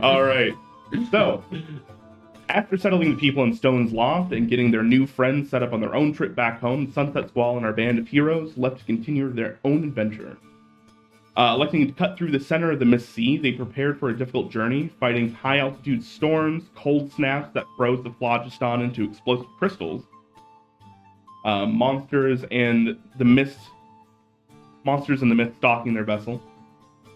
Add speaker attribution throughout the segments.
Speaker 1: All right. So, after settling the people in Stone's Loft and getting their new friends set up on their own trip back home, Sunset Squall and our band of heroes left to continue their own adventure. Electing to cut through the center of the Mist Sea, they prepared for a difficult journey, fighting high-altitude storms, cold snaps that froze the phlogiston into explosive crystals, monsters in the mist stalking their vessel.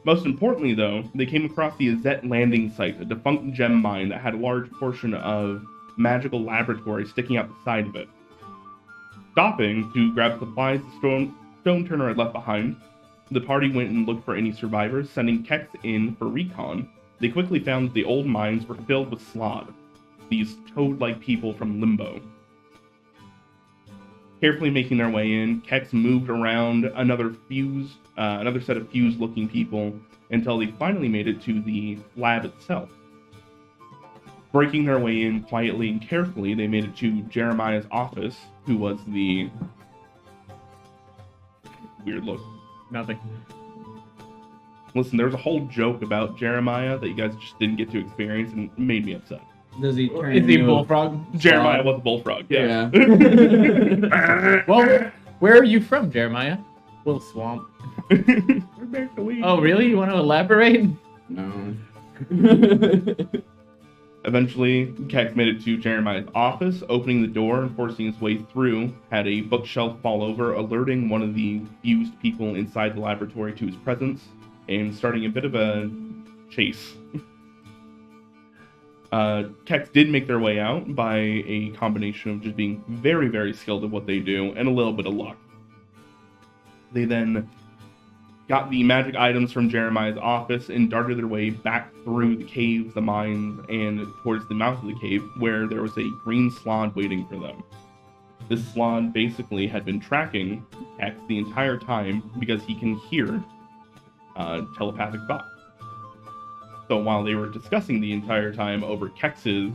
Speaker 1: Most importantly, though, they came across the Azet landing site, a defunct gem mine that had a large portion of magical laboratory sticking out the side of it. Stopping to grab supplies the stone turner had left behind, the party went and looked for any survivors, sending Kex in for recon. They quickly found that the old mines were filled with Slod, these toad-like people from Limbo. Carefully making their way in, Kex moved around another set of fused-looking people until they finally made it to the lab itself. Breaking their way in quietly and carefully, they made it to Jeremiah's office, who was the... weird look.
Speaker 2: Nothing.
Speaker 1: Listen, there was a whole joke about Jeremiah that you guys just didn't get to experience and it made me upset.
Speaker 3: Does he turn
Speaker 2: Is he
Speaker 3: into
Speaker 2: bullfrog?
Speaker 1: Jeremiah was a bullfrog, yeah.
Speaker 2: Well, where are you from, Jeremiah?
Speaker 3: Little swamp?
Speaker 1: We're back to weed.
Speaker 2: Oh, really? You want to elaborate?
Speaker 3: No.
Speaker 1: Eventually, Kex made it to Jeremiah's office, opening the door and forcing his way through, had a bookshelf fall over, alerting one of the fused people inside the laboratory to his presence, and starting a bit of a chase. Kex did make their way out by a combination of just being very, very skilled at what they do, and a little bit of luck. They then got the magic items from Jeremiah's office and darted their way back through the caves, the mines, and towards the mouth of the cave, where there was a green Slod waiting for them. This Slod basically had been tracking Kex the entire time because he can hear telepathic thoughts. So while they were discussing the entire time over Kex's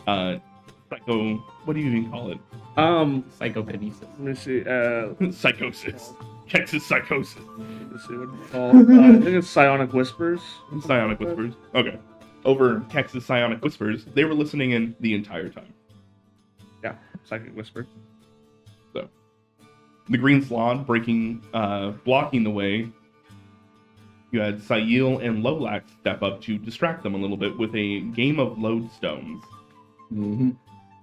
Speaker 1: what do you even call it?
Speaker 2: Psychokinesis.
Speaker 4: Let me see.
Speaker 1: Psychosis. Kex's psychosis.
Speaker 4: Let's see what it's called. I think it's Psionic Whispers.
Speaker 1: Psionic Whispers. Okay. Over Kex's Psionic Whispers, they were listening in the entire time.
Speaker 4: Yeah, Psychic Whisper.
Speaker 1: So, the green Slod blocking the way. You had Sail and Lolax step up to distract them a little bit with a game of lodestones,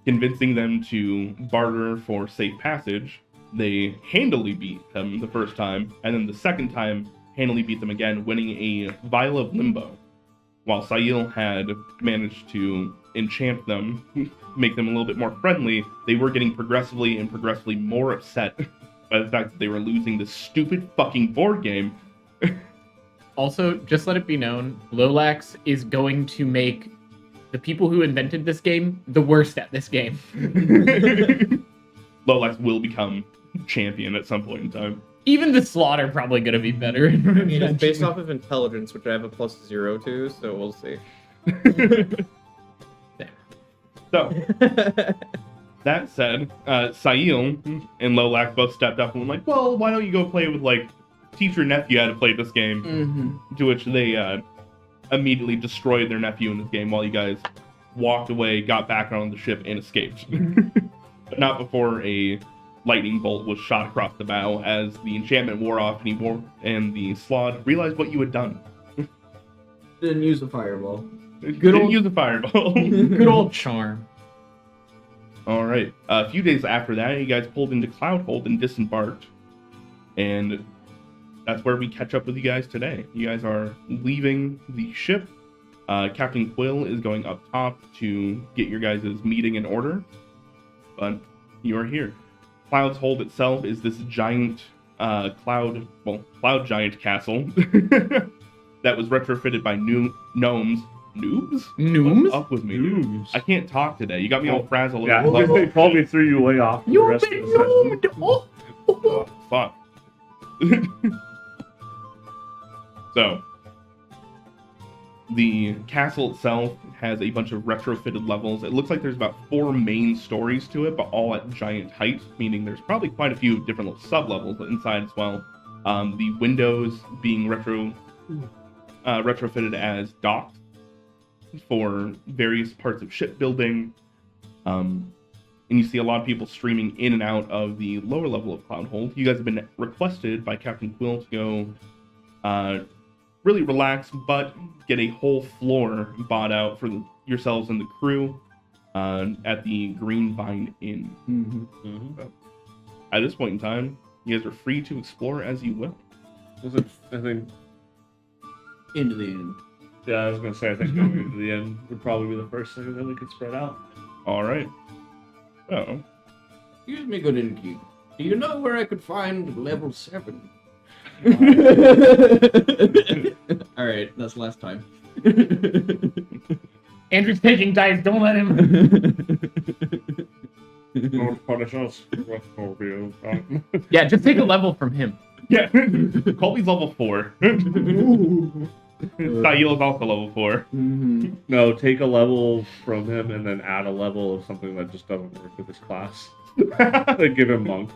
Speaker 1: convincing them to barter for safe passage. They handily beat them the first time, and then the second time, handily beat them again, winning a vial of limbo. While Sail had managed to enchant them, make them a little bit more friendly, they were getting progressively more upset by the fact that they were losing this stupid fucking board game.
Speaker 2: Also, just let it be known, Lolax is going to make the people who invented this game the worst at this game.
Speaker 1: Lolax will become champion at some point in time.
Speaker 2: Even the Slot are probably going to be better.
Speaker 5: I mean, it's based off of intelligence, which I have a +0 to, so we'll see.
Speaker 1: So, that said, Sail and Lolax both stepped up and were like, well, why don't you go play with, teach your nephew how to play this game? To which they immediately destroyed their nephew in this game while you guys walked away, got back on the ship, and escaped. But not before a lightning bolt was shot across the bow as the enchantment wore off and the Slod realized what you had done.
Speaker 3: Didn't use a fireball.
Speaker 1: Didn't use a fireball.
Speaker 2: Good old charm.
Speaker 1: Alright. A few days after that, you guys pulled into Cloudhold and disembarked. And that's where we catch up with you guys today. You guys are leaving the ship. Captain Quill is going up top to get your guys' meeting in order. But you are here. Cloudhold itself is this giant cloud giant castle that was retrofitted by new gnomes. Noobs?
Speaker 2: Nooms?
Speaker 1: What's up with me?
Speaker 4: Noobs.
Speaker 1: I can't talk today. You got me all frazzled.
Speaker 4: Yeah, they probably threw you way off.
Speaker 2: You've been noomed!
Speaker 1: Oh, fuck. So, the castle itself has a bunch of retrofitted levels. It looks like there's about 4 main stories to it, but all at giant height, meaning there's probably quite a few different little sub-levels inside as well. The windows being retrofitted as docks for various parts of shipbuilding. And you see a lot of people streaming in and out of the lower level of Cloudhold. You guys have been requested by Captain Quill to go really relax, but get a whole floor bought out for yourselves and the crew at the Green Vine Inn. At this point in time, you guys are free to explore as you will.
Speaker 4: I think.
Speaker 3: Into the end.
Speaker 4: Yeah, I was gonna say. I think going into the end would probably be the first thing, and then we could spread out.
Speaker 1: All right. So,
Speaker 3: Excuse me, good innkeep. Do you know where I could find level 7? Alright, that's last time.
Speaker 2: Andrew's taking dice. Don't let him.
Speaker 4: Don't punish us. Scorpio.
Speaker 2: Yeah, just take a level from him.
Speaker 1: yeah, Colby's level 4. Sail is also level 4.
Speaker 4: No, take a level from him and then add a level of something that just doesn't work with his class. Like give him monk.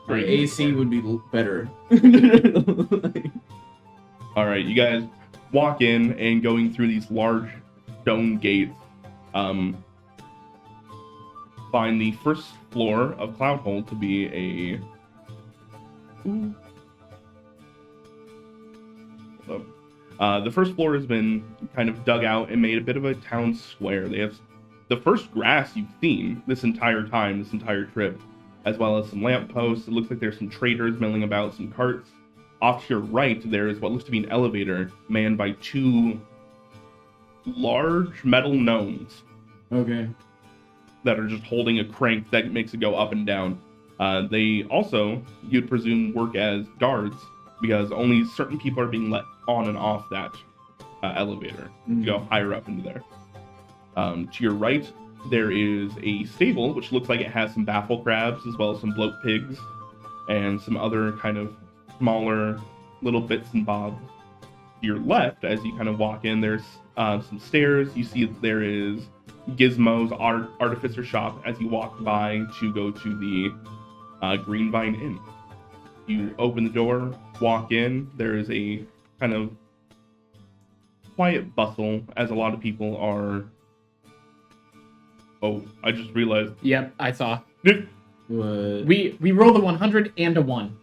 Speaker 3: My AC would be better.
Speaker 1: All right, you guys walk in and going through these large stone gates. Find the first floor of Cloudhold to be a. The first floor has been kind of dug out and made a bit of a town square. They have the first grass you've seen this entire time, this entire trip, as well as some lampposts. It looks like there's some traders milling about, some carts. Off to your right, there is what looks to be an elevator manned by 2 large metal gnomes
Speaker 3: Okay.
Speaker 1: that are just holding a crank that makes it go up and down. They also, you'd presume, work as guards because only certain people are being let on and off that elevator to go higher up into there. To your right, there is a stable, which looks like it has some baffle crabs as well as some bloat pigs and some other kind of smaller little bits and bobs. To your left, as you kind of walk in, there's some stairs. You see there is Gizmo's artificer shop as you walk by to go to the Green Vine Inn. You open the door, walk in. There is a kind of quiet bustle as a lot of people are. Oh, I just realized.
Speaker 2: Yep, I saw.
Speaker 3: What?
Speaker 2: We rolled a 100 and a 1.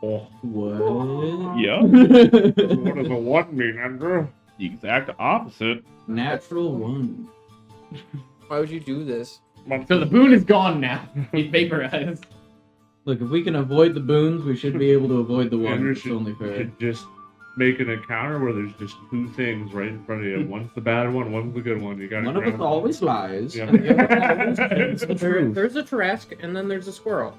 Speaker 4: Oh.
Speaker 3: What?
Speaker 1: Yeah,
Speaker 4: What does a 1 mean, Andrew?
Speaker 1: the exact opposite.
Speaker 3: Natural 1.
Speaker 5: Why would you do this?
Speaker 2: So the boon is gone now. He's vaporized.
Speaker 3: Look, if we can avoid the boons, we should be able to avoid the
Speaker 4: Andrew
Speaker 3: ones. It's only fair.
Speaker 4: should just make an encounter where there's just 2 things right in front of you. One's the bad one, one's the good one. You gotta
Speaker 3: One of us
Speaker 4: grab
Speaker 3: always lies,
Speaker 4: Yeah.
Speaker 3: and the other always tells the truth.
Speaker 5: There's a Tarrasque, and then there's a squirrel.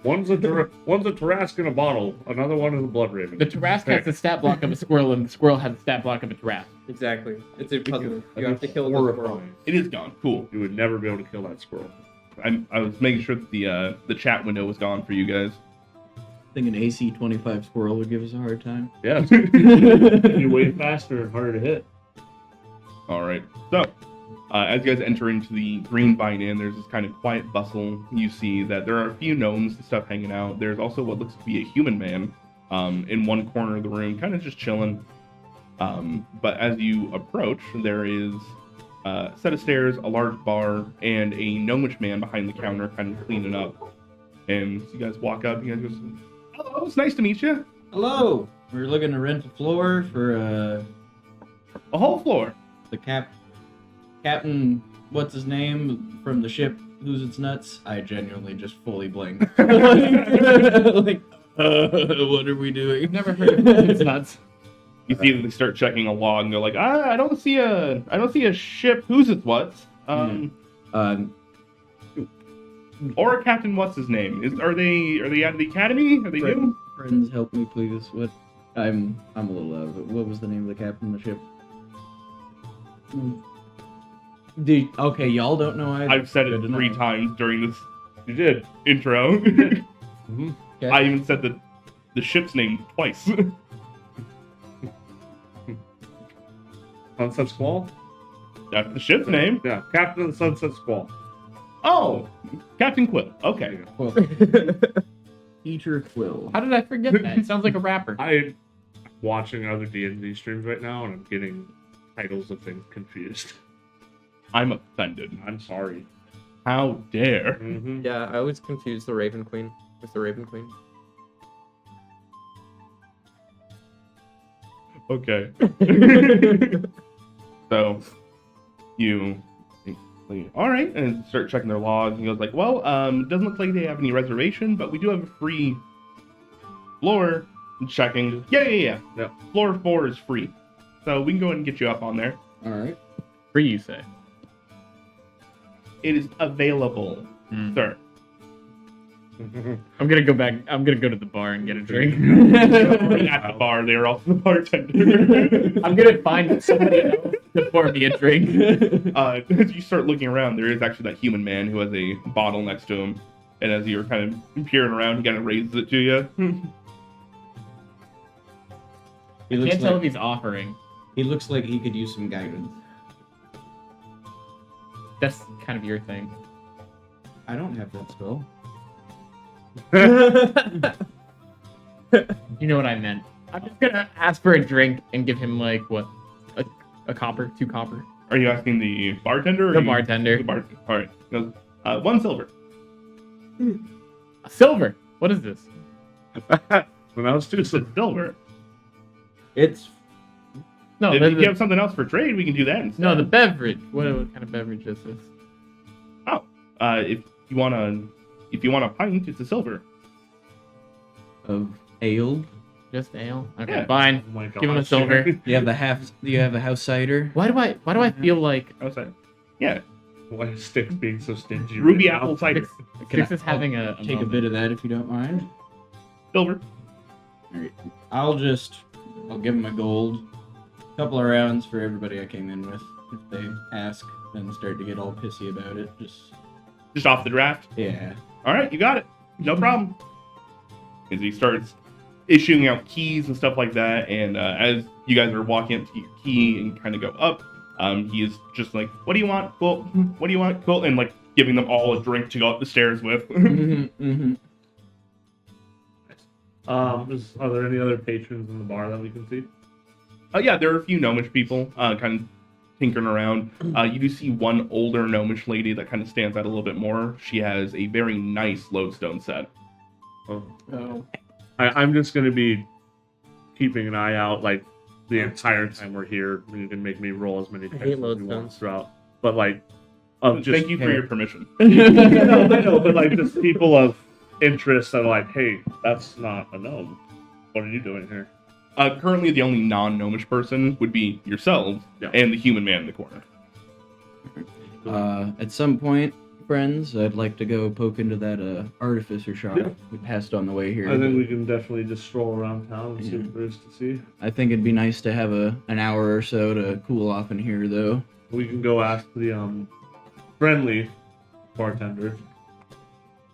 Speaker 4: One's a Tarrasque in a bottle. Another one is a blood raven.
Speaker 2: The Tarrasque has the stat block of a squirrel, and the squirrel has the stat block of a Tarrasque.
Speaker 5: Exactly. It's a puzzle.
Speaker 4: That'd
Speaker 5: You have
Speaker 4: be
Speaker 5: to kill the squirrel.
Speaker 4: horrifying.
Speaker 1: It is gone. Cool.
Speaker 4: You would never be able to kill that squirrel.
Speaker 1: I was making sure that the chat window was gone for you guys.
Speaker 3: I think an AC 25 squirrel would give us a hard time.
Speaker 4: Yeah. You're way faster and harder to hit.
Speaker 1: All right. So, as you guys enter into the Green Vine Inn, there's this kind of quiet bustle. You see that there are a few gnomes and stuff hanging out. There's also what looks to be a human man in one corner of the room, kind of just chilling. But as you approach, there is a set of stairs, a large bar, and a gnomish man behind the counter kind of cleaning up. And so you guys walk up, you guys go, "Hello, it's nice to meet you."
Speaker 3: Hello! We're looking to rent a floor for
Speaker 1: A whole floor.
Speaker 3: the Captain, what's his name, from the ship, Who's Its Nuts? I genuinely just fully blanked. like, what are we doing?
Speaker 2: I've never heard of it. It's nuts.
Speaker 1: You see that they start checking a log, and they're like, I don't see a ship. Who's it? What? Or a captain. What's his name? Are they out of the academy? Are they new?
Speaker 3: Friends, help me, please. What? I'm a little out of it. What was the name of the captain of the ship? Okay, y'all don't know either.
Speaker 1: I've said it
Speaker 3: Good to
Speaker 1: 3
Speaker 3: know.
Speaker 1: times during this
Speaker 4: You did.
Speaker 1: intro.
Speaker 4: Mm-hmm.
Speaker 3: Okay.
Speaker 1: I even said the ship's name twice.
Speaker 4: Sunset Squall?
Speaker 1: That's the ship's name.
Speaker 4: Yeah, Captain of the Sunset Squall.
Speaker 1: Oh, Captain Quill. Okay.
Speaker 3: Well, Teacher Quill.
Speaker 2: How did I forget that? It sounds like a rapper.
Speaker 4: I'm watching other D&D streams right now, and I'm getting titles of things confused.
Speaker 1: I'm offended.
Speaker 4: I'm sorry.
Speaker 1: How dare?
Speaker 4: Mm-hmm.
Speaker 5: Yeah, I always confuse the Raven Queen with the Raven Queen.
Speaker 1: Okay. So, you, all right, and start checking their logs, and he goes like, well, it doesn't look like they have any reservation, but we do have a free floor. And checking. Yeah.
Speaker 4: Yep.
Speaker 1: Floor 4 is free. So we can go ahead and get you up on there.
Speaker 3: All right.
Speaker 2: Free, you say?
Speaker 1: It is available, sir.
Speaker 2: I'm gonna go back. I'm gonna go to the bar and get a drink.
Speaker 1: At the bar, they're also the bartender.
Speaker 2: I'm gonna find somebody else to pour me a drink.
Speaker 1: As you start looking around, there is actually that human man who has a bottle next to him. And as you're kind of peering around, he kind of raises it to you.
Speaker 3: He
Speaker 2: I
Speaker 3: looks
Speaker 2: can't tell if
Speaker 3: like
Speaker 2: he's offering.
Speaker 3: he looks like he could use some guidance.
Speaker 2: That's kind of your thing.
Speaker 3: I don't have that spell.
Speaker 2: You know what I meant. I'm just gonna ask for a drink and give him like what, a copper, 2 copper.
Speaker 1: Are you asking the bartender? Or
Speaker 2: The
Speaker 1: you-
Speaker 2: bartender.
Speaker 1: The bartender. All right. He goes, 1 silver.
Speaker 2: A silver. What is this?
Speaker 4: When I was too
Speaker 1: Just a silver.
Speaker 3: It's
Speaker 2: No,
Speaker 1: If
Speaker 2: the,
Speaker 1: you have something else for trade, we can do that instead.
Speaker 2: no, the beverage. What kind of beverage is this?
Speaker 1: If you want a pint, it's a silver.
Speaker 3: of ale.
Speaker 2: Just ale. Okay,
Speaker 1: Yeah.
Speaker 2: fine.
Speaker 4: Oh my God.
Speaker 2: Give him a silver.
Speaker 3: Do you have the house cider?
Speaker 2: Why do I feel like
Speaker 1: I was like, yeah,
Speaker 4: Why is Sticks being so stingy?
Speaker 1: ruby
Speaker 4: right now?
Speaker 1: apple cider,
Speaker 2: Six is having a
Speaker 3: Take a
Speaker 2: moment.
Speaker 3: bit of that if you don't mind.
Speaker 1: silver.
Speaker 3: All right. I'll give him a gold. Couple of rounds for everybody I came in with. If they ask and start to get all pissy about it,
Speaker 1: Just off the draft.
Speaker 3: yeah.
Speaker 1: All right, you got it. No problem. As he starts issuing out keys and stuff like that, and as you guys are walking up to get your key and kind of go up, he is just like, "What do you want? Cool. What do you want? Cool." And like giving them all a drink to go up the stairs with.
Speaker 4: Are there any other patrons in the bar that we can see?
Speaker 1: Yeah, there are a few gnomish people kind of tinkering around. You do see one older gnomish lady that kind of stands out a little bit more. She has a very nice lodestone set.
Speaker 2: Oh.
Speaker 4: I'm just going to be keeping an eye out, like, the entire time we're here. You can make me roll as many
Speaker 5: hate
Speaker 4: checks as you want
Speaker 5: lodestones.
Speaker 4: throughout. But, like, of just...
Speaker 1: Thank you for your permission.
Speaker 4: no, I know, but, like, just people of interest that are like, hey, that's not a gnome. What are you doing here?
Speaker 1: Currently, the only non-gnomish person would be yourselves
Speaker 4: Yeah.
Speaker 1: and the human man in the corner.
Speaker 3: At some point, friends, I'd like to go poke into that artificer shop
Speaker 4: Yeah.
Speaker 3: we passed on the way here.
Speaker 4: I think we can definitely just stroll around town and see
Speaker 3: Yeah.
Speaker 4: what there is to see.
Speaker 3: I think it'd be nice to have an hour or so to cool off in here, though.
Speaker 4: We can go ask the friendly bartender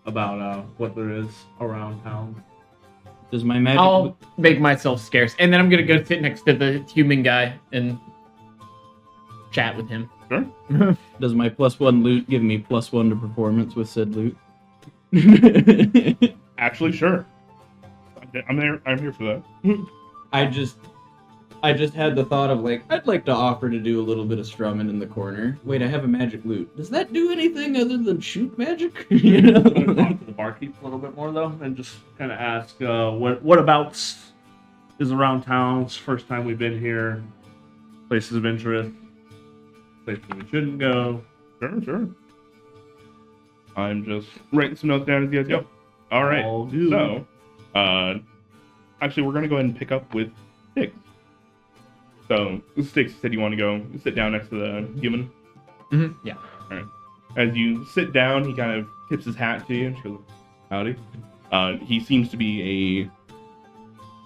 Speaker 4: about what there is around town.
Speaker 3: Does my magic?
Speaker 2: I'll make myself scarce, and then I'm gonna go sit next to the human guy and chat with him.
Speaker 1: Sure.
Speaker 3: Does my +1 loot give me +1 to performance with said loot?
Speaker 1: Actually, sure. I'm there. I'm here for that.
Speaker 3: I just had the thought of like, I'd like to offer to do a little bit of strumming in the corner. Wait, I have a magic loot. Does that do anything other than shoot magic? You
Speaker 4: I'm gonna
Speaker 3: know?
Speaker 4: talk to the barkeep a little bit more though, and just kind of ask what abouts is around town. It's the first time we've been here. Places of interest, places we shouldn't go.
Speaker 1: Sure. I'm just writing some notes down as you guys go. All right.
Speaker 4: All good.
Speaker 1: So, actually, we're gonna go ahead and pick up with Sticks. So, Sticks said you want to go sit down next to the human.
Speaker 2: Yeah.
Speaker 1: As you sit down, he kind of tips his hat to you and she goes, "Howdy." He seems to be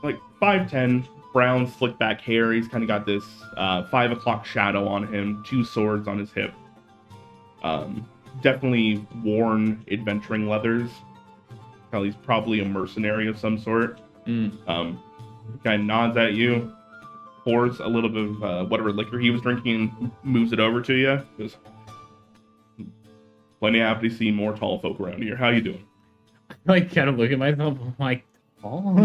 Speaker 1: a 5'10", brown, slick back hair. He's kind of got this 5 o'clock shadow on him, 2 swords on his hip. Definitely worn adventuring leathers. He's probably a mercenary of some sort. Kind of nods at you, pours a little bit of whatever liquor he was drinking, and moves it over to you. Goes, Plenty happy to see more tall folk around here. How you doing?
Speaker 2: Like, kind of look at myself. I'm like, oh.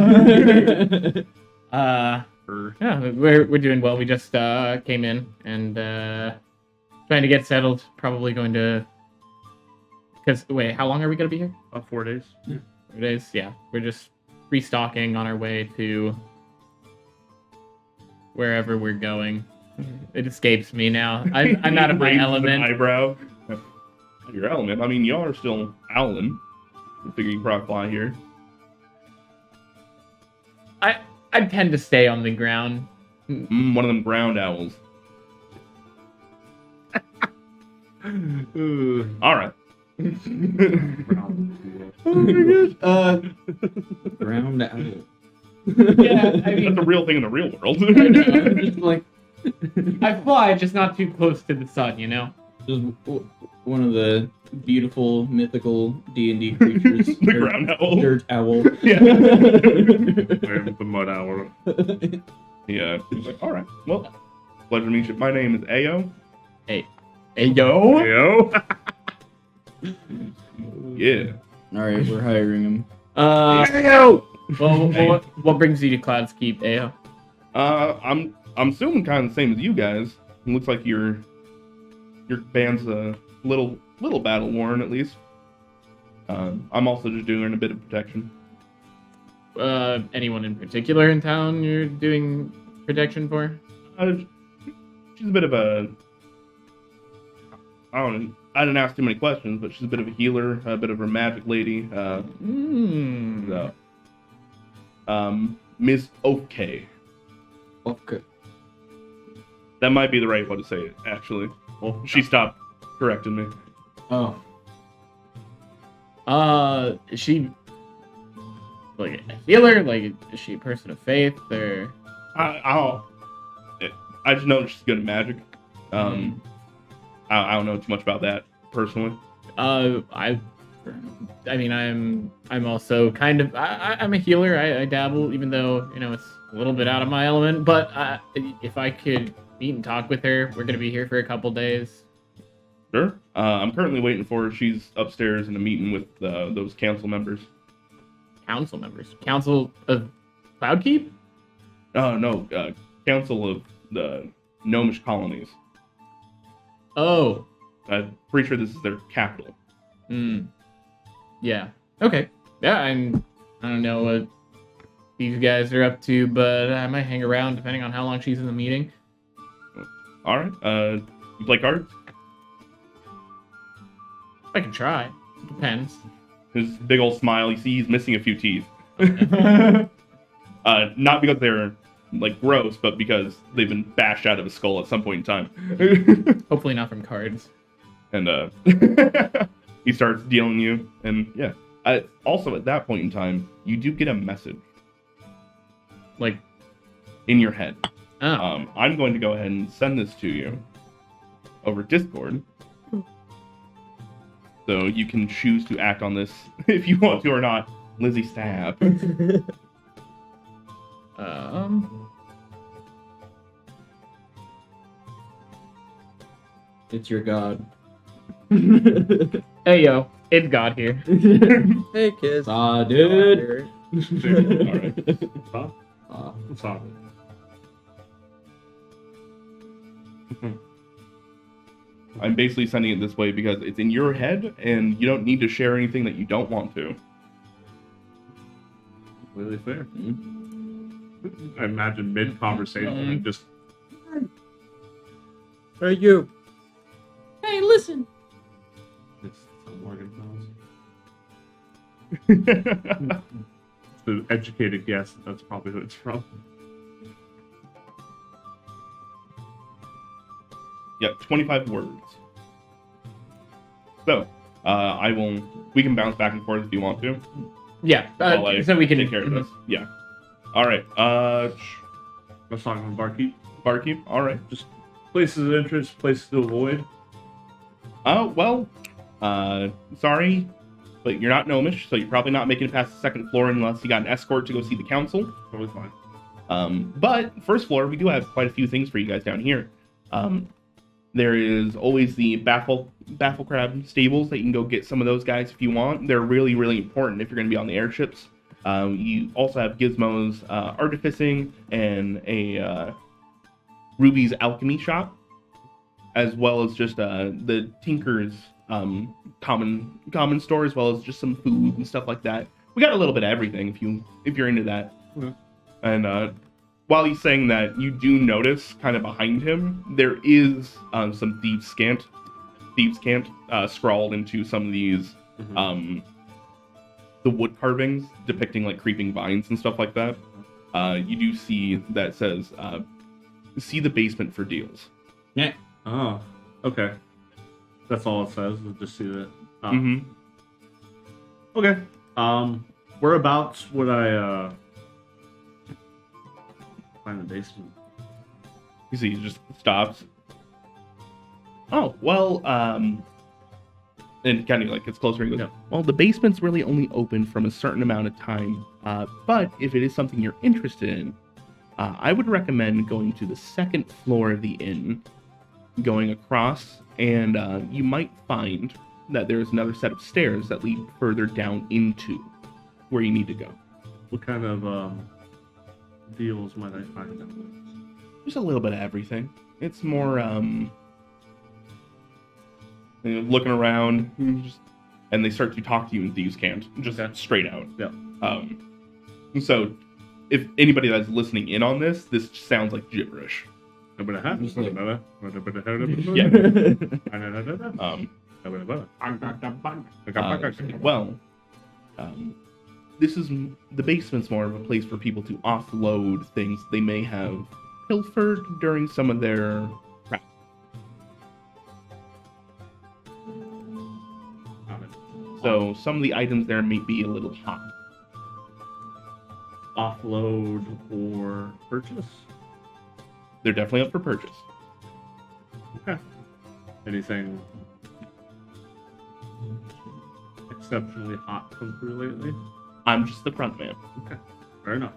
Speaker 2: Yeah, we're doing well. We just came in and trying to get settled. Probably going to. Because wait, how long are we gonna be here?
Speaker 4: 4 days.
Speaker 2: 4 days. Yeah, we're just restocking on our way to wherever we're going. It escapes me now. I'm out of my
Speaker 1: Raises an
Speaker 2: element.
Speaker 1: Eyebrow. Your element. I mean, y'all are still owling. I figure you can probably fly here.
Speaker 2: I tend to stay on the ground.
Speaker 1: One of them ground owls. All right.
Speaker 3: Ground owl.
Speaker 2: Yeah, I mean,
Speaker 1: That's a real thing in the real world.
Speaker 3: I'm just like
Speaker 2: I fly, just not too close to the sun, you know?
Speaker 3: just one of the beautiful mythical D&D creatures.
Speaker 1: The ground owl.
Speaker 3: Dirt owl.
Speaker 1: Yeah.
Speaker 4: The mud owl.
Speaker 1: Yeah. He's like, all right. Well, pleasure to meet you. My name is Ao.
Speaker 2: Hey, yo!
Speaker 4: Yo.
Speaker 1: Yeah.
Speaker 3: All right, we're hiring him.
Speaker 2: Well, what brings you to Cloud's Keep, Ao?
Speaker 1: I'm assuming kind of the same as you guys. It looks like your band's a little battle worn at least. I'm also just doing a bit of protection.
Speaker 2: Anyone in particular in town you're doing protection for?
Speaker 1: She's a bit of a. I don't know. I didn't ask too many questions, but she's a bit of a healer, a bit of a magic lady. Ms. Okay.
Speaker 3: Okay.
Speaker 1: That might be the right way to say it, actually. Well, she stopped correcting me.
Speaker 3: Oh.
Speaker 2: Is she like a healer? Like, is she a person of faith, or?
Speaker 1: I just know she's good at magic. I don't know too much about that personally.
Speaker 2: I mean, I'm also kind of I'm a healer. I dabble, even though it's a little bit out of my element. But if I could meet and talk with her, we're gonna be here for a couple days.
Speaker 1: Sure. I'm currently waiting for her. She's upstairs in a meeting with those council members.
Speaker 2: Council members, Council of Cloudkeep.
Speaker 1: No, Council of the Gnomish Colonies.
Speaker 2: Oh.
Speaker 1: I'm pretty sure this is their capital.
Speaker 2: Yeah. Okay. Yeah, I don't know what these guys are up to, but I might hang around depending on how long she's in the meeting.
Speaker 1: All right. You play cards?
Speaker 2: I can try. Depends.
Speaker 1: His big old smile. You see, he's missing a few teeth. Not because they're like gross, but because they've been bashed out of his skull at some point in time.
Speaker 2: Hopefully not from cards.
Speaker 1: And he starts dealing you, and yeah. Also, at that point in time, you do get a message,
Speaker 2: Like,
Speaker 1: in your head.
Speaker 2: oh.
Speaker 1: I'm going to go ahead and send this to you over Discord, so you can choose to act on this if you want to or not. Lizzie stab.
Speaker 3: It's your god.
Speaker 2: Hey yo, it's God here.
Speaker 5: Hey kids.
Speaker 3: Ah, dude.
Speaker 1: All right.
Speaker 4: Huh?
Speaker 3: Ah.
Speaker 4: What's up?
Speaker 1: I'm basically sending it this way because it's in your head, and you don't need to share anything that you don't want to.
Speaker 4: Really fair. I imagine mid-conversation, just
Speaker 5: Hey you.
Speaker 3: Hey, listen.
Speaker 4: it's Morgan House. The educated guess, that's probably who it's from.
Speaker 1: Yep, 25 words. So, we can bounce back and forth if you want to.
Speaker 2: Yeah,
Speaker 1: while I
Speaker 2: so we can
Speaker 1: take care of this. Yeah. All right.
Speaker 4: Let's talk about barkeep.
Speaker 1: Barkeep. All right.
Speaker 4: Just places of interest, places to avoid.
Speaker 1: Well, sorry, but you're not gnomish, so you're probably not making it past the second floor unless you got an escort to go see the council.
Speaker 4: Totally fine.
Speaker 1: But first floor, we do have quite a few things for you guys down here. There is always the baffle crab stables that you can go get some of those guys if you want. They're really, really important if you're going to be on the airships. You also have Gizmo's artificing and a Ruby's alchemy shop, as well as just the Tinker's common store, as well as just some food and stuff like that. We got a little bit of everything if you're into that.
Speaker 4: Okay.
Speaker 1: And while he's saying that, you do notice kind of behind him there is some thieves' cant scrawled into some of these the wood carvings depicting like creeping vines and stuff like that. You do see that says see the basement for deals.
Speaker 3: Yeah.
Speaker 4: Oh, okay. That's all it says. We'll just see that. Okay. Whereabouts would I find the basement?
Speaker 1: You see, he just stops. Oh, well, and kind of like gets closer and goes,
Speaker 4: Yeah.
Speaker 1: well, the basement's really only open from a certain amount of time. But if it is something you're interested in, I would recommend going to the second floor of the inn, going across, and you might find that there's another set of stairs that lead further down into where you need to go.
Speaker 4: What kind of deals might I find in there?
Speaker 1: There's a little bit of everything. It's more, looking around, and they start to talk to you in thieves' cant, just
Speaker 4: Okay.
Speaker 1: straight out.
Speaker 4: Yeah.
Speaker 1: So, if anybody that's listening in on this sounds like gibberish.
Speaker 3: Just like-
Speaker 1: Yeah. This is the basement's more of a place for people to offload things they may have pilfered during some of their crap. So some of the items there may be a little hot.
Speaker 4: Offload or purchase?
Speaker 1: They're definitely up for purchase.
Speaker 4: Okay. Anything exceptionally hot come through lately?
Speaker 1: I'm just the front man.
Speaker 4: Okay. Fair enough.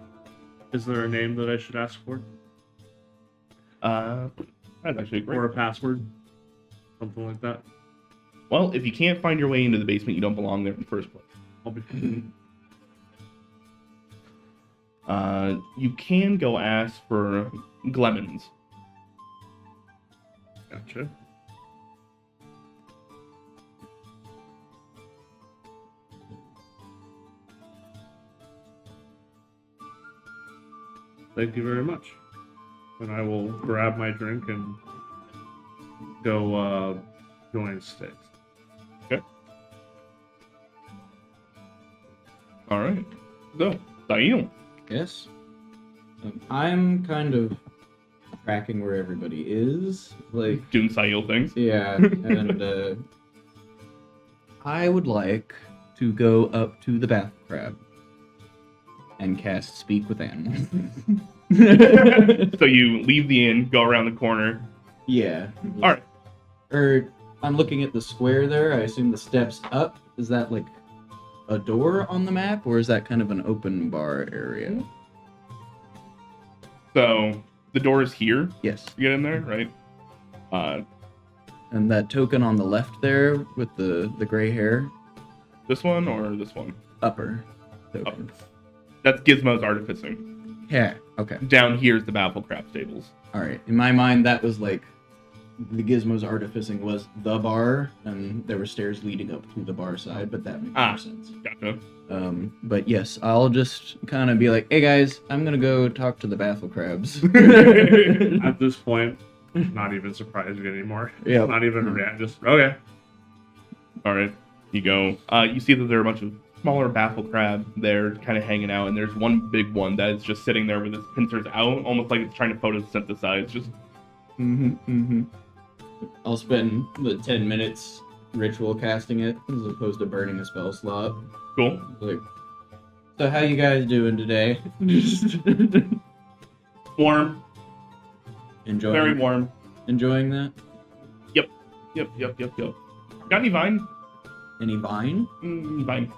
Speaker 4: Is there a name that I should ask for?
Speaker 1: That's actually great.
Speaker 4: Or a password? Something like that?
Speaker 1: Well, if you can't find your way into the basement, you don't belong there in the first place.
Speaker 4: I'll be
Speaker 1: You can go ask for Glemons.
Speaker 4: Gotcha. Thank you very much. And I will grab my drink and go join Sticks.
Speaker 1: All right. So, Dail.
Speaker 3: Yes. I'm kind of tracking where everybody is. Like,
Speaker 1: Doing Sail things.
Speaker 3: yeah, and I would like to go up to the bath crab and cast Speak with Animals.
Speaker 1: So you leave the inn, go around the corner.
Speaker 3: Yeah.
Speaker 1: All right.
Speaker 3: Or I'm looking at the square there. I assume the steps up. Is that like a door on the map, or is that kind of an open bar area?
Speaker 1: So the door is here.
Speaker 3: Yes.
Speaker 1: You get in there, right?
Speaker 3: And that token on the left there with the gray hair,
Speaker 1: This one or this one?
Speaker 3: upper token.
Speaker 1: That's Gizmo's artificing.
Speaker 3: Yeah. Okay.
Speaker 1: Down here is the baffle crab stables.
Speaker 3: All right. In my mind, that was like the Gizmo's artificing was the bar, and there were stairs leading up to the bar side, but that makes more sense.
Speaker 1: Gotcha.
Speaker 3: But yes, I'll just kind of be like, "Hey guys, I'm gonna go talk to the baffle crabs."
Speaker 4: At this point, not even surprised anymore.
Speaker 3: Yeah.
Speaker 4: Not even just okay.
Speaker 1: All right. You go. You see that there are a bunch of smaller baffle crab there kind of hanging out, and there's one big one that is just sitting there with its pincers out, almost like it's trying to photosynthesize. Just
Speaker 3: I'll spend the 10 minutes ritual casting it as opposed to burning a spell slot.
Speaker 1: cool.
Speaker 3: Like, so how you guys doing today?
Speaker 1: Warm.
Speaker 3: Enjoying,
Speaker 1: Very warm.
Speaker 3: enjoying that?
Speaker 1: Yep. Got any vine?
Speaker 3: Any vine?
Speaker 1: Vine.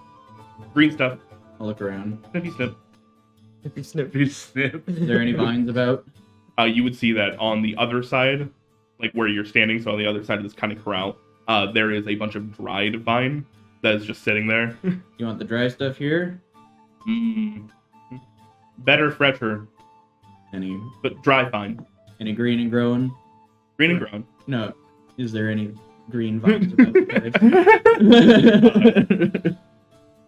Speaker 1: Green stuff.
Speaker 3: I'll look around.
Speaker 1: Snippy snip.
Speaker 5: If you snip.
Speaker 4: You snip.
Speaker 3: Is there any vines about?
Speaker 1: You would see that on the other side, like where you're standing, so on the other side of this kind of corral, there is a bunch of dried vine that is just sitting there.
Speaker 3: You want the dry stuff here?
Speaker 1: Better, fresher,
Speaker 3: Any
Speaker 1: but dry vine.
Speaker 3: any green and growing?
Speaker 1: Green and grown.
Speaker 3: No. Is there any green vines about the place?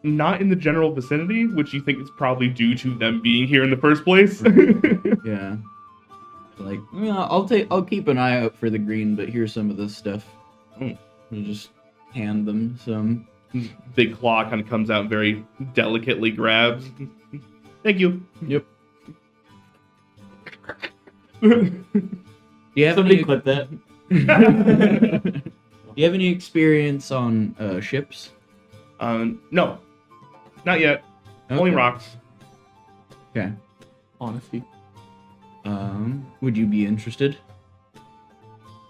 Speaker 1: Not in the general vicinity, which you think is probably due to them being here in the first place.
Speaker 3: Yeah. Like, yeah, I'll keep an eye out for the green, but here's some of this stuff.
Speaker 1: Mm.
Speaker 3: We'll just hand them some.
Speaker 1: Big claw kind of comes out, and very delicately grabs. Thank you.
Speaker 3: Yep. Do you have
Speaker 2: Somebody
Speaker 3: any,
Speaker 2: clip that.
Speaker 3: do you have any experience on ships?
Speaker 1: No, not yet. Only
Speaker 3: Okay.
Speaker 1: rocks.
Speaker 3: Okay.
Speaker 2: Honesty.
Speaker 3: Would you be interested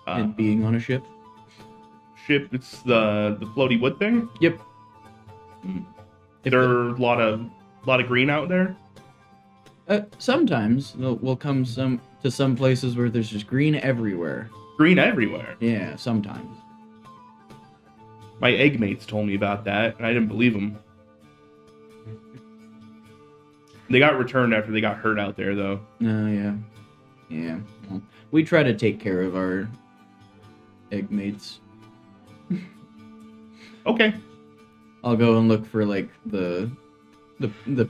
Speaker 1: Uh,
Speaker 3: in being on a ship?
Speaker 1: ship. It's the floaty wood thing.
Speaker 3: Yep.
Speaker 1: There are a lot of green out there.
Speaker 3: Sometimes we'll come to some places where there's just green everywhere.
Speaker 1: Green everywhere.
Speaker 3: Yeah, sometimes.
Speaker 1: My egg mates told me about that, and I didn't believe them. They got returned after they got hurt out there, though.
Speaker 3: Oh, yeah. Yeah. Well, we try to take care of our egg mates.
Speaker 1: Okay.
Speaker 3: I'll go and look for, like, the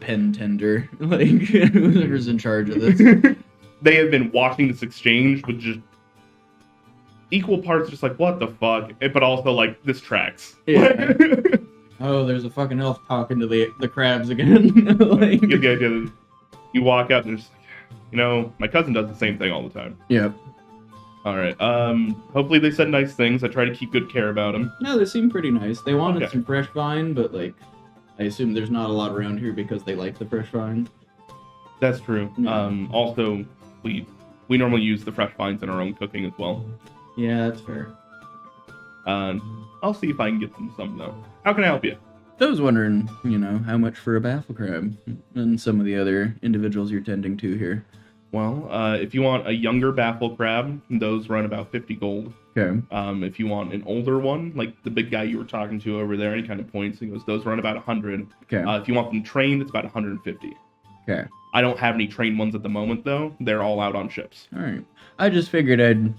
Speaker 3: pen tender, like, whoever's in charge of this.
Speaker 1: They have been watching this exchange with just equal parts, just like, what the fuck? But also, like, this tracks.
Speaker 3: Yeah. Oh, there's a fucking elf talking to the crabs again. Like,
Speaker 1: You get the idea that you walk up and just, my cousin does the same thing all the time.
Speaker 3: Yep.
Speaker 1: All right. Hopefully they said nice things. I try to keep good care about them.
Speaker 3: No, they seem pretty nice. They wanted
Speaker 1: Okay.
Speaker 3: some fresh vine, but, like, I assume there's not a lot around here because they like the fresh vine.
Speaker 1: That's true.
Speaker 3: Yeah.
Speaker 1: Also, we normally use the fresh vines in our own cooking as well.
Speaker 3: Yeah, that's fair.
Speaker 1: I'll see if I can get them some though. How can I help you?
Speaker 3: I was wondering, how much for a baffle crab and some of the other individuals you're tending to here.
Speaker 1: Well, if you want a younger baffle crab, those run about 50 gold.
Speaker 3: Okay.
Speaker 1: If you want an older one, like the big guy you were talking to over there, he kind of points and goes, those run about 100.
Speaker 3: Okay.
Speaker 1: If you want them trained, it's about 150.
Speaker 3: Okay.
Speaker 1: I don't have any trained ones at the moment though. They're all out on ships.
Speaker 3: All right. I just figured I'd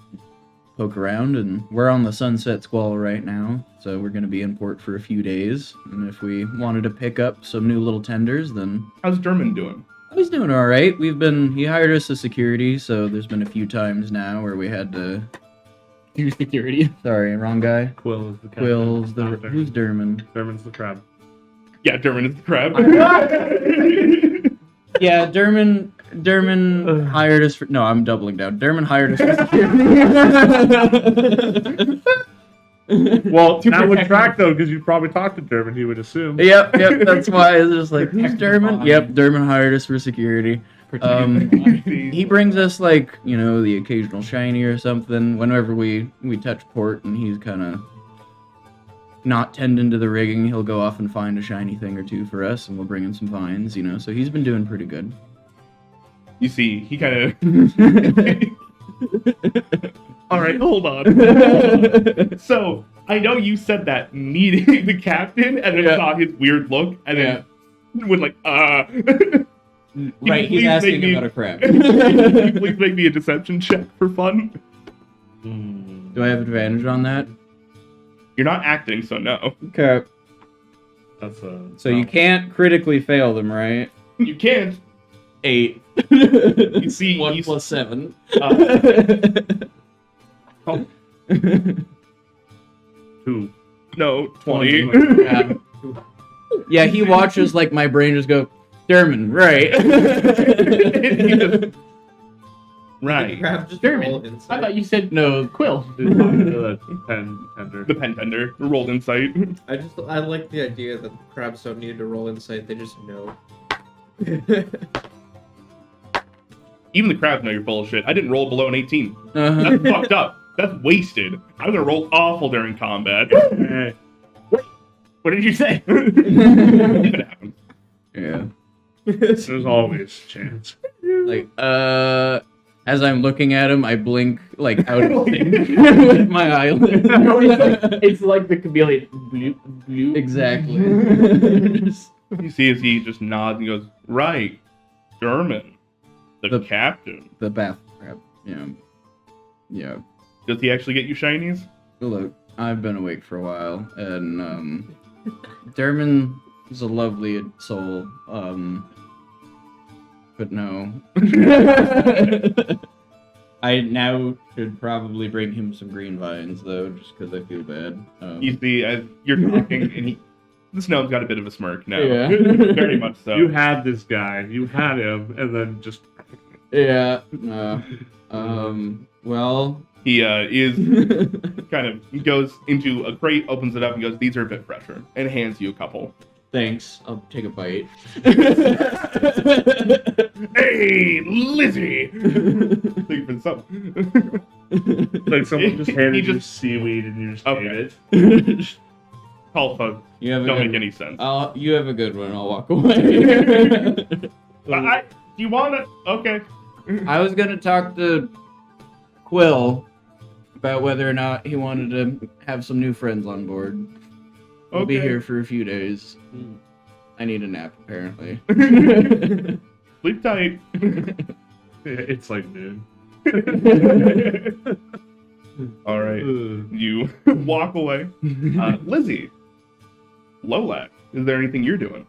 Speaker 3: poke around, and we're on the Sunset Squall right now, so we're going to be in port for a few days. And if we wanted to pick up some new little tenders, then
Speaker 1: How's Derman doing?
Speaker 3: he's doing all right. He hired us as security, so there's been a few times now where we had to.
Speaker 2: Do security.
Speaker 3: Sorry, wrong guy.
Speaker 4: Quill is the captain.
Speaker 3: Quill's
Speaker 4: Not Derman.
Speaker 3: who's Derman?
Speaker 4: Derman's the crab.
Speaker 1: Yeah, Derman is the crab.
Speaker 3: Yeah, Derman hired us for. No, I'm doubling down. Derman hired us for security.
Speaker 4: Well,
Speaker 2: To
Speaker 4: that would
Speaker 2: protect
Speaker 4: track though, because you probably talked to Derman. He would assume.
Speaker 3: Yep. That's why it's just like, who's
Speaker 2: Protect the
Speaker 3: Derman?
Speaker 2: vine.
Speaker 3: Yep, Derman hired us for security. He brings us like, the occasional shiny or something whenever we touch port, and he's kind of not tending to the rigging. He'll go off and find a shiny thing or two for us, and we'll bring him some vines, so he's been doing pretty good.
Speaker 1: You see, he kind of. All right, hold on. So I know you said that meeting the captain, and then
Speaker 3: Yeah.
Speaker 1: saw his weird look, and then went like,
Speaker 3: Right, he's
Speaker 1: please
Speaker 3: asking
Speaker 1: make me-
Speaker 3: about a crab.
Speaker 1: Can you please make me a deception check for fun?
Speaker 3: Do I have advantage on that?
Speaker 1: You're not acting, so no.
Speaker 3: Okay.
Speaker 4: That's
Speaker 3: So you can't critically fail them, right?
Speaker 1: You can't.
Speaker 3: 8.
Speaker 1: You see,
Speaker 3: 1
Speaker 1: he's-
Speaker 3: plus 7.
Speaker 1: Oh,
Speaker 4: 2.
Speaker 1: no, 20.
Speaker 3: Yeah, he watches like my brain just go, Derman, right?
Speaker 1: Right.
Speaker 5: Crab just
Speaker 2: Derman.
Speaker 5: roll
Speaker 2: I
Speaker 5: inside.
Speaker 2: thought you said
Speaker 3: No.
Speaker 2: Quill.
Speaker 4: The pen tender.
Speaker 1: The pen tender rolled insight.
Speaker 5: I like the idea that crabs don't need to roll insight; they just know.
Speaker 1: Even the crabs know you're full of shit. I didn't roll below an 18.
Speaker 3: Uh-huh.
Speaker 1: That's fucked up. That's wasted. I'm gonna roll awful during combat.
Speaker 4: Hey,
Speaker 2: What did you say?
Speaker 1: It happens.
Speaker 3: Yeah.
Speaker 4: there's always a chance.
Speaker 3: Like, As I'm looking at him, I blink like out of sync with my eyelid.
Speaker 2: It's like the chameleon. Bloop, bloop.
Speaker 3: Exactly.
Speaker 1: You see as he just nods and goes, right, German, the captain.
Speaker 3: The bath crab. Yeah. Yeah.
Speaker 1: Does he actually get you shinies?
Speaker 3: Look, I've been awake for a while, and Derman is a lovely soul. But no. I now should probably bring him some green vines, though, just because I feel bad.
Speaker 1: You see as you're talking, and this gnome's got a bit of a smirk now.
Speaker 3: Yeah.
Speaker 1: Very much so.
Speaker 4: You had this guy. You had him, and then just.
Speaker 3: Yeah. Well.
Speaker 1: He is kind of goes into a crate, opens it up, and goes, "These are a bit fresher," and hands you a couple.
Speaker 3: Thanks. I'll take a bite.
Speaker 1: Hey, Lizzie! Thank you for the sub.
Speaker 4: Like someone just handed you
Speaker 1: just-
Speaker 4: seaweed and you just
Speaker 1: Okay.
Speaker 4: ate it.
Speaker 1: Call folks
Speaker 3: You have a
Speaker 1: don't
Speaker 3: good
Speaker 1: make any sense.
Speaker 3: You have a good one. I'll walk away.
Speaker 1: Do you want it? Okay.
Speaker 3: I was gonna talk to Quill about whether or not he wanted to have some new friends on board. We'll be
Speaker 1: Okay.
Speaker 3: here for a few days. I need a nap, apparently.
Speaker 1: Sleep tight.
Speaker 4: It's like noon.
Speaker 1: All right. You walk away. Lizzie, Lolak, is there anything you're doing?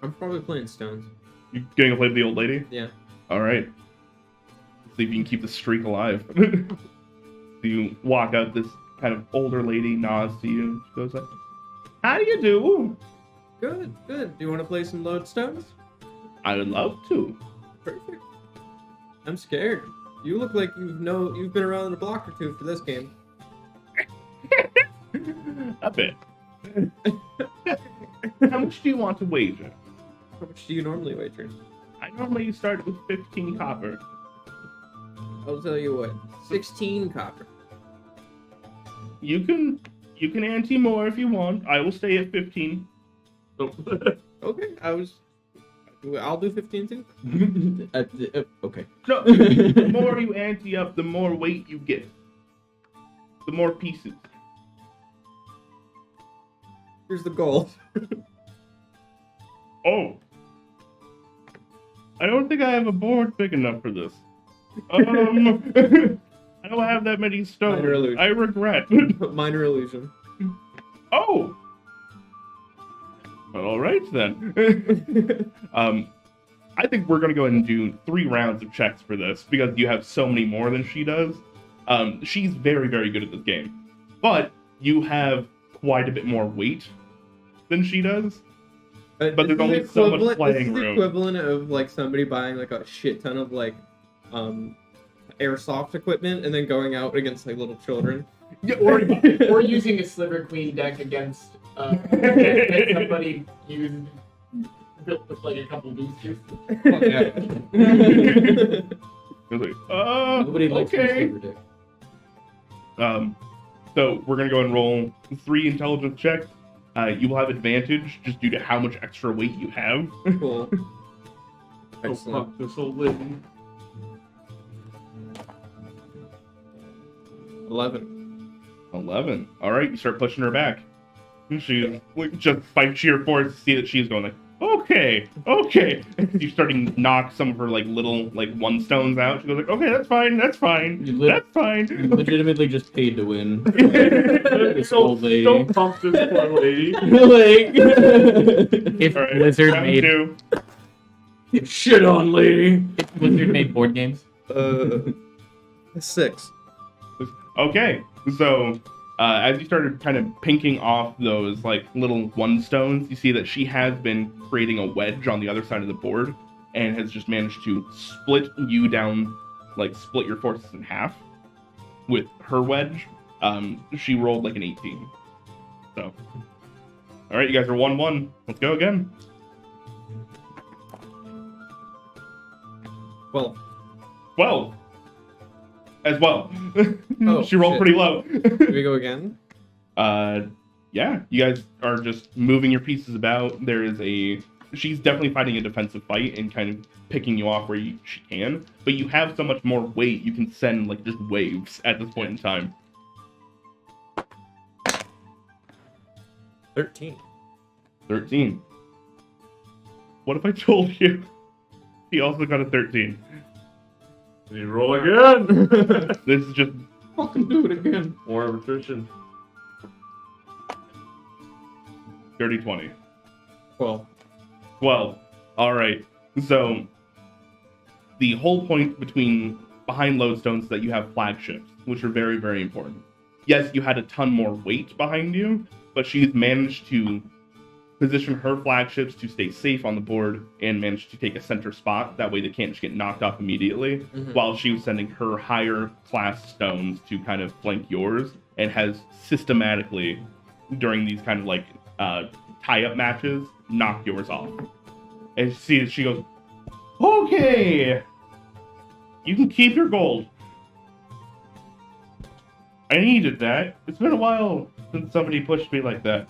Speaker 5: I'm probably playing Stones.
Speaker 1: You getting to play with the old lady?
Speaker 5: Yeah.
Speaker 1: All right. See if you can keep the streak alive. So you walk out, this kind of older lady nods to you. She goes like, "How do you do?"
Speaker 5: Good, good. Do you want to play some Lodestones?
Speaker 1: I would love to.
Speaker 5: Perfect. I'm scared. You look like you've been around the block or two for this game.
Speaker 1: A bit. How much do you want to wager?
Speaker 5: How much do you normally wager?
Speaker 1: I normally start with 15 copper.
Speaker 5: I'll tell you what. 16 copper.
Speaker 1: You can ante more if you want. I will stay at 15.
Speaker 5: Okay, I'll do 15 too.
Speaker 3: Okay.
Speaker 1: No, the more you ante up, the more weight you get. The more pieces.
Speaker 5: Here's the goal.
Speaker 1: Oh. I don't think I have a board big enough for this. I don't have that many stones.
Speaker 5: Minor illusion.
Speaker 1: I regret.
Speaker 5: Minor illusion.
Speaker 1: Oh. Well, all right then. I think we're gonna go ahead and do 3 rounds of checks for this because you have so many more than she does. She's very, very good at this game, but you have quite a bit more weight than she does. But there's only so much playing
Speaker 5: this is the
Speaker 1: room.
Speaker 5: equivalent of like somebody buying like a shit ton of like airsoft equipment and then going out against like little children.
Speaker 1: Yeah,
Speaker 2: Or using a Sliver Queen deck against that somebody built with like a couple boosters.
Speaker 1: I was like,
Speaker 3: Nobody likes my
Speaker 1: okay.
Speaker 3: silver dick.
Speaker 1: So we're gonna go and roll 3 intelligence checks. You will have advantage just due to how much extra weight you have.
Speaker 5: Cool.
Speaker 4: Oh,
Speaker 5: Excellent.
Speaker 4: fuck this old lady.
Speaker 5: 11.
Speaker 1: 11. All right, you start pushing her back. She just by sheer force see that she's going like, okay. You're starting to knock some of her like little like 1 stones out. She goes like, okay, that's fine.
Speaker 3: You
Speaker 1: That's fine.
Speaker 3: legitimately just paid to win. This
Speaker 4: Don't-
Speaker 3: old lady.
Speaker 4: Don't pump this poor lady.
Speaker 2: If
Speaker 1: All right,
Speaker 2: Blizzard
Speaker 1: round
Speaker 2: made
Speaker 1: 2.
Speaker 3: Shit on, lady.
Speaker 2: if Blizzard made board games,
Speaker 5: 6.
Speaker 1: Okay, so as you started kind of pinking off those like little 1 stones, you see that she has been creating a wedge on the other side of the board and has just managed to split you down, like split your forces in half with her wedge. She rolled like an 18. So, all right, you guys are 1-1. Let's go again.
Speaker 5: 12.
Speaker 1: 12 as well.
Speaker 5: Oh,
Speaker 1: She rolled
Speaker 5: shit.
Speaker 1: pretty low.
Speaker 5: Do we go again?
Speaker 1: Yeah, you guys are just moving your pieces about. There is a she's definitely fighting a defensive fight and kind of picking you off where she can. But you have so much more weight, you can send like just waves at this point in time.
Speaker 5: 13.
Speaker 1: 13. What if I told you he also got a 13?
Speaker 4: Can you roll again?
Speaker 1: This is just
Speaker 2: Fucking do it again.
Speaker 4: More of attrition.
Speaker 1: dirty 20.
Speaker 5: 12.
Speaker 1: 12. Alright. So, the whole point behind lodestones is that you have flagships, which are very, very important. Yes, you had a ton more weight behind you, but she's managed to position her flagships to stay safe on the board and managed to take a center spot. That way they can't just get knocked off immediately, while she was sending her higher class stones to kind of flank yours, and has systematically, during these kind of like tie-up matches, knocked yours off. And she goes, okay, you can keep your gold. I needed that. It's been a while since somebody pushed me like that.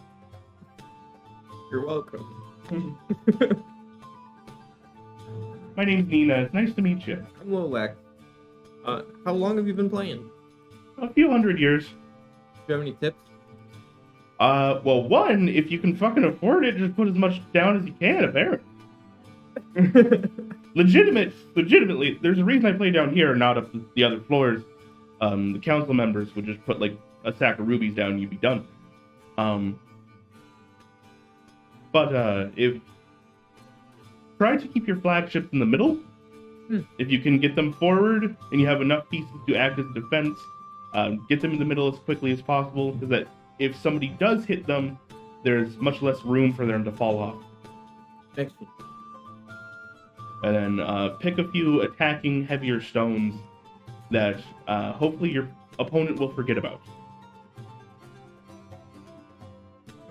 Speaker 5: You're welcome.
Speaker 1: My name's Nina. It's nice to meet you.
Speaker 5: I'm Lolak. How long have you been playing? Do
Speaker 1: A few hundred years.
Speaker 5: you have any tips?
Speaker 1: Well, one, if you can fucking afford it, just put as much down as you can, apparently. Legitimately, there's a reason I play down here, not up the other floors. The council members would just put, like, a sack of rubies down and you'd be done. If try to keep your flagships in the middle. If you can get them forward and you have enough pieces to act as defense, get them in the middle as quickly as possible, so that if somebody does hit them, there's much less room for them to fall off.
Speaker 5: Excellent.
Speaker 1: And then pick a few attacking heavier stones that hopefully your opponent will forget about.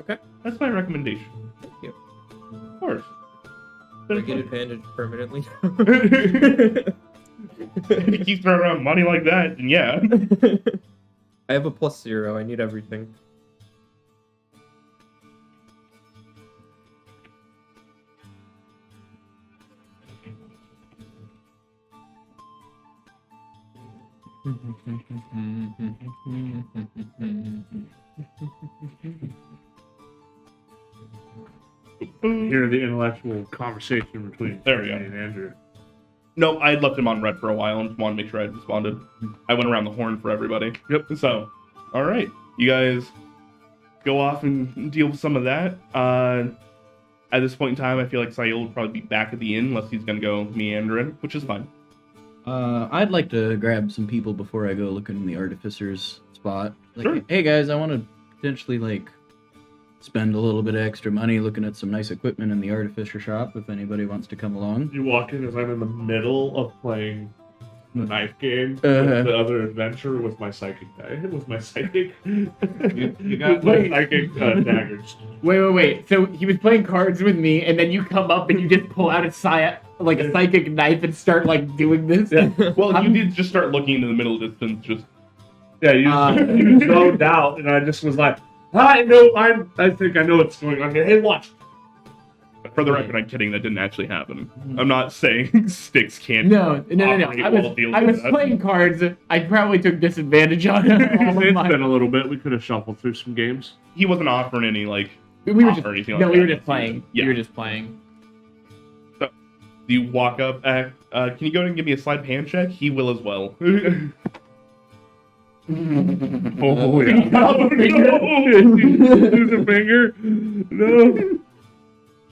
Speaker 5: Okay.
Speaker 1: That's my recommendation.
Speaker 5: Thank you.
Speaker 1: Of course.
Speaker 5: Do I get advantage permanently?
Speaker 1: If you keep throwing around money like that, then yeah.
Speaker 5: I have a +0. I need everything.
Speaker 4: Hear the intellectual conversation between
Speaker 1: There we go.
Speaker 4: me and Andrew.
Speaker 1: No, I had left him on red for a while and just wanted to make sure I had responded. I went around the horn for everybody.
Speaker 4: Yep.
Speaker 1: So, all right, you guys go off and deal with some of that. At this point in time, I feel like Sayil will probably be back at the inn unless he's gonna go meandering, which is fine.
Speaker 3: I'd like to grab some people before I go looking in the artificer's spot. Like,
Speaker 1: Sure.
Speaker 3: hey guys, I want to potentially like spend a little bit of extra money looking at some nice equipment in the artificer shop. If anybody wants to come along.
Speaker 4: You walk in as I'm in the middle of playing the knife game
Speaker 3: Uh-huh.
Speaker 4: with the other adventure with my psychic with my psychic
Speaker 3: You got
Speaker 4: my psychic daggers.
Speaker 2: Wait. So he was playing cards with me, and then you come up and you just pull out a psychic knife and start like doing this.
Speaker 4: Yeah.
Speaker 1: Well,
Speaker 2: I'm-
Speaker 1: you did just start looking into the middle distance, just
Speaker 4: Yeah, you zoned out, and I just was like, I think I know what's going on here. Hey, watch.
Speaker 1: for the record, I'm kidding. That didn't actually happen. I'm not saying sticks can't.
Speaker 2: No.
Speaker 1: operate while dealing
Speaker 2: I
Speaker 1: with
Speaker 2: was
Speaker 1: that.
Speaker 2: playing cards. I probably took disadvantage on all of
Speaker 4: It's
Speaker 2: my.
Speaker 4: been a little bit. We could have shuffled through some games.
Speaker 1: He wasn't offering any like.
Speaker 2: We were
Speaker 1: off
Speaker 2: just
Speaker 1: or anything
Speaker 2: no,
Speaker 1: like
Speaker 2: we were
Speaker 1: that.
Speaker 2: just playing.
Speaker 1: Yeah.
Speaker 2: We were just playing.
Speaker 1: Do you walk up? Can you go ahead and give me a sleight of hand check? He will as well.
Speaker 4: Oh, yeah. Oh, no. Lose a finger.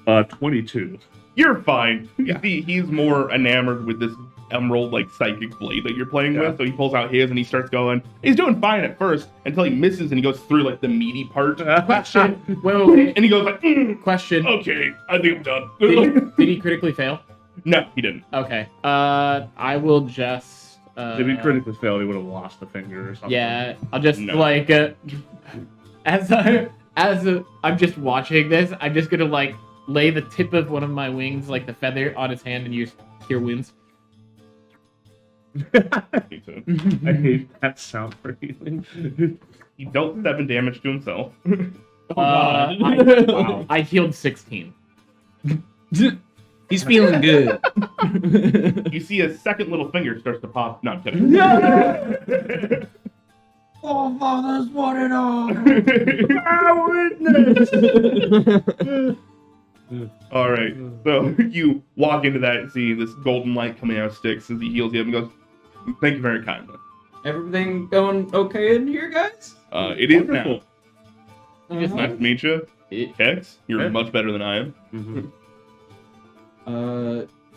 Speaker 4: No. 22.
Speaker 1: You're fine. He's more enamored with this emerald like psychic blade that you're playing
Speaker 4: Yeah.
Speaker 1: with, so he pulls out his and he starts going. He's doing fine at first until he misses and he goes through like the meaty part,
Speaker 2: Question. Wait.
Speaker 1: and he goes like,
Speaker 2: Question.
Speaker 1: "Okay, I think I'm done."
Speaker 2: Did he critically fail?
Speaker 1: No, he didn't.
Speaker 2: Okay. I will just.
Speaker 4: If he critically failed, he would have lost a finger or something.
Speaker 2: Yeah, I'll just
Speaker 1: No.
Speaker 2: like as I'm just watching this, I'm just gonna like lay the tip of one of my wings, like the feather, on his hand and use cure wounds.
Speaker 1: Me too.
Speaker 4: I hate that sound for healing.
Speaker 1: He dealt 7 damage to himself.
Speaker 2: I healed 16.
Speaker 3: He's feeling good.
Speaker 1: You see a second little finger starts to pop. Not kidding.
Speaker 3: Oh, father's one and all.
Speaker 1: All right. So you walk into that and see this golden light coming out of Styx as he heals you up and goes, "Thank you very kindly."
Speaker 3: Everything going okay in here, guys?
Speaker 1: It is now.
Speaker 2: Just
Speaker 1: Nice to meet you.
Speaker 2: It-
Speaker 1: Kex, you're
Speaker 4: Okay.
Speaker 1: much better than I am.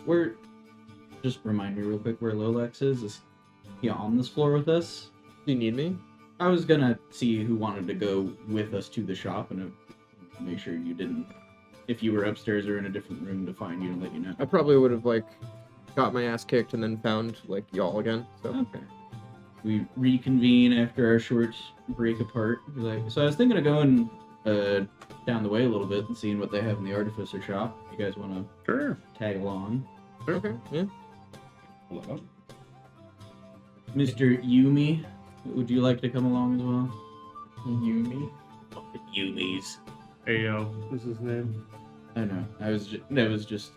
Speaker 3: Where? Just remind me real quick where Lolex is. Is he on this floor with us?
Speaker 5: Do you need me?
Speaker 3: I was gonna see who wanted to go with us to the shop and make sure you didn't. If you were upstairs or in a different room, to find you and let you know.
Speaker 5: I probably would have like got my ass kicked and then found like y'all again. So
Speaker 3: Okay. We reconvene after our short break apart. So I was thinking of going down the way a little bit and seeing what they have in the artificer shop. You guys want to
Speaker 1: Sure.
Speaker 3: tag along?
Speaker 5: okay, yeah.
Speaker 1: Hold on.
Speaker 3: Mr. Yumi, would you like to come along as well?
Speaker 2: Yumi.
Speaker 3: Yumis.
Speaker 4: Ayo is his name.
Speaker 3: I know. That was just.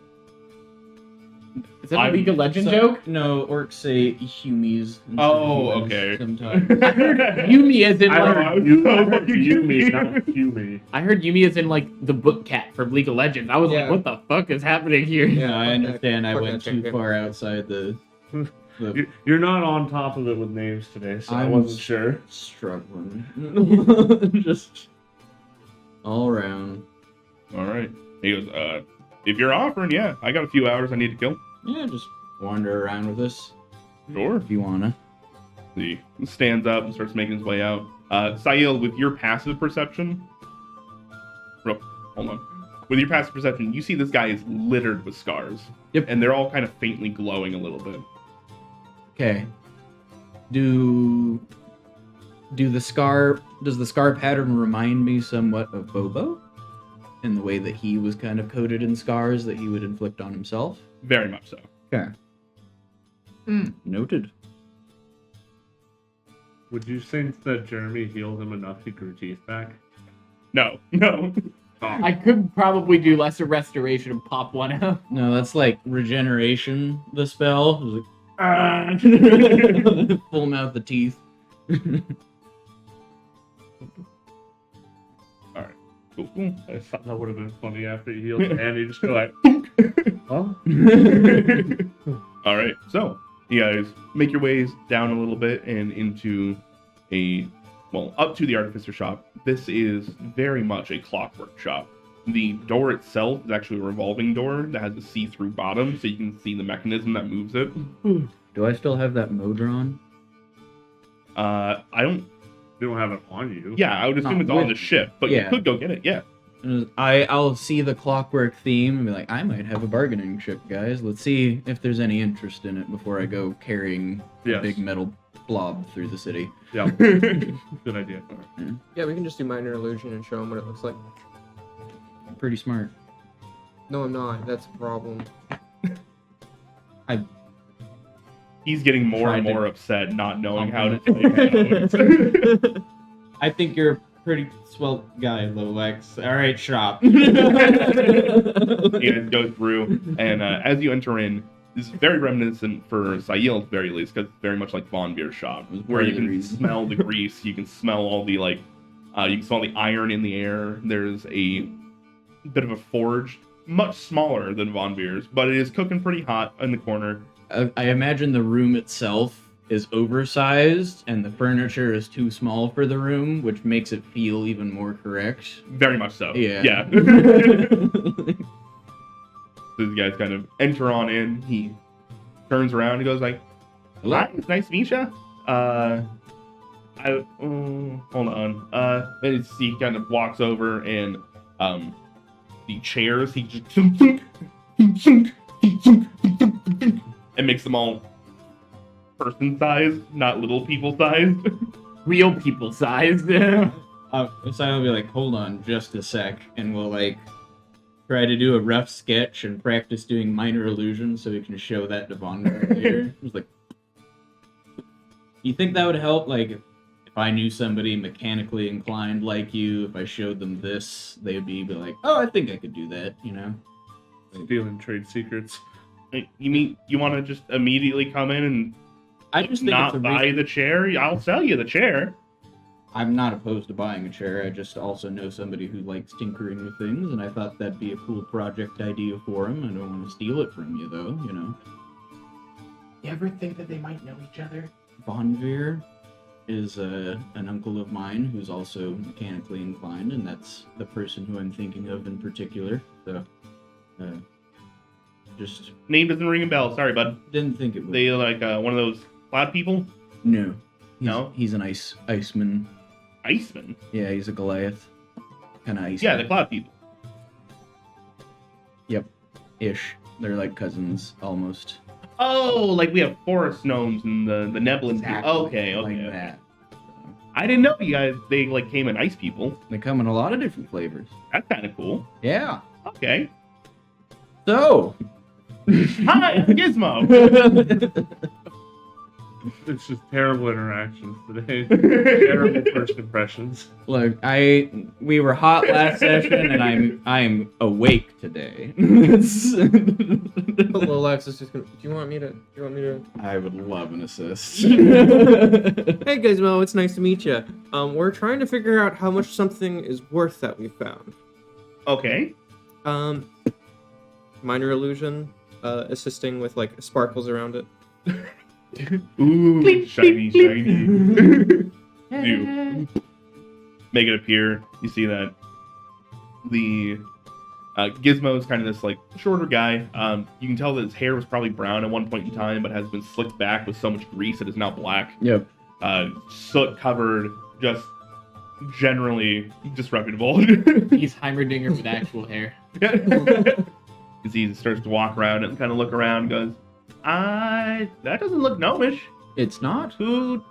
Speaker 2: Is that a
Speaker 1: I'm-
Speaker 2: League of Legends joke?
Speaker 3: No, orcs say humies. instead of
Speaker 1: Oh,
Speaker 3: humans
Speaker 1: okay.
Speaker 3: Sometimes.
Speaker 2: Yumi as in
Speaker 1: I don't
Speaker 2: like
Speaker 1: know.
Speaker 4: Yumi, not Yumi.
Speaker 2: I heard Yumi as in like the book cat from League of Legends. I was
Speaker 5: Yeah.
Speaker 2: like, what the fuck is happening here?
Speaker 3: Yeah, I understand. I
Speaker 5: Fuck
Speaker 3: went
Speaker 5: that
Speaker 3: too
Speaker 5: chick.
Speaker 3: far outside the
Speaker 4: You're not on top of it with names today, so I
Speaker 3: I'm
Speaker 4: wasn't sure.
Speaker 3: struggling. Just all around.
Speaker 1: All right. He goes, if you're offering, yeah, I got a few hours I need to kill.
Speaker 3: Yeah, just wander around with us
Speaker 1: Sure.
Speaker 3: if you wanna.
Speaker 1: He stands up and starts making his way out. Sail, with your passive perception, hold on. With your passive perception, you see this guy is littered with scars.
Speaker 3: Yep.
Speaker 1: And they're all kind of faintly glowing a little bit.
Speaker 3: Okay. Does the scar pattern remind me somewhat of Bobo? In the way that he was kind of coated in scars that he would inflict on himself?
Speaker 1: Very much so.
Speaker 3: Okay. Noted.
Speaker 4: Would you think that Jeremy healed him enough he grew teeth back?
Speaker 1: No.
Speaker 2: I could probably do lesser restoration and pop one out.
Speaker 3: No, that's like regeneration, the spell. It was like, pull him out the teeth.
Speaker 1: Cool.
Speaker 4: I thought that would have been funny after he healed him, and he just go like, huh?
Speaker 1: All right. So you guys make your ways down a little bit and into up to the artificer shop. This is very much a clockwork shop. The door itself is actually a revolving door that has a see-through bottom, so you can see the mechanism that moves it.
Speaker 3: Do I still have that Modron?
Speaker 1: I don't.
Speaker 4: You don't have it on you.
Speaker 1: Yeah, I would assume
Speaker 3: Not
Speaker 1: it's on
Speaker 3: with-
Speaker 1: the ship, but
Speaker 3: yeah.
Speaker 1: you could go get it. Yeah.
Speaker 3: I'll see the clockwork theme and be like, I might have a bargaining chip, guys. Let's see if there's any interest in it before I go carrying a
Speaker 4: Yes.
Speaker 3: big metal blob through the city.
Speaker 4: Yeah. Good idea.
Speaker 5: Yeah, we can just do minor illusion and show him what it looks like.
Speaker 3: Pretty smart.
Speaker 5: No, I'm not. That's a problem.
Speaker 1: He's getting more and
Speaker 3: Tried to
Speaker 1: more upset, not knowing how to
Speaker 3: compliment.
Speaker 1: play it.
Speaker 3: I think you're a pretty swell guy, Lolex. All right, shop.
Speaker 1: You guys go through, and as you enter in, this is very reminiscent for Sail, at the very least, because it's very much like Von Beer's shop, where you can smell the grease, you can smell all the you can smell the iron in the air. There's a bit of a forge, much smaller than Von Beer's, but it is cooking pretty hot in the corner.
Speaker 3: I imagine the room itself is oversized and the furniture is too small for the room, which makes it feel even more correct.
Speaker 1: Very much so.
Speaker 3: Yeah.
Speaker 1: Yeah. So these guys kind of enter on in. He turns around and goes like, "Hi, it's nice to meet you. Hold on. And he kind of walks over and the chairs he just and makes them all person sized, not little people sized.
Speaker 2: Real people sized.
Speaker 3: So I'll be like, hold on just a sec, and we'll try to do a rough sketch and practice doing minor illusions so we can show that to Von later. It was like, you think that would help? Like, if I knew somebody mechanically inclined like you, if I showed them this, they'd be like, oh, I think I could do that, you know?
Speaker 4: Stealing trade secrets.
Speaker 1: You mean you want to just immediately come in and
Speaker 3: I just think
Speaker 1: not buy the chair? I'll sell you the chair.
Speaker 3: I'm not opposed to buying a chair. I just also know somebody who likes tinkering with things, and I thought that'd be a cool project idea for him. I don't want to steal it from you, though, you know.
Speaker 2: You ever think that they might know each other?
Speaker 3: Von Veer is an uncle of mine who's also mechanically inclined, and that's the person who I'm thinking of in particular. So, just
Speaker 1: Name doesn't ring a bell. Sorry, bud.
Speaker 3: didn't think it would.
Speaker 1: They like one of those cloud people?
Speaker 3: No.
Speaker 1: No?
Speaker 3: He's an iceman.
Speaker 1: Iceman?
Speaker 3: Yeah, he's a Goliath. Kind of iceman.
Speaker 1: Yeah, the cloud people.
Speaker 3: Yep. Ish. They're like cousins, almost.
Speaker 1: Oh, like we have forest gnomes and the Neblin people. Okay.
Speaker 3: Like that.
Speaker 1: I didn't know you guys, they like came in ice people.
Speaker 3: They come in a lot of different flavors.
Speaker 1: That's kind of cool.
Speaker 3: Yeah.
Speaker 1: Okay.
Speaker 3: So.
Speaker 1: Hi, Gizmo.
Speaker 4: It's just terrible interactions today. Terrible first impressions.
Speaker 3: Look, we were hot last session, and I'm awake today.
Speaker 5: Hello, Alexis. Do you want me to?
Speaker 3: I would love an assist.
Speaker 5: Hey, Gizmo. It's nice to meet you. We're trying to figure out how much something is worth that we found.
Speaker 1: Okay.
Speaker 5: Minor illusion, assisting with like sparkles around it.
Speaker 1: Ooh, shiny. You make it appear. You see that the Gizmo is kind of this like shorter guy. You can tell that his hair was probably brown at one point in time, but has been slicked back with so much grease it is now black.
Speaker 3: Yep.
Speaker 1: Soot covered, just generally disreputable.
Speaker 2: He's Heimerdinger with actual hair.
Speaker 1: As he starts to walk around and kind of look around and goes, that doesn't look gnomish.
Speaker 3: It's not.
Speaker 1: Who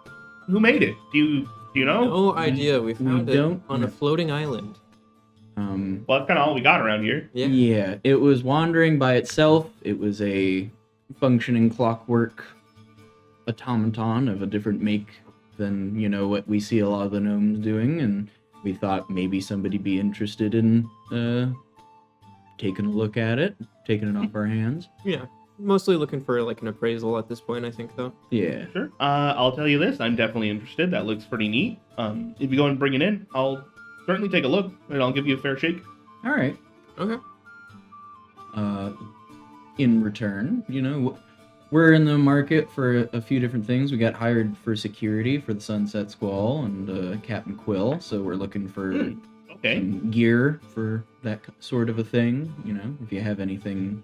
Speaker 1: made it? Do you know?
Speaker 5: No idea. We found it
Speaker 3: don't
Speaker 5: on a floating island.
Speaker 1: Well, that's kind of all we got around here.
Speaker 5: Yeah.
Speaker 3: It was wandering by itself. It was a functioning clockwork automaton of a different make than, what we see a lot of the gnomes doing, and we thought maybe somebody'd be interested in taking a look at it, taking it off our hands.
Speaker 5: Yeah. Mostly looking for like an appraisal at this point, I think, though.
Speaker 3: Yeah.
Speaker 1: Sure. I'll tell you this. I'm definitely interested. That looks pretty neat. If you go and bring it in, I'll certainly take a look, and I'll give you a fair shake.
Speaker 3: All right.
Speaker 5: Okay.
Speaker 3: In return, we're in the market for a few different things. We got hired for security for the Sunset Squall and Captain Quill, so we're looking for
Speaker 1: Okay.
Speaker 3: some gear for that sort of a thing. If you have anything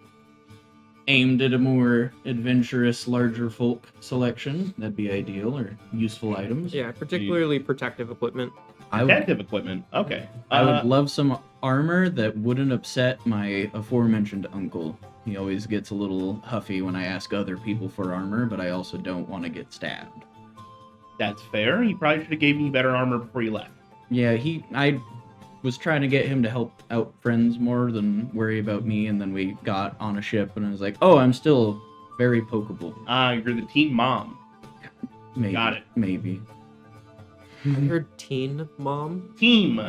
Speaker 3: aimed at a more adventurous, larger folk selection, that'd be ideal, or useful items.
Speaker 5: Yeah, particularly protective equipment.
Speaker 1: Protective equipment. Okay.
Speaker 3: I would love some armor that wouldn't upset my aforementioned uncle. He always gets a little huffy when I ask other people for armor, but I also don't want to get stabbed.
Speaker 1: That's fair. He probably should have gave me better armor before you left.
Speaker 3: Yeah, I was trying to get him to help out friends more than worry about me, and then we got on a ship, and I was like, oh, I'm still very pokeable.
Speaker 1: You're the team mom.
Speaker 3: Maybe.
Speaker 1: Got it.
Speaker 3: Maybe.
Speaker 5: I heard teen mom.
Speaker 1: Team.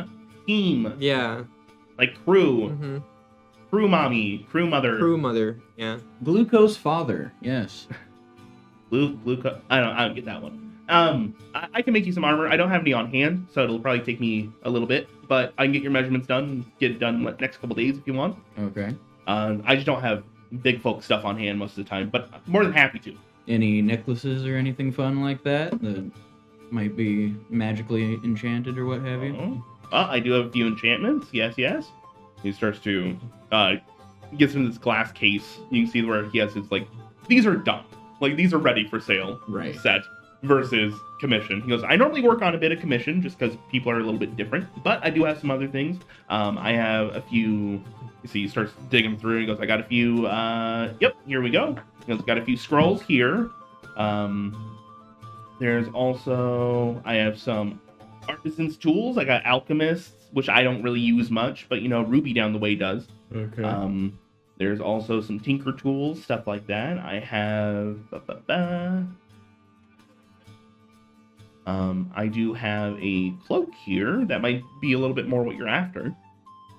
Speaker 5: Yeah.
Speaker 1: Like crew.
Speaker 5: Mm-hmm.
Speaker 1: Crew mommy. Crew mother.
Speaker 5: Crew mother. Yeah.
Speaker 3: Glucose father, yes.
Speaker 1: Glucose. I don't get that one. I can make you some armor. I don't have any on hand, so it'll probably take me a little bit, but I can get your measurements done and get it done like next couple days if you want.
Speaker 3: Okay.
Speaker 1: I just don't have big folk stuff on hand most of the time, but more than happy to.
Speaker 3: Any necklaces or anything fun like that might be magically enchanted or what have you?
Speaker 1: I do have a few enchantments. Yes. He starts to gets in this glass case. You can see where he has his these are done. These are ready for sale.
Speaker 3: Right.
Speaker 1: Set versus commission. He goes, I normally work on a bit of commission just because people are a little bit different, but I do have some other things. I have a few. You see, he starts digging through. And he goes, I got a few. Yep, here we go. He goes, got a few scrolls here. There's also, I have some artisans' tools. I got alchemists, which I don't really use much, but Ruby down the way does.
Speaker 4: Okay.
Speaker 1: There's also some tinker tools, stuff like that. I have. I do have a cloak here that might be a little bit more what you're after.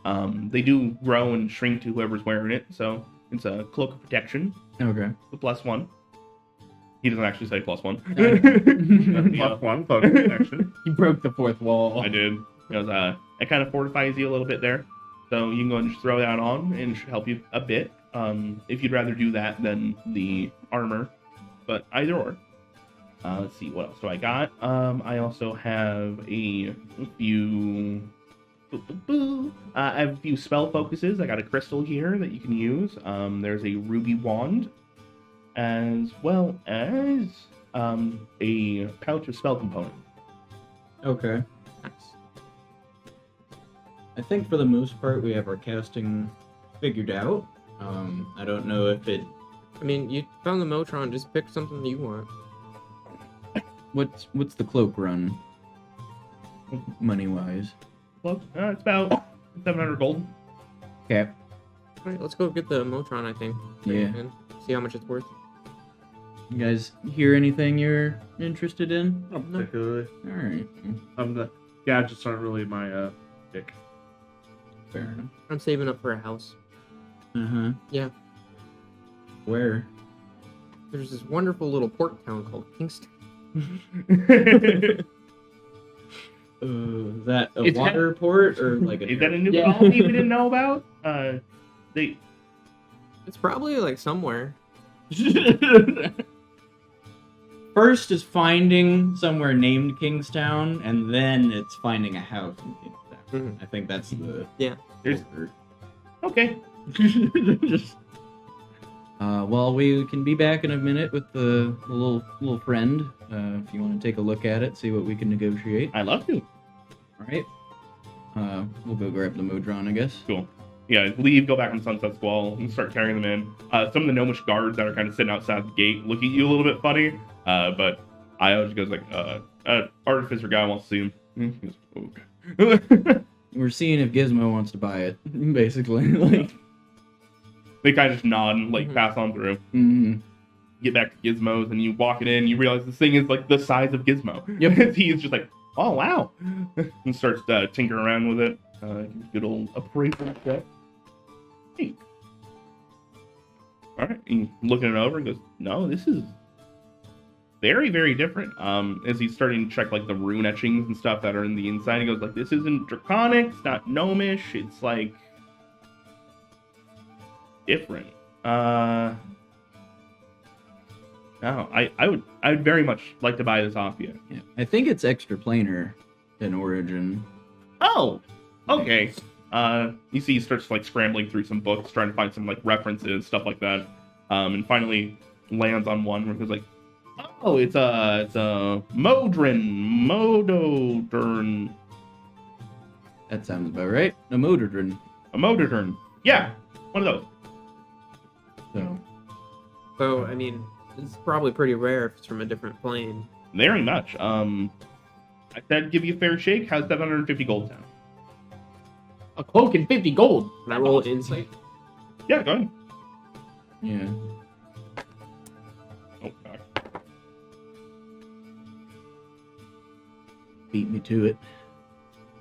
Speaker 1: They do grow and shrink to whoever's wearing it, so it's a cloak of protection,
Speaker 3: Okay.
Speaker 1: the +1. He doesn't actually say +1.
Speaker 4: Plus one cloak protection.
Speaker 2: He broke the fourth wall.
Speaker 1: I did. Because it kind of fortifies you a little bit there. So you can go and just throw that on, and it should help you a bit. If you'd rather do that than the armor. But either or. Let's see, what else do I got? I also have a few... I have a few spell focuses. I got a crystal here that you can use. There's a ruby wand, as well as a pouch of spell component.
Speaker 3: Okay.
Speaker 2: Nice.
Speaker 3: I think for the most part we have our casting figured out. I don't know if it.
Speaker 5: I mean, you found the Motron. Just pick something that you want.
Speaker 3: What's the cloak run? Money wise.
Speaker 1: Well, it's about 700 gold.
Speaker 3: Okay.
Speaker 5: All right, let's go get the Motron. I think.
Speaker 3: Yeah.
Speaker 5: And see how much it's worth.
Speaker 3: You guys hear anything you're interested in?
Speaker 4: Not particularly.
Speaker 3: All right.
Speaker 4: The gadgets aren't really my pick.
Speaker 3: Fair enough.
Speaker 5: I'm saving up for a house.
Speaker 3: Uh-huh.
Speaker 5: Yeah.
Speaker 3: Where?
Speaker 5: There's this wonderful little port town called Kingston.
Speaker 3: Is that a
Speaker 2: It's
Speaker 3: water port or like a?
Speaker 1: Is that a new
Speaker 2: Yeah.
Speaker 1: colony we didn't know about? They
Speaker 5: It's probably like somewhere.
Speaker 3: First is finding somewhere named Kingstown, and then it's finding a house in Kingstown.
Speaker 5: Mhm.
Speaker 3: I think that's the
Speaker 5: Yeah.
Speaker 1: There's-
Speaker 3: order.
Speaker 1: okay.
Speaker 3: Well, we can be back in a minute with the little friend. If you want to take a look at it, see what we can negotiate.
Speaker 1: I love to.
Speaker 3: All right. We'll go grab the Modron, I guess.
Speaker 1: Cool. Yeah, leave, go back on Sunset Squall, and start carrying them in. Some of the gnomish guards that are kind of sitting outside the gate look at you a little bit funny, but Io just goes like, Artificer guy wants to see him. He goes, okay.
Speaker 3: We're seeing if Gizmo wants to buy it, basically. Like,
Speaker 1: They kind of just nod and like
Speaker 5: Mhm.
Speaker 1: pass on through.
Speaker 3: mhm.
Speaker 1: Get back to Gizmo's, and you walk it in, you realize this thing is like the size of Gizmo.
Speaker 3: Yep.
Speaker 1: He's just like, oh wow, and starts tinkering around with it. Good old appraisal check. Hey. All right, and looking it over and goes, no, this is very, very different. As he's starting to check like the rune etchings and stuff that are in the inside, he goes like, this isn't draconic, it's not gnomish, it's like different. No, I would very much like to buy this off you.
Speaker 3: Yeah. I think it's extra planar in origin.
Speaker 1: Oh, okay. You see, he starts like scrambling through some books, trying to find some like references, stuff like that, and finally lands on one where he's like, "Oh, it's a Mododern,
Speaker 3: That sounds about right. A Modron.
Speaker 1: a Mododern. Yeah, one of those.
Speaker 3: So,
Speaker 5: So, I mean, it's probably pretty rare if it's from a different plane.
Speaker 1: Very much. I said give you a fair shake. How's 750 gold sound?
Speaker 2: A cloak and 50 gold.
Speaker 5: Can I roll insight?
Speaker 1: Yeah, go ahead.
Speaker 3: yeah.
Speaker 1: Oh, God.
Speaker 3: Beat me to it.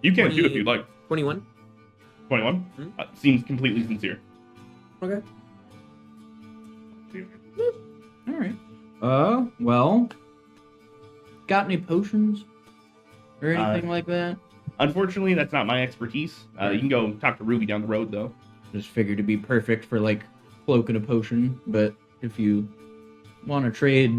Speaker 1: You can do it if
Speaker 5: 20
Speaker 1: you'd like.
Speaker 5: 21?
Speaker 1: 21.
Speaker 5: Hmm?
Speaker 1: Seems completely sincere.
Speaker 5: Okay.
Speaker 3: All right. Well, got any potions or anything like that?
Speaker 1: Unfortunately, that's not my expertise. You can go talk to Ruby down the road, though.
Speaker 3: Just figured to be perfect for like cloak and a potion, but if you want to trade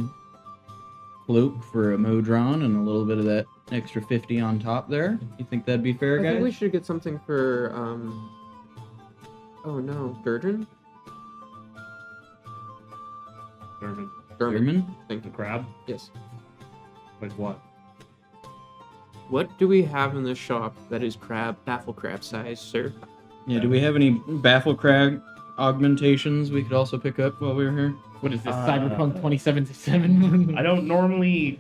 Speaker 3: cloak for a Modron and a little bit of that extra 50 on top there, you think that'd be fair,
Speaker 5: I
Speaker 3: guys?
Speaker 5: think we should get something for, oh no, Gurdrin?
Speaker 4: German.
Speaker 3: German?
Speaker 5: Thank
Speaker 4: The
Speaker 5: you.
Speaker 4: crab?
Speaker 5: Yes.
Speaker 4: Like what?
Speaker 5: What do we have in this shop that is baffle crab size, sir?
Speaker 3: Yeah, do we have any baffle crag augmentations we could also pick up while we were here?
Speaker 2: What is this?
Speaker 1: Uh,
Speaker 2: Cyberpunk 2077?
Speaker 1: I don't normally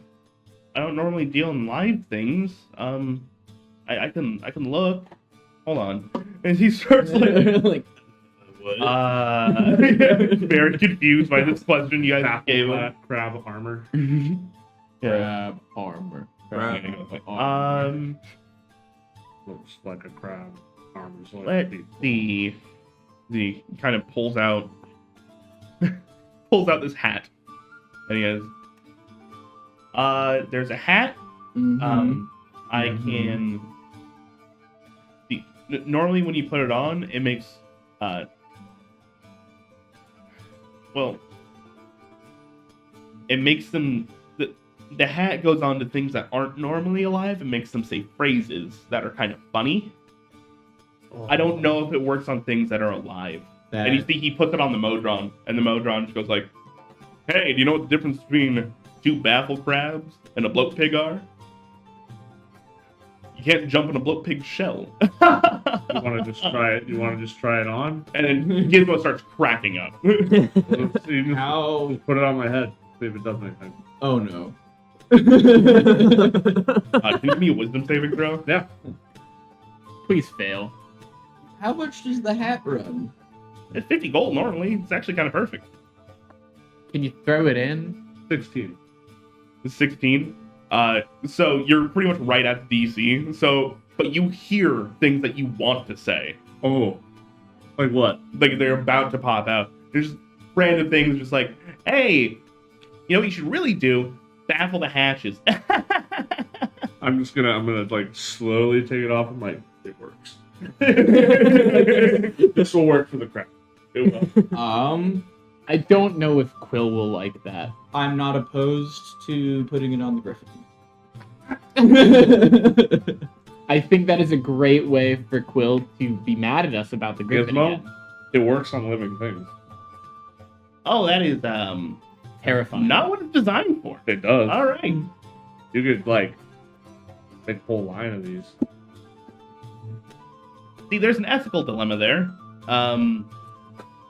Speaker 1: deal in live things. I can look. Hold on. And he starts like
Speaker 3: like
Speaker 1: very confused by this question you guys gave him.
Speaker 4: Crab armor.
Speaker 1: Yeah.
Speaker 2: Armor.
Speaker 5: Crab.
Speaker 1: Um,
Speaker 4: Looks like a crab. armor's only
Speaker 1: Let's
Speaker 4: 50.
Speaker 1: see. He kind of pulls out this hat, and he goes, "There's a hat. I can see. Normally, when you put it on, it makes it makes them the hat goes on to things that aren't normally alive and makes them say phrases that are kind of funny. I don't know if it works on things that are alive." And you see he puts it on the Modron, and the Modron just goes like, "Hey, do you know what the difference between 2 baffle crabs and a bloat pig are? You can't jump in a bloat pig's shell."
Speaker 4: You want to just try it? You want to just try it on?
Speaker 1: And then Gizmo starts cracking up.
Speaker 4: You just
Speaker 5: How?
Speaker 4: put it on my head. See if it does anything.
Speaker 5: Oh no.
Speaker 1: Can you give me a wisdom saving throw?
Speaker 4: Yeah.
Speaker 2: Please fail.
Speaker 3: How much does the hat run?
Speaker 1: It's 50 gold normally. It's actually kind of perfect.
Speaker 2: Can you throw it in?
Speaker 4: 16.
Speaker 1: It's 16. So you're pretty much right at DC. So, but you hear things that you want to say.
Speaker 4: Oh. Like what?
Speaker 1: Like they're about to pop out. There's random things just like, "Hey, you know what you should really do? Baffle the hatches."
Speaker 4: I'm gonna like slowly take it off and like, it works. This will work for the crowd. It will.
Speaker 2: I don't know if Quill will like that.
Speaker 3: I'm not opposed to putting it on the Griffin.
Speaker 2: I think that is a great way for Quill to be mad at us about the Griffin
Speaker 4: Gizmo?
Speaker 2: again.
Speaker 4: It works on living things.
Speaker 1: Oh, that is
Speaker 2: Terrifying.
Speaker 1: not what it's designed for.
Speaker 4: It does.
Speaker 1: All right.
Speaker 4: You could like make a whole line of these.
Speaker 1: See, there's an ethical dilemma there.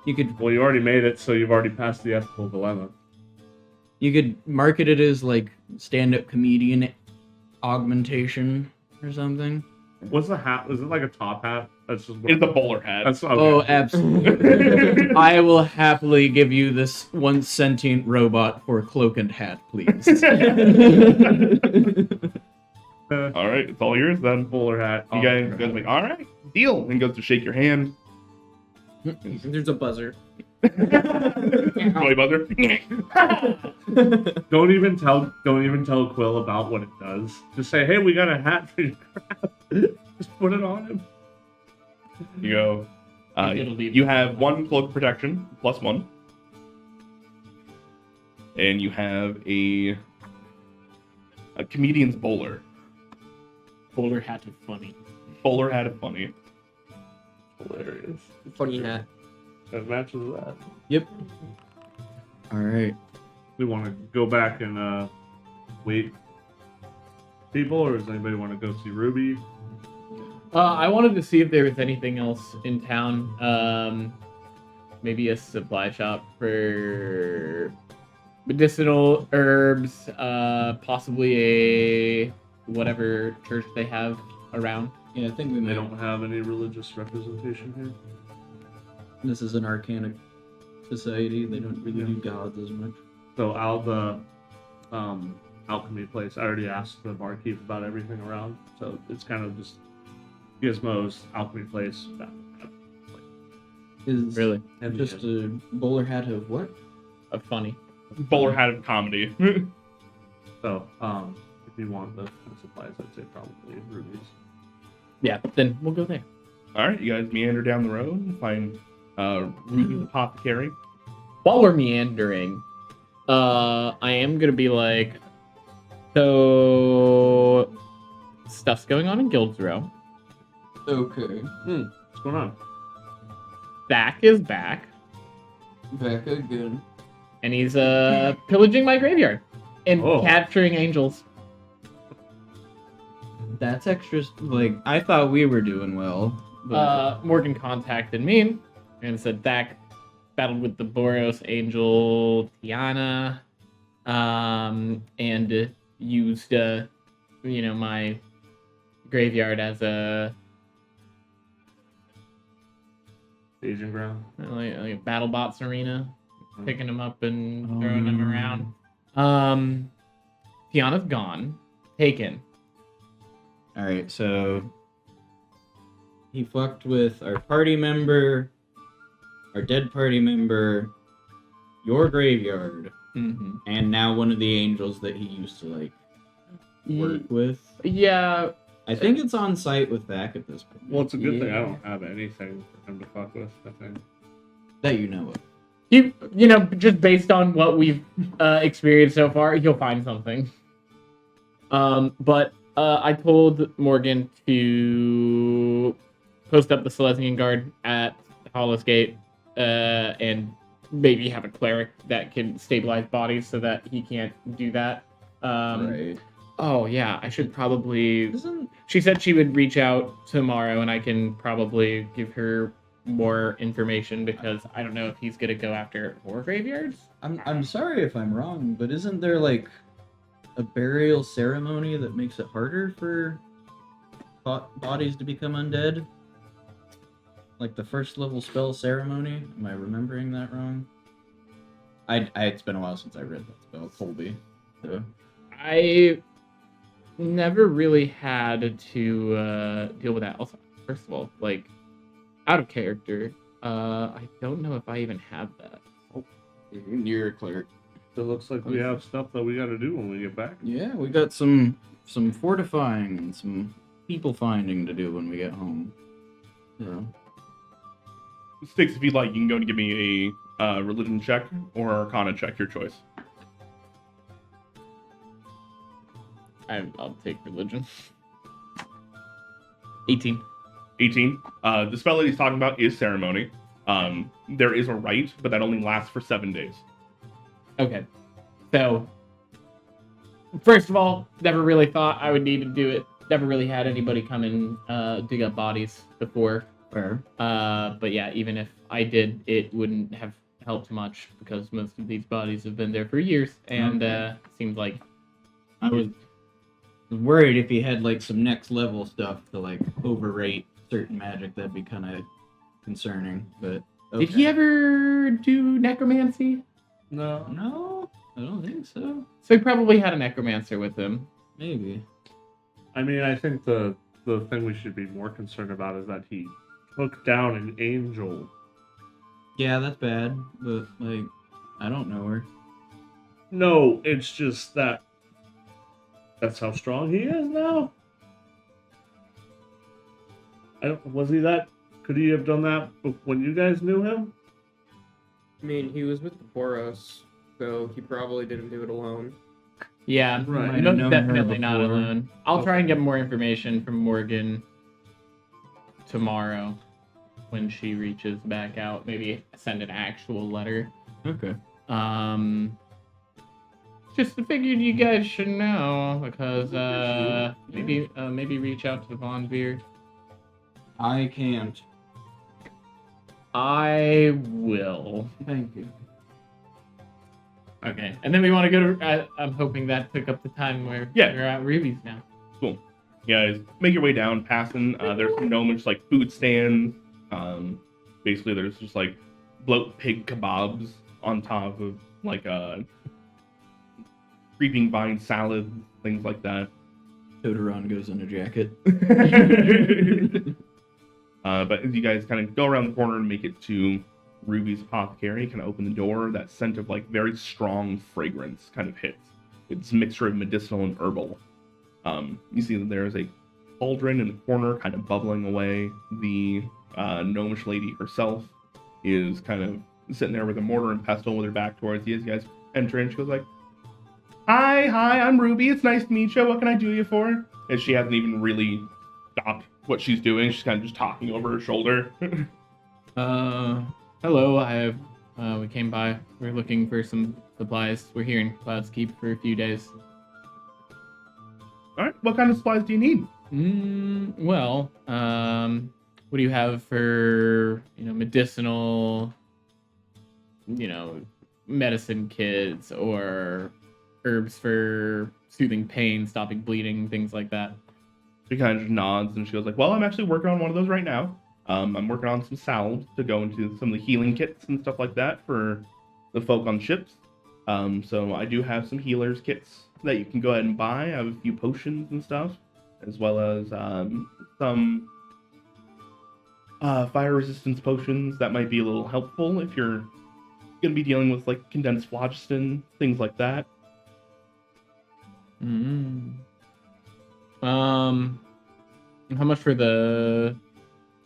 Speaker 3: You could
Speaker 4: Well, you already made it, so you've already passed the ethical dilemma.
Speaker 3: market it as like stand-up comedian augmentation or something.
Speaker 4: What's the hat? Is it like a top hat? That's just.
Speaker 1: It's a bowler hat.
Speaker 4: That's okay.
Speaker 3: Oh, absolutely. I will happily give you this one sentient robot for cloak and hat, please.
Speaker 1: All right, it's all yours then.
Speaker 4: bowler hat.
Speaker 1: You guys goes like, "All right, deal," and goes to shake your hand.
Speaker 5: There's a buzzer.
Speaker 1: Really buzzer.
Speaker 4: Don't even tell Quill about what it does. Just say, "Hey, we got a hat for you." Just put it on him.
Speaker 1: You go.
Speaker 2: It'll be-
Speaker 1: You have 1 cloak protection +1, and you have a comedian's bowler.
Speaker 2: Bowler hat is funny.
Speaker 1: Bowler hat is funny.
Speaker 4: Hilarious.
Speaker 5: Funny hat.
Speaker 4: That matches that.
Speaker 3: Yep. All right.
Speaker 4: We want to go back and wait people, or does anybody want to go see Ruby?
Speaker 2: I wanted to see if there was anything else in town. Maybe a supply shop for medicinal herbs. Possibly a whatever church they have around.
Speaker 3: Yeah, I think we
Speaker 4: They
Speaker 3: may.
Speaker 4: don't have any religious representation here.
Speaker 3: This is an arcanic society. They don't really do gods as much.
Speaker 4: So the alchemy place, I already asked the barkeep about everything around. So it's kind of just Gizmo's alchemy place.
Speaker 3: Is
Speaker 2: Really,
Speaker 4: And
Speaker 3: just a bowler hat of what?
Speaker 2: a funny.
Speaker 1: Bowler hat of comedy.
Speaker 4: So if you want the supplies, I'd say probably Ruby's.
Speaker 2: Yeah, then we'll go there.
Speaker 1: All right, you guys meander down the road and find Ruby's apothecary.
Speaker 2: While we're meandering, I am gonna be like, so stuff's going on in Guild's Row.
Speaker 3: Okay.
Speaker 4: What's going on?
Speaker 2: Thak is back,
Speaker 3: Back again.
Speaker 2: and he's pillaging my graveyard and
Speaker 4: Oh.
Speaker 2: capturing angels.
Speaker 3: That's extra. Like I thought we were doing well. But
Speaker 2: Morgan contacted me and said Thak battled with the Boros angel Tiana, and used my graveyard as a
Speaker 4: Asian ground.
Speaker 2: like a battle bots arena, picking them up and
Speaker 3: Oh,
Speaker 2: throwing them
Speaker 3: no.
Speaker 2: around. Tiana's gone, taken.
Speaker 3: all right, so he fucked with our party member, our dead party member, your graveyard,
Speaker 2: Mm-hmm.
Speaker 3: and now one of the angels that he used to like work with.
Speaker 2: Yeah.
Speaker 3: I think it's on site with Vac at this point.
Speaker 4: Well, it's a good thing I
Speaker 2: Yeah.
Speaker 4: don't have anything for him to fuck with, I think.
Speaker 3: That you know of.
Speaker 2: You know, just based on what we've experienced so far, he'll find something. But I told Morgan to post up the Silesian Guard at Hollis Gate, and maybe have a cleric that can stabilize bodies so that he can't do that.
Speaker 3: Right.
Speaker 2: Oh yeah, I should probably.
Speaker 3: Isn't
Speaker 2: She said she would reach out tomorrow, and I can probably give her more information because I don't know if he's gonna go after war graveyards.
Speaker 3: I'm sorry if I'm wrong, but isn't there like a burial ceremony that makes it harder for bodies to become undead? Like the first level spell ceremony? Am I remembering that wrong? It's been a while since I read that spell, Colby. So
Speaker 2: I never really had to deal with that. Also, first of all, like out of character, I don't know if I even have that.
Speaker 3: you're a cleric.
Speaker 4: It looks like we have stuff that we got to do when we get back.
Speaker 3: Yeah, we got some fortifying and some people finding to do when we get home. Yeah.
Speaker 1: Sticks, if you'd like, you can go and give me a religion check or arcana check, your choice.
Speaker 2: I'll take religion. 18.
Speaker 1: 18. The spell that he's talking about is ceremony. There is a rite, but that only lasts for 7 days.
Speaker 2: Okay. So, first of all, never really thought I would need to do it. Never really had anybody come and dig up bodies before.
Speaker 3: Fair.
Speaker 2: But yeah, even if I did, it wouldn't have helped much because most of these bodies have been there for years, and it seems like
Speaker 3: I was worried if he had like some next level stuff to like overrate certain magic, that'd be kind of concerning. But
Speaker 2: Did he ever do necromancy?
Speaker 4: No.
Speaker 3: No, I don't think so.
Speaker 2: So he probably had a necromancer with him.
Speaker 3: Maybe.
Speaker 4: I mean, I think the thing we should be more concerned about is that he took down an angel.
Speaker 3: Yeah, that's bad. But like, I don't know her.
Speaker 4: No, it's just that that's how strong he is now. Was he that? Could he have done that when you guys knew him?
Speaker 5: I mean, he was with the Boros, so he probably didn't do it alone.
Speaker 2: Yeah,
Speaker 4: Right.
Speaker 3: Might have
Speaker 2: most
Speaker 3: known her
Speaker 2: definitely not
Speaker 3: before.
Speaker 2: alone. I'll try and get more information from Morgan tomorrow when she reaches back out. Maybe send an actual letter.
Speaker 3: Okay.
Speaker 2: Just figured you guys should know because maybe reach out to the Von Beard.
Speaker 3: I can't.
Speaker 2: I will.
Speaker 3: Thank you.
Speaker 2: Okay, and then we want to go to. I'm hoping that took up the time where
Speaker 1: Yeah.
Speaker 2: we're at Ruby's now.
Speaker 1: Cool. You guys make your way down, passing. There's some gnomish like food stands. Basically, there's just like bloat pig kebabs on top of like creeping vine salad, things like that.
Speaker 3: Toderon goes in a jacket.
Speaker 1: But as you guys kind of go around the corner and make it to Ruby's apothecary, kind of open the door, that scent of like very strong fragrance kind of hits. It's a mixture of medicinal and herbal. You see that there is a cauldron in the corner, kind of bubbling away. The gnomish lady herself is kind of sitting there with a mortar and pestle with her back towards you. As you guys enter in, she goes like, Hi, I'm Ruby. It's nice to meet you. What can I do you for? And she hasn't even really stopped what she's doing. She's kind of just talking over her shoulder.
Speaker 2: Hello. We came by. We're looking for some supplies. We're here in Cloud's Keep for a few days.
Speaker 1: All right. What kind of supplies do you need?
Speaker 2: Well, what do you have for, medicinal, medicine kits or herbs for soothing pain, stopping bleeding, things like that?
Speaker 1: She kind of just nods and she goes like, well, I'm actually working on one of those right now. I'm working on some salves to go into some of the healing kits and stuff like that for the folk on ships. So I do have some healers kits that you can go ahead and buy. I have a few potions and stuff, as well as some fire resistance potions that might be a little helpful if you're going to be dealing with like condensed phlogiston, things like that.
Speaker 2: How much for the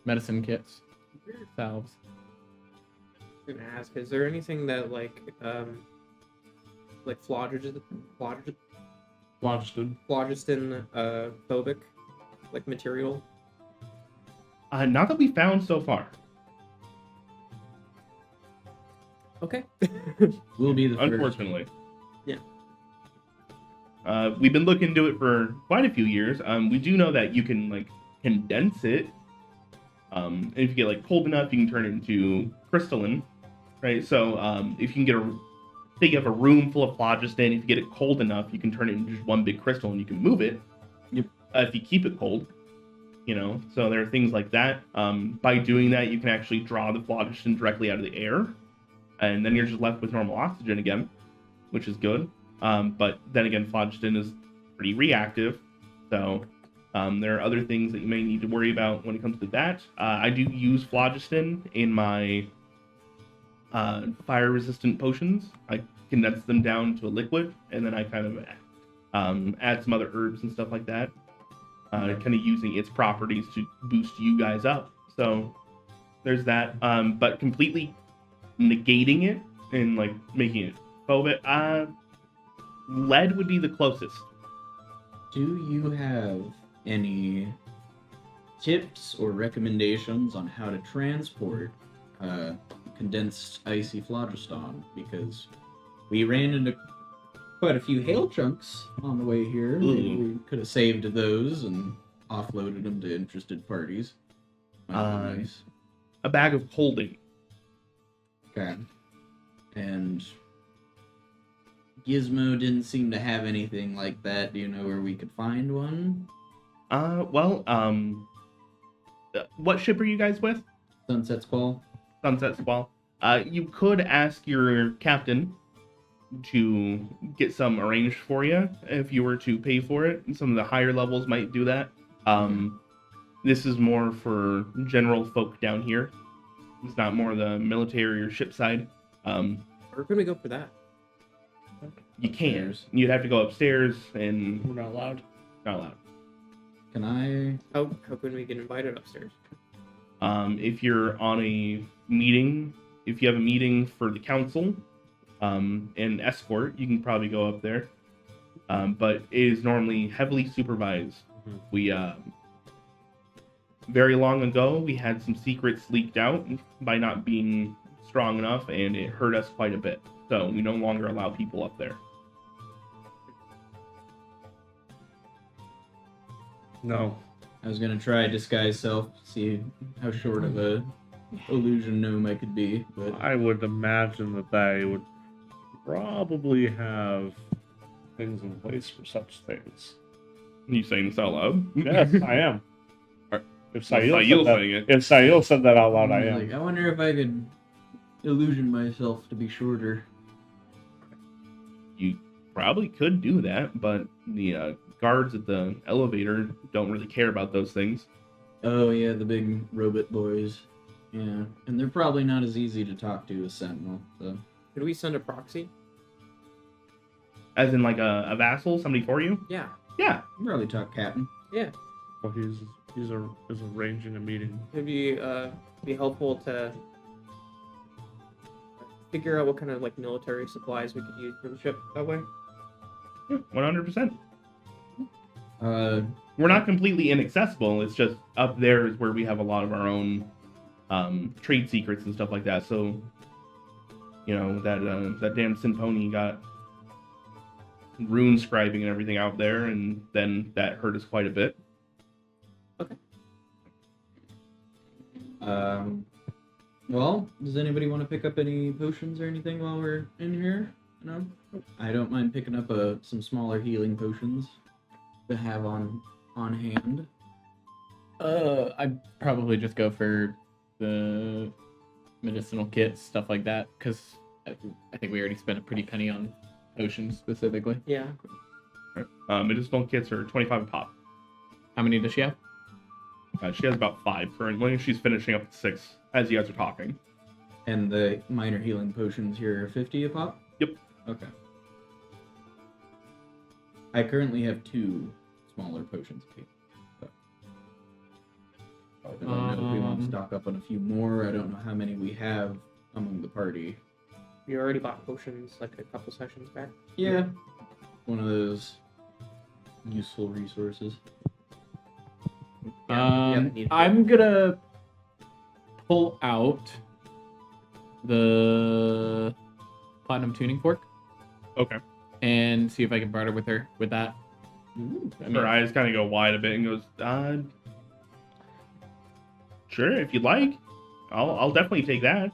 Speaker 2: medicine kits? Salves.
Speaker 5: I'm gonna ask, is there anything that like phlogiston phobic like material?
Speaker 1: Not that we found so far.
Speaker 5: Okay.
Speaker 3: We'll be the first.
Speaker 1: Unfortunately.
Speaker 5: Yeah.
Speaker 1: We've been looking into it for quite a few years. We do know that you can like condense it. And if you get like cold enough, you can turn it into crystalline, right? So if you can get say you have a room full of phlogiston, if you get it cold enough, you can turn it into just one big crystal and you can move it.
Speaker 3: Yep.
Speaker 1: If you keep it cold, So there are things like that. By doing that, you can actually draw the phlogiston directly out of the air, and then you're just left with normal oxygen again, which is good. But then again, phlogiston is pretty reactive, so there are other things that you may need to worry about when it comes to that. I do use phlogiston in my fire-resistant potions. I condense them down to a liquid, and then I kind of add some other herbs and stuff like that, kind of using its properties to boost you guys up. So there's that. But completely negating it and like making it phobic, lead would be the closest.
Speaker 3: Do you have any tips or recommendations on how to transport condensed icy phlogiston? Because we ran into quite a few hail chunks on the way here. Maybe we could have saved those and offloaded them to interested parties. Nice.
Speaker 1: A bag of holding.
Speaker 3: Okay. And Gizmo didn't seem to have anything like that. Do you know where we could find one?
Speaker 1: What ship are you guys with?
Speaker 3: Sunset Squall?
Speaker 1: Sunset Squall. You could ask your captain to get some arranged for you if you were to pay for it. Some of the higher levels might do that. This is more for general folk down here. It's not more the military or ship side.
Speaker 5: Where can we go for that?
Speaker 1: You can. You'd have to go upstairs, and
Speaker 4: We're not allowed.
Speaker 1: not allowed.
Speaker 3: Can I...
Speaker 5: How can we get invited upstairs?
Speaker 1: If you're on a meeting, if you have a meeting for the council, and escort, you can probably go up there. But it is normally heavily supervised. We, very long ago, we had some secrets leaked out by not being strong enough, and it hurt us quite a bit. So we no longer allow people up there.
Speaker 4: No.
Speaker 3: I was gonna try disguise self, see how short of a illusion gnome I could be, but
Speaker 4: I would imagine that they would probably have things in place for such things.
Speaker 1: You saying this out loud?
Speaker 4: Yes, I am. If
Speaker 1: Sail saying it.
Speaker 4: If Sail said that out loud, I
Speaker 3: was
Speaker 4: am.
Speaker 3: like, I wonder if I could illusion myself to be shorter.
Speaker 1: You probably could do that, but the guards at the elevator don't really care about those things.
Speaker 3: Oh yeah, the big robot boys. Yeah, and they're probably not as easy to talk to as Sentinel. So
Speaker 5: Could we send a proxy?
Speaker 1: As in like a vassal, somebody for you?
Speaker 5: Yeah.
Speaker 1: Yeah.
Speaker 3: I'll probably talk Captain.
Speaker 5: Yeah.
Speaker 4: Well, he's arranging a meeting.
Speaker 5: It'd be helpful to figure out what kind of like military supplies we could use for the ship that way.
Speaker 1: 100%.
Speaker 3: Uh,
Speaker 1: We're not completely inaccessible. It's just up there is where we have a lot of our own trade secrets and stuff like that. So, that damn Sinponi got rune scribing and everything out there, and then that hurt us quite a bit.
Speaker 5: Okay.
Speaker 3: Well, does anybody want to pick up any potions or anything while we're in here? No? I don't mind picking up some smaller healing potions to have on hand.
Speaker 2: I'd probably just go for the medicinal kits, stuff like that, because I think we already spent a pretty penny on potions specifically.
Speaker 5: Yeah.
Speaker 1: Medicinal kits are 25 a pop.
Speaker 2: How many does she have?
Speaker 1: She has about 5 currently. She's finishing up at 6 as you guys are talking.
Speaker 3: And the minor healing potions here are 50 a pop?
Speaker 1: Yep.
Speaker 3: Okay. I currently have 2 smaller potions apiece. So. I don't know if we want to stock up on a few more. I don't know how many we have among the party.
Speaker 5: You already bought potions like a couple sessions back.
Speaker 3: Yeah. One of those useful resources.
Speaker 2: I'm gonna pull out the platinum tuning fork
Speaker 1: Okay.
Speaker 2: and see if I can barter with her with that.
Speaker 1: Her eyes kind of go wide a bit and goes, sure, if you'd like. I'll definitely take that.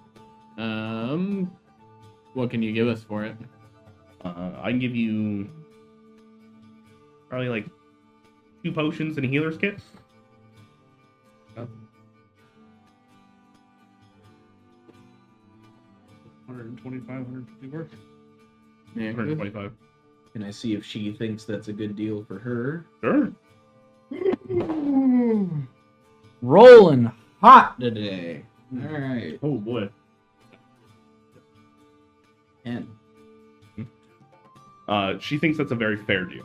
Speaker 2: What can you give us for it?
Speaker 1: I can give you probably like 2 potions and a healer's kit.
Speaker 4: 125, 150 worth.
Speaker 2: Yeah,
Speaker 1: 125.
Speaker 3: Can I see if she thinks that's a good deal for her?
Speaker 1: Sure.
Speaker 3: Rolling hot today. All right.
Speaker 4: Oh boy.
Speaker 3: 10.
Speaker 1: She thinks that's a very fair deal.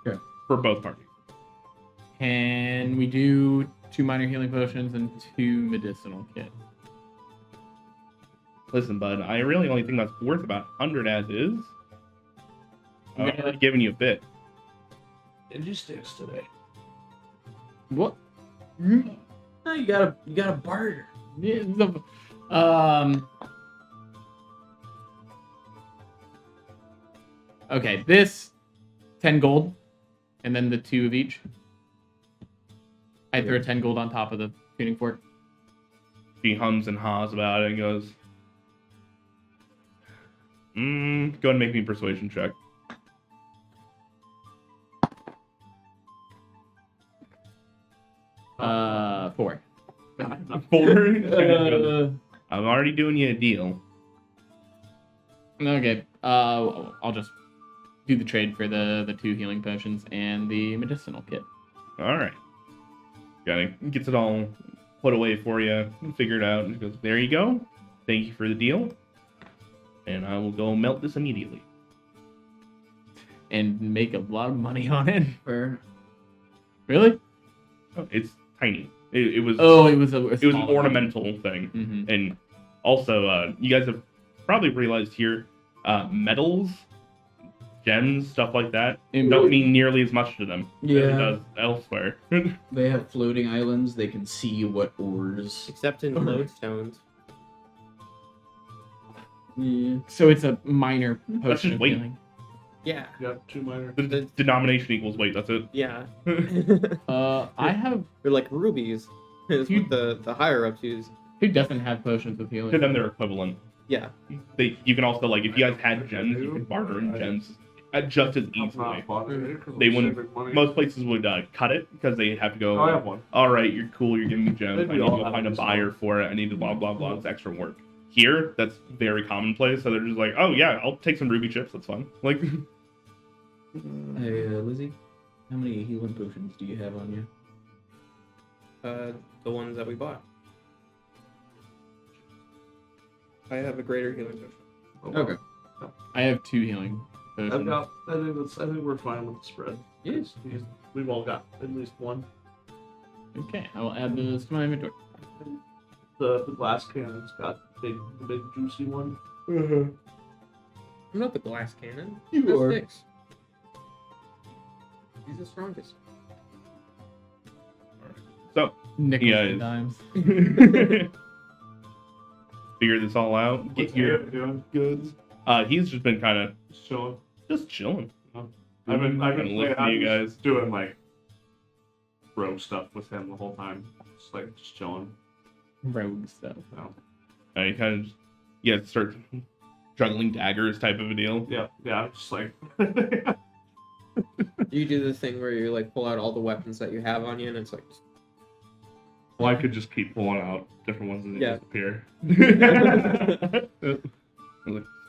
Speaker 3: Okay.
Speaker 1: For both parties.
Speaker 2: Can we do 2 minor healing potions and 2 medicinal kits?
Speaker 1: Listen, bud, I really only think that's worth about 100 as is. I've already given you a bit.
Speaker 4: Ninja sticks today.
Speaker 2: What?
Speaker 3: No, you gotta barter.
Speaker 2: Okay, this 10 gold, and then the 2 of each. I throw 10 gold on top of the tuning fork.
Speaker 1: She hums and haws about it and goes, go ahead and make me a persuasion check.
Speaker 2: 4.
Speaker 1: 4? I'm already doing you a deal.
Speaker 2: Okay, I'll just do the trade for the 2 healing potions and the medicinal kit.
Speaker 1: Alright. Gets it all put away for you and figured out. And goes, there you go. Thank you for the deal. And I will go melt this immediately.
Speaker 2: And make a lot of money on it.
Speaker 3: Fair.
Speaker 2: Really?
Speaker 1: Oh, it's tiny. It was.
Speaker 2: Oh, it was a
Speaker 1: it was an ornamental thing.
Speaker 2: Mm-hmm.
Speaker 1: And also, you guys have probably realized here, metals, gems, stuff like that, don't mean nearly as much to them as it does elsewhere.
Speaker 3: They have floating islands. They can see what ores.
Speaker 5: Except in lodestones.
Speaker 3: Yeah.
Speaker 2: So it's a minor
Speaker 1: That's
Speaker 2: potion
Speaker 1: just
Speaker 2: of
Speaker 1: weight.
Speaker 2: healing.
Speaker 5: Yeah.
Speaker 4: Yep, 2 minor.
Speaker 1: The denomination equals weight, that's it.
Speaker 5: Yeah.
Speaker 2: I have.
Speaker 5: They're like rubies. Is what the higher ups use.
Speaker 2: Who doesn't have potions of healing?
Speaker 1: To them, they're equivalent.
Speaker 5: Yeah.
Speaker 1: You can also, like, if you guys had gems, you could barter in gems just as easily. They wouldn't. Most places would cut it because they have to go.
Speaker 4: I have one.
Speaker 1: All right, you're cool. You're giving me gems. I
Speaker 4: Maybe
Speaker 1: need to
Speaker 4: I'll
Speaker 1: go
Speaker 4: have
Speaker 1: find a
Speaker 4: this
Speaker 1: buyer
Speaker 4: one.
Speaker 1: for it. I need to blah blah blah. It's extra work. Here, that's very commonplace. So they're just like, oh yeah, I'll take some ruby chips. That's fun. Like,
Speaker 3: Hey, Lizzie, how many healing potions do you have on you?
Speaker 5: The ones that we bought. I have a greater healing potion.
Speaker 3: Okay.
Speaker 2: I have 2 healing potions.
Speaker 4: I think we're fine with the spread.
Speaker 3: Yes.
Speaker 4: We've all got at least one.
Speaker 2: Okay, I will add those to my inventory.
Speaker 4: The glass cannon's got the big juicy one.
Speaker 5: I'm not the glass cannon.
Speaker 3: You
Speaker 5: That's
Speaker 3: are.
Speaker 5: Nick's. He's the strongest.
Speaker 1: so
Speaker 2: Nickels
Speaker 1: Yeah,
Speaker 2: and dimes.
Speaker 1: figure this all out. Get
Speaker 4: What's
Speaker 1: your
Speaker 4: Gabe doing?
Speaker 1: goods. He's just been kind of
Speaker 4: Just chilling.
Speaker 1: just chilling.
Speaker 4: I've been
Speaker 1: listening to you guys.
Speaker 4: doing like rogue stuff with him the whole time. Just chilling.
Speaker 2: Rogue stuff.
Speaker 4: So,
Speaker 1: He kind of start juggling daggers type of a deal.
Speaker 4: yeah, I'm just like
Speaker 5: You do the thing where you like pull out all the weapons that you have on you, and it's like.
Speaker 4: well, I could just keep pulling out different ones and they
Speaker 5: Yeah.
Speaker 4: disappear.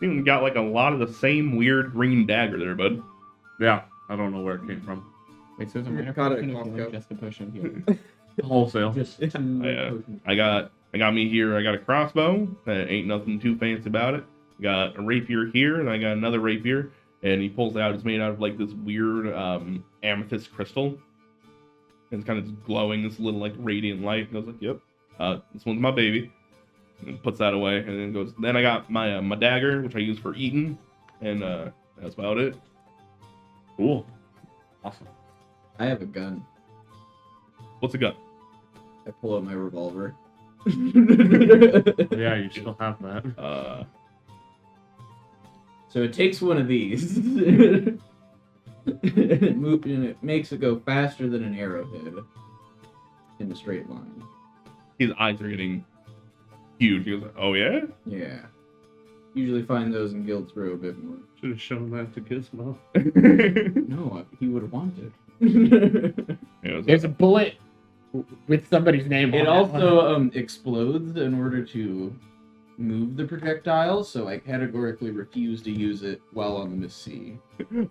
Speaker 1: You got like a lot of the same weird green dagger there, bud.
Speaker 4: Yeah, I don't know where it came from.
Speaker 2: Wait, so it's a minor
Speaker 5: Got it,
Speaker 2: potion of healing,
Speaker 5: Costco.
Speaker 2: just a potion of healing.
Speaker 4: Wholesale.
Speaker 2: Just
Speaker 1: I got me here. I got a crossbow. Ain't nothing too fancy about it. Got a rapier here, and I got another rapier. And he pulls out. It's made out of like this weird amethyst crystal. And it's kind of just glowing this little like radiant light. And I was like, "Yep, this one's my baby." And puts that away, and then goes. Then I got my my dagger, which I use for eating, and that's about it.
Speaker 4: Cool. Awesome.
Speaker 3: I have a gun.
Speaker 1: What's a gun?
Speaker 3: I pull out my revolver.
Speaker 4: Yeah, you still have that.
Speaker 3: So it takes one of these. and it makes it go faster than an arrowhead in a straight line.
Speaker 1: His eyes are getting huge. He goes, "Oh yeah."
Speaker 3: Yeah. Usually find those in guilds for a bit more.
Speaker 4: Should have shown that to Gizmo.
Speaker 3: No, he would have wanted.
Speaker 2: There's a bullet with somebody's name
Speaker 3: It
Speaker 2: on
Speaker 3: also explodes in order to move the projectile, so I categorically refuse to use it while on the Miss Sea.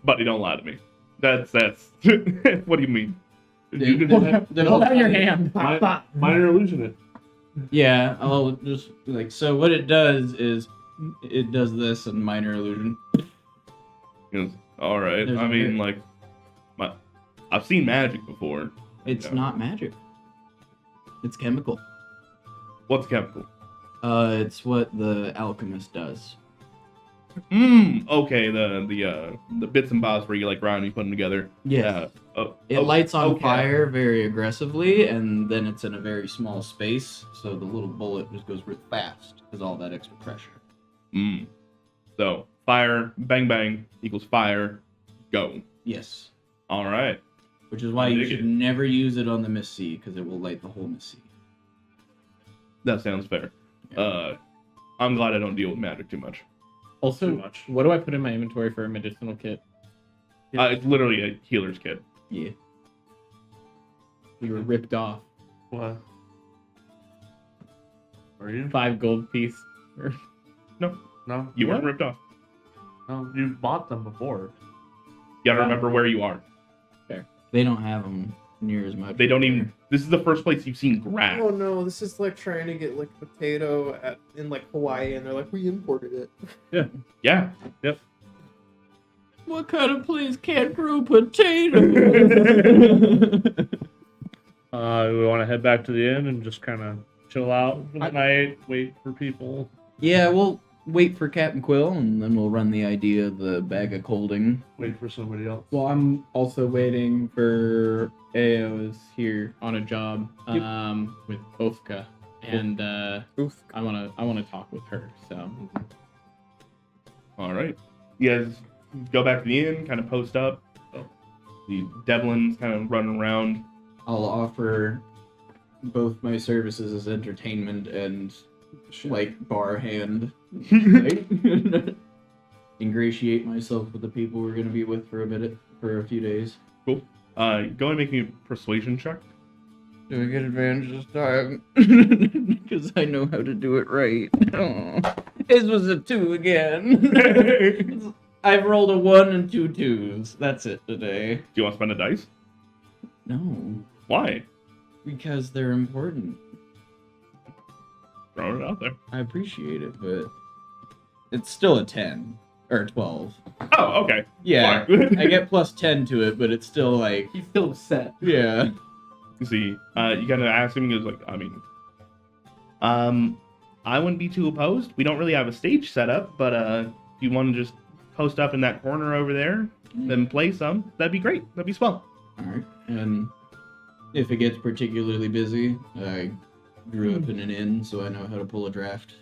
Speaker 1: Buddy, don't lie to me. That's what do you mean?
Speaker 4: You can
Speaker 2: Hold out your hand.
Speaker 4: minor illusion it.
Speaker 3: Yeah, I'll just like so. What it does is it does this and minor illusion.
Speaker 1: He goes, "All right."
Speaker 3: There's
Speaker 1: I
Speaker 3: a
Speaker 1: mean,
Speaker 3: way.
Speaker 1: like, I've seen magic before.
Speaker 3: It's
Speaker 1: Yeah.
Speaker 3: not magic. It's chemical.
Speaker 1: What's chemical?
Speaker 3: It's what the alchemist does.
Speaker 1: Okay, the bits and bobs where you like grind and you put them together.
Speaker 3: It lights on
Speaker 1: okay.
Speaker 3: fire very aggressively, and then it's in a very small space, so the little bullet just goes real fast because all that extra pressure.
Speaker 1: So fire, bang bang equals fire, go.
Speaker 3: Yes.
Speaker 1: All right.
Speaker 3: Which is why
Speaker 1: I
Speaker 3: you
Speaker 1: dig
Speaker 3: should
Speaker 1: it.
Speaker 3: never use it on the Miss Sea, because it will light the whole Miss Sea.
Speaker 1: That sounds fair. I'm glad I don't deal with magic too much.
Speaker 2: Also,
Speaker 4: Too much.
Speaker 2: what do I put in my inventory for a medicinal kit?
Speaker 1: It's literally a healer's kit.
Speaker 3: Yeah.
Speaker 2: We were ripped off.
Speaker 4: What? Are you?
Speaker 2: 5 gold piece.
Speaker 4: No.
Speaker 1: You
Speaker 2: What?
Speaker 1: weren't ripped off.
Speaker 4: No. You bought them before.
Speaker 1: You gotta remember where you are.
Speaker 3: They don't have them near as much.
Speaker 1: They don't even. This is the first place you've seen grass.
Speaker 5: Oh no, this is like trying to get like potato in like Hawaii, and they're like, we imported it.
Speaker 1: Yeah.
Speaker 3: What kind of place can't grow potatoes?
Speaker 4: We want to head back to the inn and just kind of chill out for the night, wait for people.
Speaker 3: Yeah, we'll wait for Captain Quill, and then we'll run the idea of the bag of colding.
Speaker 4: Wait for somebody else.
Speaker 2: Well, I'm also waiting for Ao's here on a job with Ofka, and
Speaker 5: Oof.
Speaker 2: I wanna talk with her. So
Speaker 1: All right. You guys go back to the inn, kind of post up. The Devlin's kind of running around.
Speaker 3: I'll offer both my services as entertainment and like bar hand. Right? Ingratiate myself with the people we're gonna be with for a few days.
Speaker 1: Cool. Go and make me a persuasion check.
Speaker 3: Do I get advantage this time? Because I know how to do it right. Oh, his was a 2 again. I've rolled a 1 and 2 2s. That's it today.
Speaker 1: Do you want to spend a dice?
Speaker 3: No,
Speaker 1: Why?
Speaker 3: because they're important.
Speaker 1: Throwing it out there.
Speaker 3: I appreciate it, but it's still a 10 or 12.
Speaker 1: Oh, okay.
Speaker 3: Yeah,
Speaker 1: Fine.
Speaker 3: I get plus 10 to it, but it's still like,
Speaker 2: he's still upset.
Speaker 3: yeah.
Speaker 1: You see, you kind of ask him. He goes like, I mean, I wouldn't be too opposed. We don't really have a stage set up, but if you want to just post up in that corner over there, then play some, that'd be great. That'd be swell.
Speaker 3: All right. And if it gets particularly busy, I grew up in an inn, so I know how to pull a draft.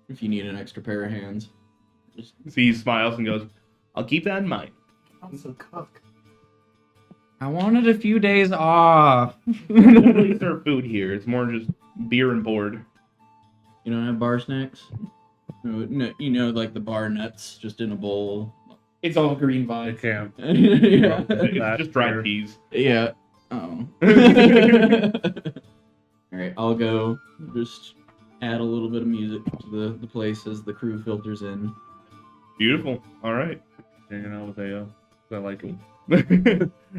Speaker 3: If you need an extra pair of hands. Just...
Speaker 1: See, he smiles and goes, I'll keep that in mind.
Speaker 5: Also cook.
Speaker 3: I wanted a few days off.
Speaker 1: We don't really serve food here. It's more just beer and board.
Speaker 3: You don't have bar snacks? No, you know, like the bar nuts, just in a bowl.
Speaker 2: It's all green
Speaker 4: I
Speaker 2: vibes.
Speaker 4: can't.
Speaker 3: Yeah.
Speaker 1: It's just dried
Speaker 4: beer.
Speaker 1: peas.
Speaker 3: Yeah. Oh. Alright, I'll go just add a little bit of music to the place as the crew filters in.
Speaker 1: Beautiful. All right.
Speaker 4: Hanging out with AO. I like him.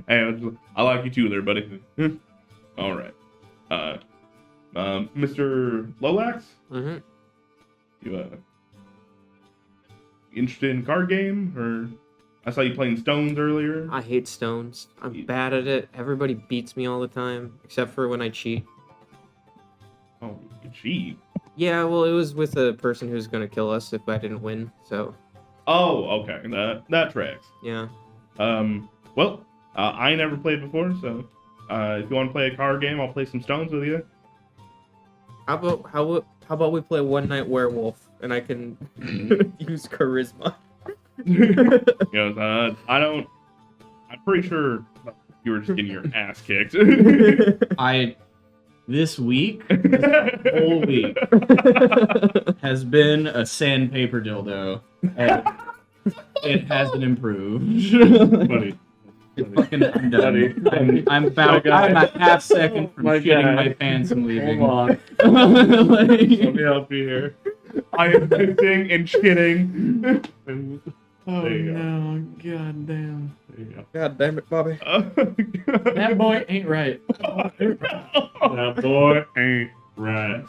Speaker 1: Hey, I like you too there, buddy. All right. Mr. Lolax,
Speaker 5: Mm-hmm.
Speaker 1: you interested in card game, or I saw you playing Stones earlier.
Speaker 5: I hate stones. I'm bad at it. Everybody beats me all the time, except for when I cheat.
Speaker 1: Oh, you cheat.
Speaker 5: Yeah, well, it was with a person who's gonna kill us if I didn't win. So,
Speaker 1: Oh, okay. That tracks.
Speaker 5: yeah.
Speaker 1: Well, I never played before, so if you want to play a card game, I'll play some Stones with you.
Speaker 5: How about we play One Night Werewolf and I can use charisma?
Speaker 1: He goes, I'm pretty sure you were just getting your ass kicked.
Speaker 3: This week, whole week, has been a sandpaper dildo. And it hasn't improved.
Speaker 4: Buddy.
Speaker 3: I'm done. I'm a half second from shitting my pants and leaving.
Speaker 4: Hold on. Let me help you here.
Speaker 1: I am pissing and shitting.
Speaker 2: Oh
Speaker 4: There you go.
Speaker 2: no, god damn.
Speaker 4: There you go.
Speaker 5: God damn it, Bobby.
Speaker 2: That boy ain't right.
Speaker 4: That boy ain't right.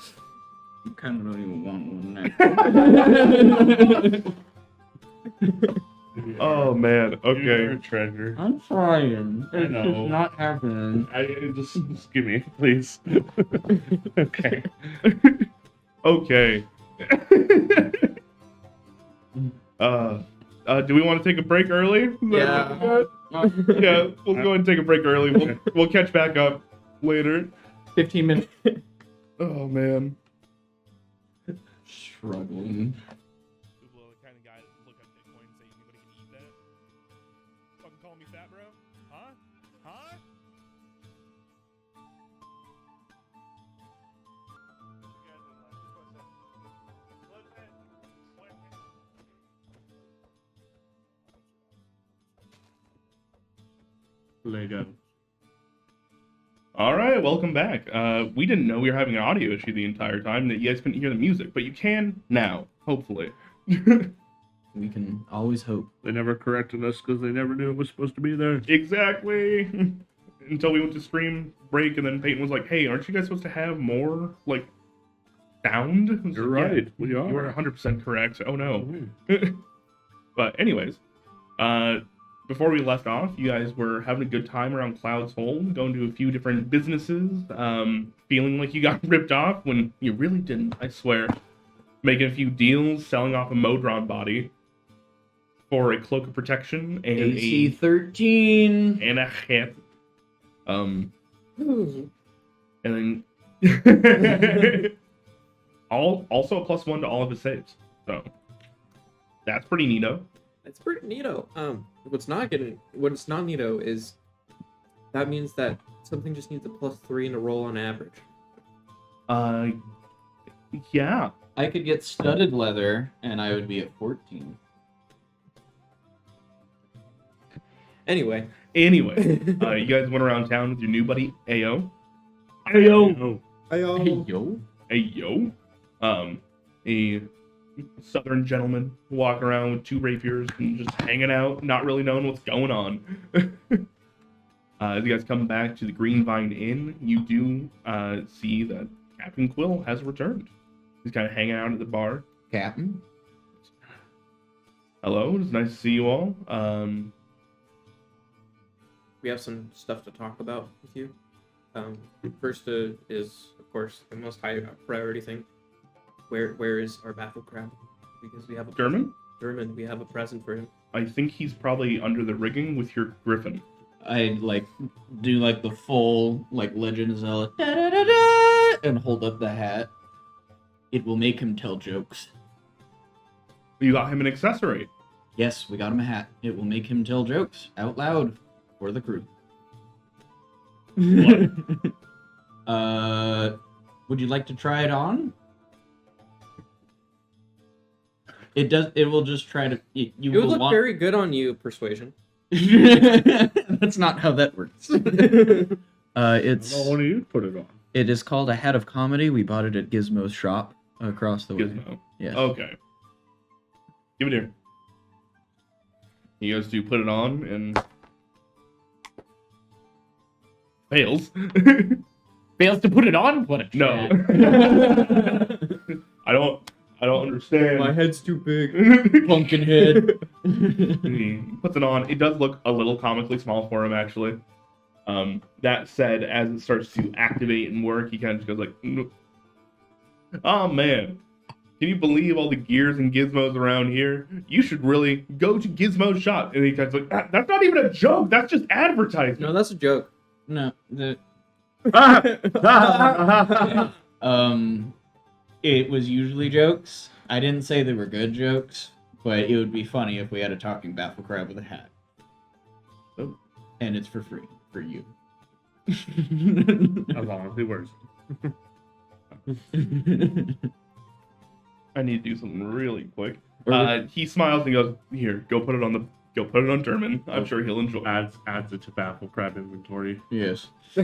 Speaker 3: I kind of don't even want one now.
Speaker 1: Oh man.
Speaker 4: You're a
Speaker 1: Okay.
Speaker 4: treasure.
Speaker 3: I'm trying.
Speaker 4: I
Speaker 3: It's
Speaker 4: know.
Speaker 3: just not happening.
Speaker 4: Just give me, please. Okay.
Speaker 1: Okay. Do we want to take a break early?
Speaker 5: Yeah.
Speaker 1: Yeah. We'll go ahead and take a break early. We'll catch back up later.
Speaker 2: 15 minutes.
Speaker 1: Oh man.
Speaker 3: Struggling.
Speaker 1: The kind of guy that look at Bitcoin and say anybody can eat that. Fucking call me fat, bro? Huh? Huh?
Speaker 4: Lego.
Speaker 1: All right, welcome back. We didn't know we were having an audio issue the entire time, that you guys couldn't hear the music, but you can now, hopefully.
Speaker 3: We can always hope.
Speaker 4: They never corrected us because they never knew it was supposed to be there.
Speaker 1: Exactly. Until we went to stream break, and then Peyton was like, "Hey, aren't you guys supposed to have more like sound?" I was
Speaker 4: You're
Speaker 1: like,
Speaker 4: right.
Speaker 1: "Yeah,
Speaker 4: We are.
Speaker 1: you are 100% correct." Oh no.
Speaker 4: Mhm.
Speaker 1: But anyways, before we left off, you guys were having a good time around Cloud's Hole, going to a few different businesses, feeling like you got ripped off when you really didn't, I swear. Making a few deals, selling off a Modron body for a cloak of protection and
Speaker 3: AC-13.
Speaker 1: and a hat. And then also a +1 to all of his saves. So that's pretty neato.
Speaker 5: It's pretty neato. What's not neato is that means that something just needs a +3 and a roll on average.
Speaker 1: Yeah.
Speaker 3: I could get studded leather, and I would be at 14.
Speaker 5: Anyway.
Speaker 1: Anyway, you guys went around town with your new buddy Ayo.
Speaker 4: Ayo.
Speaker 3: Hey, yo.
Speaker 1: Ayo. A southern gentleman walking around with 2 rapiers and just hanging out, not really knowing what's going on. As you guys come back to the Greenvine Inn, you do see that Captain Quill has returned. He's kind of hanging out at the bar.
Speaker 3: Captain?
Speaker 1: Hello, it's nice to see you all.
Speaker 5: We have some stuff to talk about with you. First is, of course, the most high priority thing. Where is our battle crab? Because we have a
Speaker 1: German?
Speaker 5: German. We have a present for him.
Speaker 1: I think he's probably under the rigging with your griffin.
Speaker 3: I'd do the full Legend of Zelda da-da-da-da, and hold up the hat. It will make him tell jokes.
Speaker 1: You got him an accessory.
Speaker 3: Yes, we got him a hat. It will make him tell jokes out loud for the crew. Would you like to try it on? It will just try to. You
Speaker 5: It
Speaker 3: will
Speaker 5: would look
Speaker 3: want...
Speaker 5: very good on you, Persuasion.
Speaker 3: That's not how that works. It's.
Speaker 4: When do you put it on?
Speaker 3: It is called a hat of comedy. We bought it at Gizmo's shop across the way.
Speaker 1: Gizmo.
Speaker 3: Yes.
Speaker 1: Okay. Give it here. You guys do put it on and fails.
Speaker 2: fails to put it on, what a
Speaker 1: No.
Speaker 2: chat.
Speaker 1: I don't understand.
Speaker 5: My head's too big.
Speaker 3: Pumpkin head.
Speaker 1: He puts it on. It does look a little comically small for him, actually. That said, as it starts to activate and work, he kind of just goes like, "Mm. Oh man, can you believe all the gears and gizmos around here? You should really go to Gizmo's shop." And he kind of like, That's not even a joke. That's just advertising."
Speaker 5: No, that's a joke.
Speaker 3: No, the
Speaker 4: Ah!
Speaker 3: it was usually jokes. I didn't say they were good jokes, but it would be funny if we had a talking baffle crab with a hat.
Speaker 1: Oh.
Speaker 3: And it's for free for you.
Speaker 4: That's honestly worse.
Speaker 1: I need to do something really quick.
Speaker 3: Or-
Speaker 1: He smiles and goes, "Here, go put it on Derman. I'm sure he'll enjoy it."
Speaker 4: Adds it to baffle crab inventory.
Speaker 3: Yes.
Speaker 1: I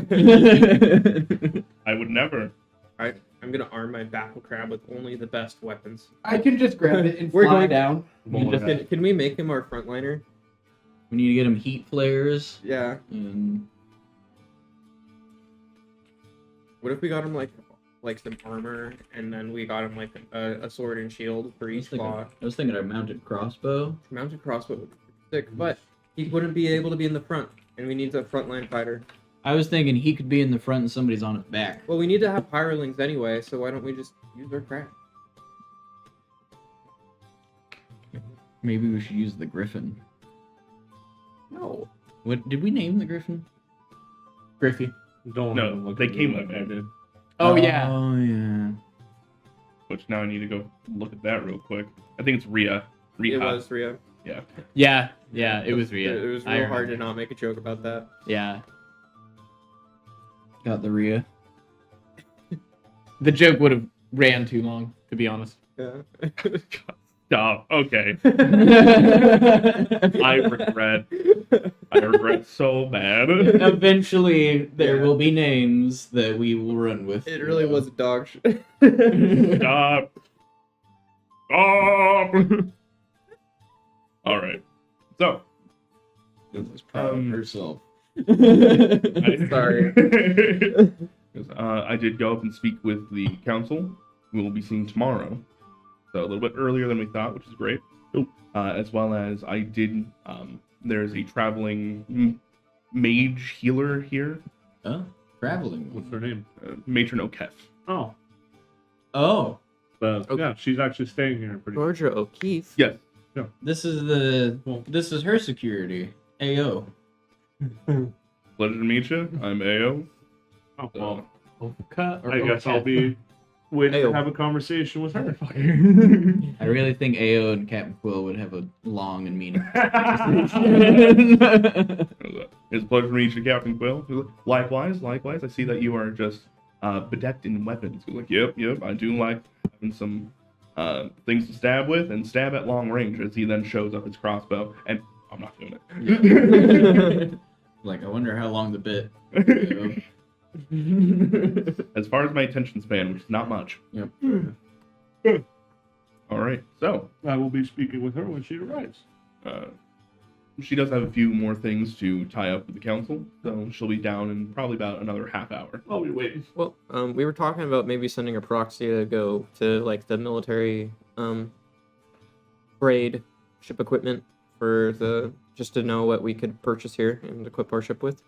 Speaker 1: would never.
Speaker 5: Alright, I'm gonna arm my baffle crab with only the best weapons.
Speaker 2: I can just grab it and
Speaker 5: We're
Speaker 2: fly
Speaker 5: going-
Speaker 2: down.
Speaker 5: Can we make him our frontliner?
Speaker 3: We need to get him heat flares.
Speaker 5: Yeah.
Speaker 3: And
Speaker 5: What if we got him like some armor, and then we got him like a sword and shield for each claw?
Speaker 3: I was thinking a mounted crossbow.
Speaker 5: Mounted crossbow would be sick, but he wouldn't be able to be in the front, and we need a frontline fighter.
Speaker 3: I was thinking he could be in the front and somebody's on his back.
Speaker 5: Well, we need to have hirelings anyway, so why don't we just use our crab?
Speaker 3: Maybe we should use the griffin.
Speaker 5: No.
Speaker 3: What did we name the griffin?
Speaker 2: Griffey.
Speaker 4: Don't
Speaker 1: No,
Speaker 4: even look
Speaker 1: they
Speaker 4: at
Speaker 1: came
Speaker 4: me
Speaker 1: up
Speaker 4: like I
Speaker 1: there.
Speaker 4: did.
Speaker 2: Oh, yeah.
Speaker 3: Oh yeah.
Speaker 1: Which now I need to go look at that real quick. I think it's Rhea.
Speaker 5: It was Ria.
Speaker 2: Yeah, it was Rhea.
Speaker 5: It was
Speaker 2: I
Speaker 5: real hard to
Speaker 2: remember.
Speaker 5: not make a joke about that.
Speaker 2: Yeah.
Speaker 3: Got the Rhea.
Speaker 2: The joke would have ran too long, to be honest.
Speaker 5: Yeah.
Speaker 1: Stop. Okay. I regret so bad.
Speaker 3: Eventually, there
Speaker 5: Yeah.
Speaker 3: will be names that we will run with.
Speaker 5: It really was a dog shit.
Speaker 1: Stop. Stop. All right. So.
Speaker 3: Is proud of herself.
Speaker 5: Sorry.
Speaker 1: I did go up and speak with the council. We will be seeing tomorrow. So a little bit earlier than we thought, which is great. As well as I did, there's a traveling mage healer here,
Speaker 3: Oh, traveling.
Speaker 4: What's her name?
Speaker 1: Matron O'Keefe.
Speaker 4: Oh.
Speaker 3: Oh,
Speaker 4: Yeah, she's actually staying here pretty
Speaker 5: Georgia O'Keefe.
Speaker 1: Yes.
Speaker 3: this is her security. AO.
Speaker 1: Pleasure to meet you. I'm Ao.
Speaker 4: Oh, well,
Speaker 2: Cut or
Speaker 4: I guess I'll be waiting to have a conversation with her.
Speaker 3: I really think AO and Captain Quill would have a long and meaningful
Speaker 1: It's a pleasure to meet you, Captain Quill. Likewise. I see that you are just bedecked in weapons. He's like, yep. I do like having some things to stab with and stab at long range. As he then shows up his crossbow, and I'm not doing it.
Speaker 3: Like, I wonder how long the bit.
Speaker 1: As far as my attention span, which is not much.
Speaker 3: Yep.
Speaker 1: All right. So
Speaker 4: I will be speaking with her when she arrives.
Speaker 1: she does have a few more things to tie up with the council, so she'll be down in probably about another half hour.
Speaker 4: I'll be waiting.
Speaker 5: Well, we were talking about maybe sending a proxy to go to like the military grade ship equipment for the just to know what we could purchase here and equip our ship with.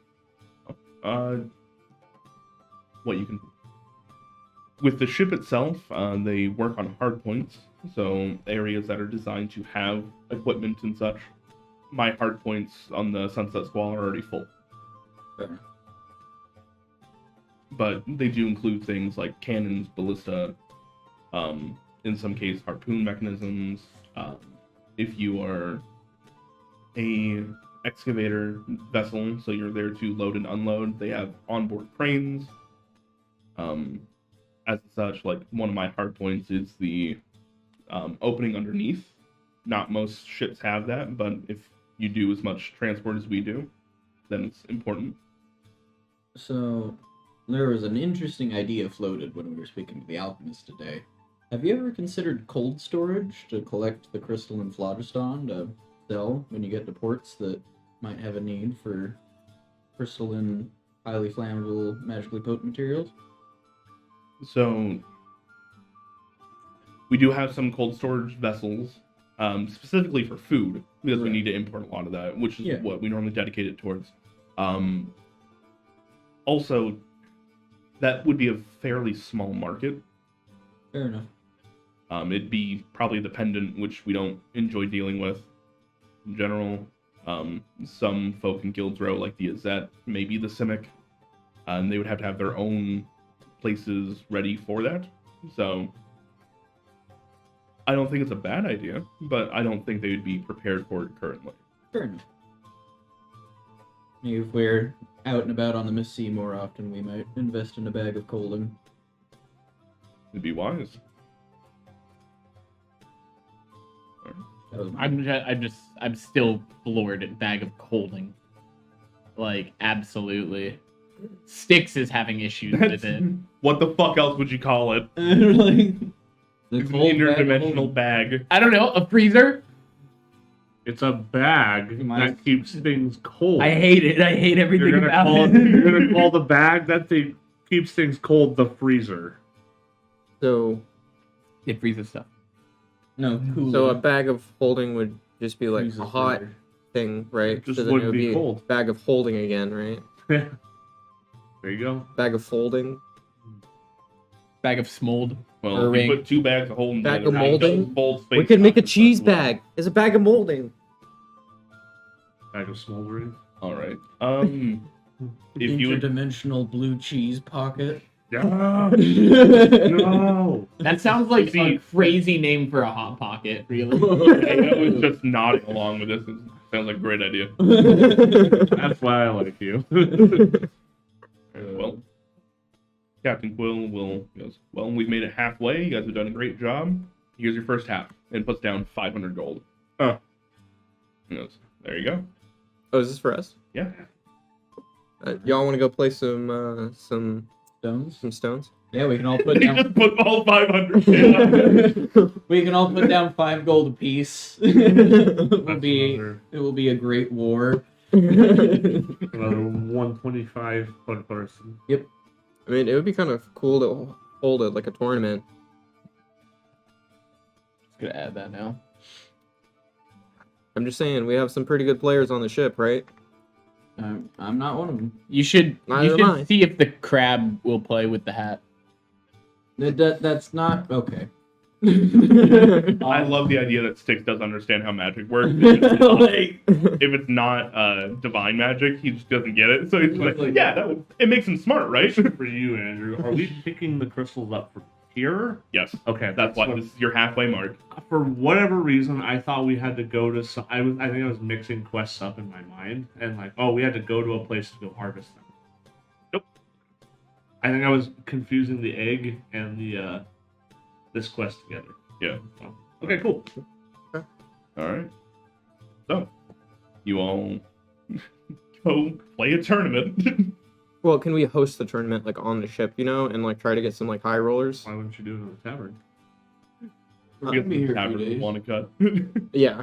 Speaker 1: What you can with the ship itself, they work on hard points, so areas that are designed to have equipment and such. My hard points on the Sunset Squall are already full.
Speaker 3: Fair.
Speaker 1: But they do include things like cannons, ballista, in some case harpoon mechanisms. If you are a excavator vessel, so you're there to load and unload, they have onboard cranes. As such, like one of my hard points is the opening underneath. Not most ships have that, but if you do as much transport as we do, then it's important.
Speaker 3: So, there was an interesting idea floated when we were speaking to the alchemist today. Have you ever considered cold storage to collect the crystalline phlogiston to sell when you get to ports that might have a need for crystalline highly flammable, magically potent materials?
Speaker 1: So we do have some cold storage vessels, specifically for food, because we
Speaker 3: Right.
Speaker 1: need to import a lot of that, which is
Speaker 3: Yeah.
Speaker 1: what we normally dedicate it towards. Also, that would be a fairly small market.
Speaker 3: Fair enough.
Speaker 1: It'd be probably the pendant, which we don't enjoy dealing with in general. Some folk in Guilds Row, like the Azet, maybe the Simic, and they would have to have their own places ready for that. So I don't think it's a bad idea, but I don't think they would be prepared for it currently.
Speaker 3: Fair enough. Maybe if we're out and about on the Miss Sea more often, we might invest in a bag of coaling.
Speaker 1: It'd be wise.
Speaker 3: That was my...
Speaker 2: I'm still floored at bag of coaling. Like, absolutely. Styx is having issues with it.
Speaker 1: What the fuck else would you call it?
Speaker 3: like, the
Speaker 1: It's an
Speaker 3: cold bag of
Speaker 1: interdimensional
Speaker 3: holding.
Speaker 1: bag.
Speaker 2: I don't know, a freezer?
Speaker 4: It's a bag
Speaker 3: You might-
Speaker 4: that keeps things cold.
Speaker 2: I hate it. I hate everything
Speaker 4: You're
Speaker 2: about
Speaker 4: gonna call the bag that thing keeps things cold the freezer.
Speaker 5: So
Speaker 2: It freezes stuff.
Speaker 3: No, cooler.
Speaker 5: so a bag of holding would just be like
Speaker 3: Freezes
Speaker 5: a hot
Speaker 3: freezer.
Speaker 5: thing, right?
Speaker 4: It just
Speaker 5: so then
Speaker 4: wouldn't
Speaker 5: it would
Speaker 4: be
Speaker 5: be
Speaker 4: cold.
Speaker 5: a bag of holding again, right?
Speaker 4: There you go.
Speaker 5: Bag of folding.
Speaker 2: Bag of smold.
Speaker 1: Well,
Speaker 2: Or
Speaker 1: if you
Speaker 2: ring.
Speaker 1: put 2 bags of holding
Speaker 5: Bag
Speaker 1: together,
Speaker 5: of
Speaker 1: it does
Speaker 5: molding?
Speaker 1: both
Speaker 5: We
Speaker 1: space
Speaker 5: could make a
Speaker 1: sizes
Speaker 5: cheese
Speaker 1: as well.
Speaker 5: bag. It's a bag of molding.
Speaker 4: Bag of smoldering.
Speaker 1: All right. If you would,
Speaker 3: Interdimensional blue cheese pocket.
Speaker 4: Yeah. No.
Speaker 2: That sounds like
Speaker 1: See-
Speaker 2: a crazy name for a Hot Pocket, really.
Speaker 1: I was just nodding along with this. It sounds like a great idea.
Speaker 4: That's why I like you.
Speaker 1: Well, Captain Quill goes, well, we've made it halfway. You guys have done a great job. Here's your first half. And puts down 500 gold.
Speaker 4: Huh.
Speaker 1: He goes, there you go.
Speaker 5: Oh, is this for us?
Speaker 1: Yeah.
Speaker 5: Y'all want to go play some
Speaker 3: Stones?
Speaker 5: stones?
Speaker 3: Yeah, we can all put
Speaker 1: He
Speaker 3: down.
Speaker 1: just put all 500 down.
Speaker 3: We can all put down 5 gold apiece.
Speaker 4: That's
Speaker 3: It will be a great war.
Speaker 4: another 125 per person.
Speaker 5: I mean, it would be kind of cool to hold it like a tournament.
Speaker 2: Just gonna add that now.
Speaker 5: I'm just saying, we have some pretty good players on the ship, right?
Speaker 3: I'm not one of them.
Speaker 2: You should
Speaker 5: Neither am I.
Speaker 2: see if the crab will play with the hat.
Speaker 3: That's not okay.
Speaker 1: I love the idea that Styx does understand how magic works. If it's not divine magic, he just doesn't get it. So he's just like, yeah, it makes him smart, right?
Speaker 4: For you, Andrew, are we picking the crystals up from here?
Speaker 1: Yes.
Speaker 4: Okay,
Speaker 1: That's what this is your halfway mark.
Speaker 4: For whatever reason, I thought we had to go to some. I think I was mixing quests up in my mind, and like, oh, we had to go to a place to go harvest them.
Speaker 1: Nope.
Speaker 4: I think I was confusing the egg and the this quest together.
Speaker 1: Yeah.
Speaker 4: So, okay, cool.
Speaker 1: All right. So, you all go play a tournament.
Speaker 5: Well, can we host the tournament like on the ship, and like try to get some like high rollers?
Speaker 4: Why wouldn't you do it in the tavern?
Speaker 3: I'll
Speaker 1: Get
Speaker 3: be
Speaker 1: the
Speaker 3: here a few
Speaker 1: tavern
Speaker 3: days.
Speaker 1: want to cut.
Speaker 5: Yeah.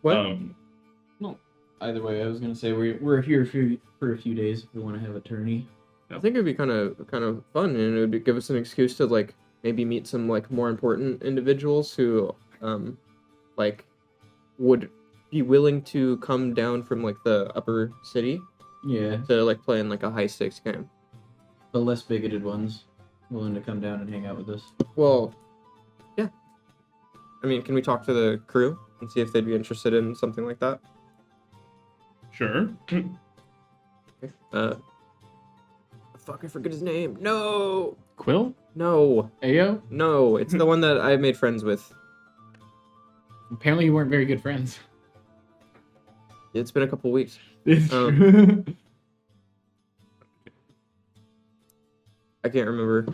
Speaker 5: What?
Speaker 3: Either way, I was gonna say we're here for a few days if we want to have a tourney.
Speaker 5: I think it'd be kind of fun, and it would give us an excuse to like maybe meet some like more important individuals who like would be willing to come down from like the upper city
Speaker 3: Yeah,
Speaker 5: to like play in like a high stakes game.
Speaker 3: the less bigoted ones willing to come down and hang out with us.
Speaker 5: Well, yeah. I mean, can we talk to the crew and see if they'd be interested in something like that?
Speaker 1: Sure.
Speaker 5: Fuck, I forget his name. No,
Speaker 2: Quill?
Speaker 5: no,
Speaker 2: Ayo?
Speaker 5: no. It's the one that I made friends with.
Speaker 2: Apparently you weren't very good friends.
Speaker 5: It's been a couple weeks.
Speaker 2: It's
Speaker 5: Um,
Speaker 2: true.
Speaker 5: I can't remember.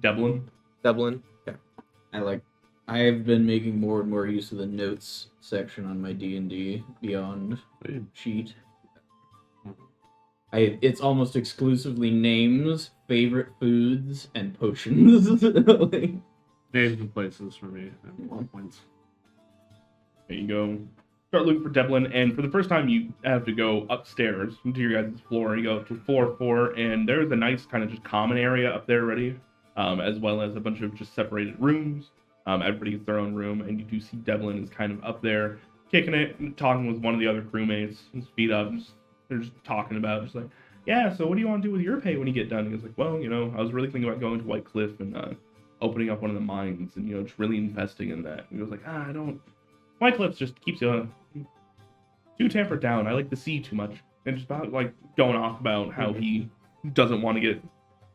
Speaker 1: Devlin.
Speaker 5: Dublin. Yeah.
Speaker 3: I've been making more and more use of the notes section on my D&D Beyond sheet. It's almost exclusively names, favorite foods, and potions.
Speaker 4: Names and places for me. And 1 points.
Speaker 1: There you go. start looking for Devlin, and for the first time, you have to go upstairs to your guys' floor. You go up to floor 4, and there's a nice kind of just common area up there already, as well as a bunch of just separated rooms. Everybody gets their own room, and you do see Devlin is kind of up there, kicking it, and talking with one of the other crewmates. His feet up, they're just talking about, just like, yeah, so what do you want to do with your pay when you get done? And he's like, well, I was really thinking about going to White Cliff and opening up one of the mines and, just really investing in that. And he was like, I don't... White Cliff just keeps you too tempered down. I like the sea too much. And just about, like, going off about how he doesn't want to get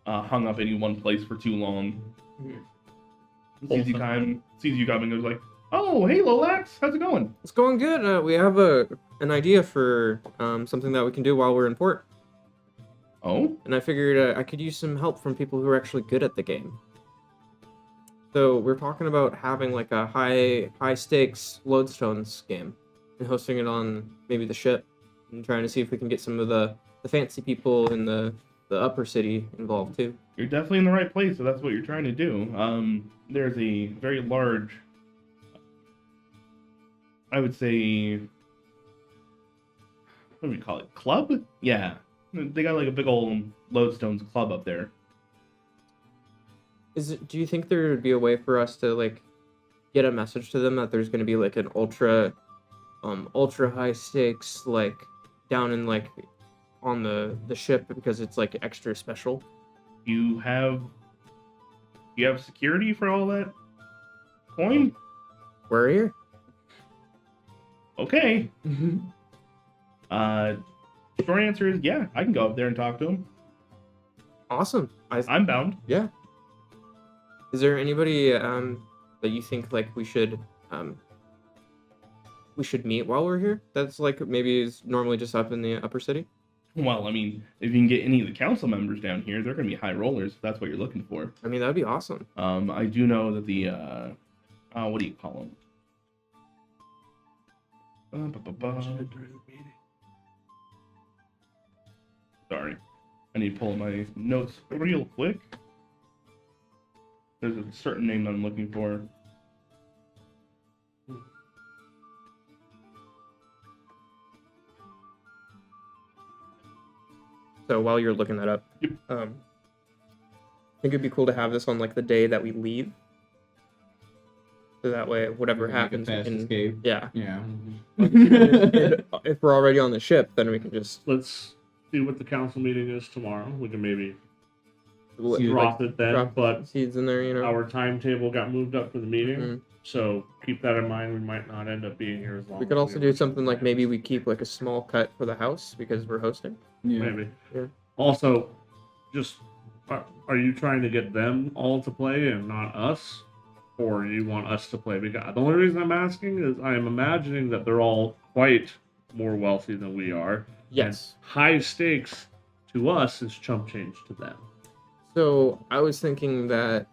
Speaker 1: hung up in one place for too long. Sees you coming and goes like, oh, hey, Lolax, how's it going?
Speaker 5: It's going good. We have an idea for something that we can do while we're in port.
Speaker 1: Oh?
Speaker 5: And I figured I could use some help from people who are actually good at the game. So we're talking about having like a high stakes lodestones game and hosting it on maybe the ship and trying to see if we can get some of the fancy people in the upper city involved too.
Speaker 1: You're definitely in the right place, so that's what you're trying to do. There's a very large, I would say, what do we call it? Club? Yeah. They got like a big old lodestones club up there.
Speaker 5: Do you think there would be a way for us to like get a message to them that there's going to be like an ultra high stakes like down in like on the ship because it's like extra special?
Speaker 1: You have security for all that coin?
Speaker 5: We're here.
Speaker 1: Okay. Short answer is yeah, I can go up there and talk to him.
Speaker 5: Awesome.
Speaker 1: I'm bound.
Speaker 5: Yeah. Is there anybody that you think like we should meet while we're here? That's like maybe is normally just up in the upper city?
Speaker 1: Well, I mean, if you can get any of the council members down here, they're going to be high rollers if that's what you're looking for.
Speaker 5: I mean, that'd be awesome.
Speaker 1: I do know that the what do you call them? Sorry, I need to pull my notes real quick. There's a certain name that I'm looking for.
Speaker 5: So while you're looking that up,
Speaker 1: Yep.
Speaker 5: I think it'd be cool to have this on like the day that we leave. So that way, whatever
Speaker 3: Make a
Speaker 5: happens,
Speaker 3: fast escape.
Speaker 5: yeah.
Speaker 3: Yeah.
Speaker 5: And if we're already on the ship, then we can just
Speaker 4: Let's see what the council meeting is tomorrow. We can maybe
Speaker 3: See,
Speaker 4: drop it then,
Speaker 5: drop
Speaker 4: but
Speaker 5: seeds in there, you know.
Speaker 4: our timetable got moved up for the meeting,
Speaker 5: Mhm.
Speaker 4: so keep that in mind. We might not end up being here as long.
Speaker 5: We could
Speaker 4: as
Speaker 5: also do
Speaker 4: originally
Speaker 5: something like
Speaker 4: planned.
Speaker 5: maybe we keep like a small cut for the house because we're hosting.
Speaker 3: Yeah.
Speaker 4: Maybe.
Speaker 5: Yeah.
Speaker 4: Also, just are you trying to get them all to play and not us, or you want us to play? Because the only reason I'm asking is I am imagining that they're all quite more wealthy than we are.
Speaker 5: Yes.
Speaker 4: And high stakes to us is chump change to them.
Speaker 5: So I was thinking that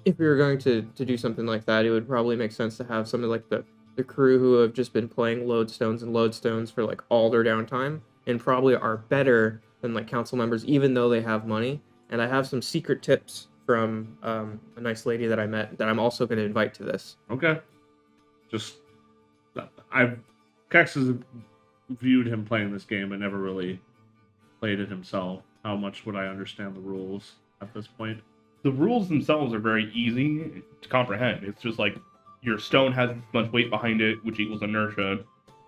Speaker 5: if we were going to do something like that, it would probably make sense to have some of like the crew who have just been playing lodestones for like all their downtime and probably are better than like council members, even though they have money. And I have some secret tips from a nice lady that I met that I'm also going to invite to this.
Speaker 4: Okay. Just Kex has viewed him playing this game and never really played it himself. How much would I understand the rules at this point?
Speaker 1: The rules themselves are very easy to comprehend. It's just like your stone has this much weight behind it, which equals inertia,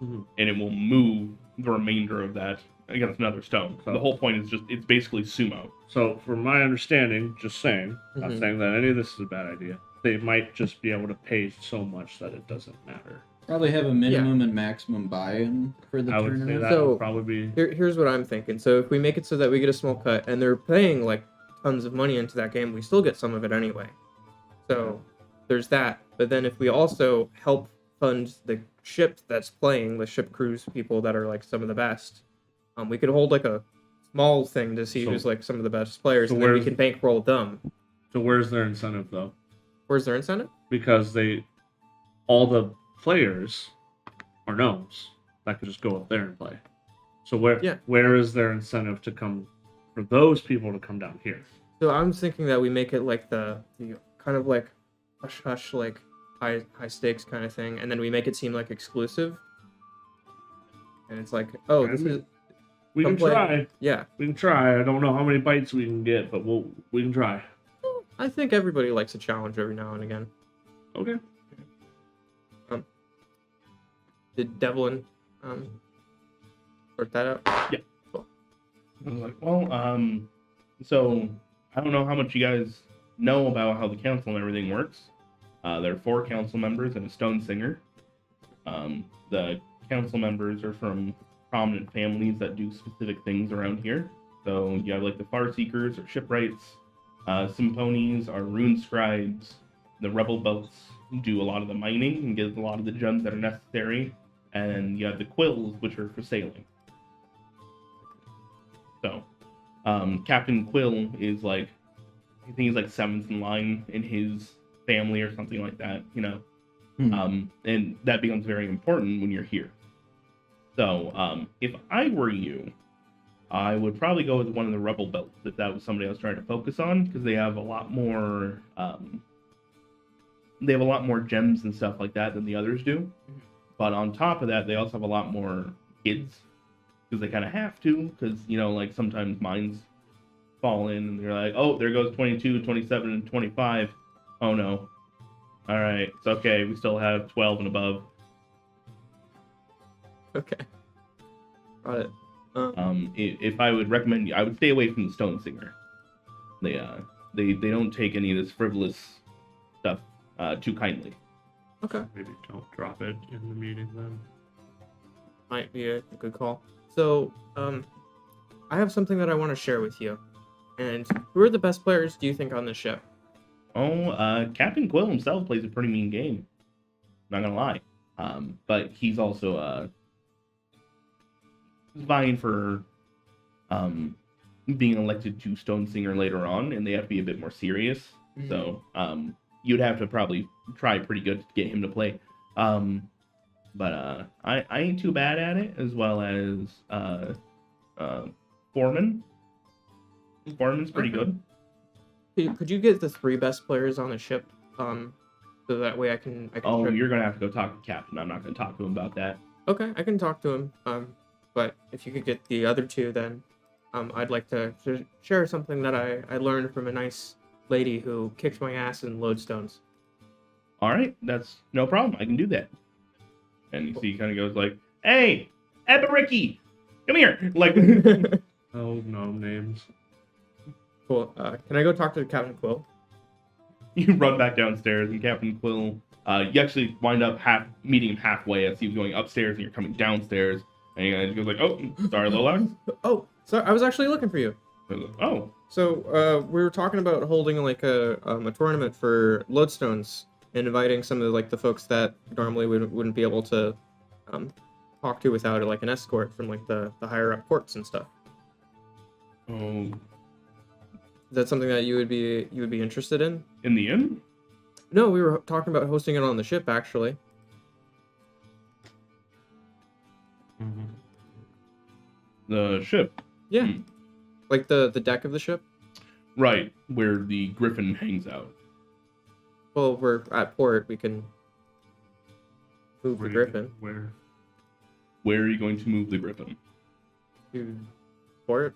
Speaker 4: Mhm.
Speaker 1: and it will move the remainder of that against another stone. So the whole point is it's basically sumo.
Speaker 4: So, from my understanding, just saying, not
Speaker 5: Mhm.
Speaker 4: saying that any of this is a bad idea, they might just be able to pay so much that it doesn't matter.
Speaker 3: Probably have a minimum and maximum buy-in for the
Speaker 4: I would say
Speaker 3: tournament.
Speaker 4: that
Speaker 5: So-
Speaker 4: would probably be.
Speaker 5: Here's what I'm thinking. So if we make it so that we get a small cut and they're paying like tons of money into that game, we still get some of it anyway. So there's that. But then if we also help fund the ship that's playing, the ship crews people that are like some of the best, we could hold like a small thing to see
Speaker 4: So-
Speaker 5: who's like some of the best players,
Speaker 4: so
Speaker 5: and then we
Speaker 4: where's-
Speaker 5: can bankroll them.
Speaker 4: So, where's their incentive, though?
Speaker 5: Where's their incentive?
Speaker 4: Because all the players are gnomes that could just go up there and play. So, where is their incentive to come for those people to come down here?
Speaker 5: So I'm thinking that we make it like the kind of like hush hush like high stakes kind of thing, and then we make it seem like exclusive, and it's like, oh,
Speaker 4: I
Speaker 5: this
Speaker 4: mean,
Speaker 5: is
Speaker 4: We
Speaker 5: Come
Speaker 4: can
Speaker 5: play.
Speaker 4: try.
Speaker 5: yeah.
Speaker 4: We can try. I don't know how many bites we can get, but we can try.
Speaker 5: I think everybody likes a challenge every now and again.
Speaker 4: Okay.
Speaker 5: Did Devlin sort that out?
Speaker 1: I was like, well, so I don't know how much you guys know about how the council and everything works. There are 4 council members and a stone singer. The council members are from prominent families that do specific things around here. So you have like the Far Seekers or Shipwrights. Symphones are rune scribes. The Rebel Belts do a lot of the mining and get a lot of the gems that are necessary. And you have the Quills, which are for sailing. So, Captain Quill is like, I think he's like 7th in line in his family or something like that, you know. And that becomes very important when you're here. So, if I were you, I would probably go with one of the Rebel Belts if that was somebody I was trying to focus on, because they have a lot more, gems and stuff like that than the others do. But on top of that, they also have a lot more kids, because they kind of have to, because, you know, like sometimes mines fall in and they're like, oh, there goes 22, 27, and 25. Oh no. All right, it's okay. We still have 12 and above.
Speaker 5: Okay. Got it.
Speaker 1: If I would recommend you, I would stay away from the Stone Singer. They don't take any of this frivolous stuff too kindly.
Speaker 5: Okay.
Speaker 4: Maybe don't drop it in the meeting then.
Speaker 5: Might be a good call. So, I have something that I want to share with you. And who are the best players do you think on this ship?
Speaker 1: Oh, Captain Quill himself plays a pretty mean game. Not gonna lie. But he's also vying for being elected to Stone Singer later on, and they have to be a bit more serious.
Speaker 5: Mhm.
Speaker 1: So you'd have to probably try pretty good to get him to play. But I ain't too bad at it, as well as Foreman. Foreman's pretty
Speaker 5: Okay.
Speaker 1: good.
Speaker 5: Could you get the 3 best players on the ship? So that way I can.
Speaker 1: Oh,
Speaker 5: check-
Speaker 1: you're gonna have to go talk to Captain. I'm not gonna talk to him about that.
Speaker 5: Okay, I can talk to him. But if you could get the other 2, then I'd like to share something that I learned from a nice lady who kicked my ass in lodestones.
Speaker 1: All right, that's no problem. I can do that. And you see, he kind of goes like, "Hey, Ebericky, come here!" Like,
Speaker 4: Oh, no names.
Speaker 5: Cool. Can I go talk to Captain Quill?
Speaker 1: you run back downstairs, and Captain Quill, you actually wind up meeting him halfway as he was going upstairs, and you're coming downstairs, and he goes like, "Oh, sorry, Lola."
Speaker 5: Oh, sorry, I was actually looking for you.
Speaker 1: Oh,
Speaker 5: So, we were talking about holding like a tournament for lodestones and inviting some of the folks that normally we wouldn't be able to talk to without like an escort from like the higher up ports and stuff.
Speaker 1: oh,
Speaker 5: Is that something that you would be interested in?
Speaker 1: in the end,
Speaker 5: No, we were talking about hosting it on the ship actually.
Speaker 1: the ship,
Speaker 5: Yeah,
Speaker 1: Hmm.
Speaker 5: like the deck of the ship.
Speaker 1: right where the Griffin hangs out.
Speaker 5: Well, we're at port. We can move the Griffin
Speaker 4: Where?
Speaker 1: Where are you going to move the Griffin?
Speaker 5: to port.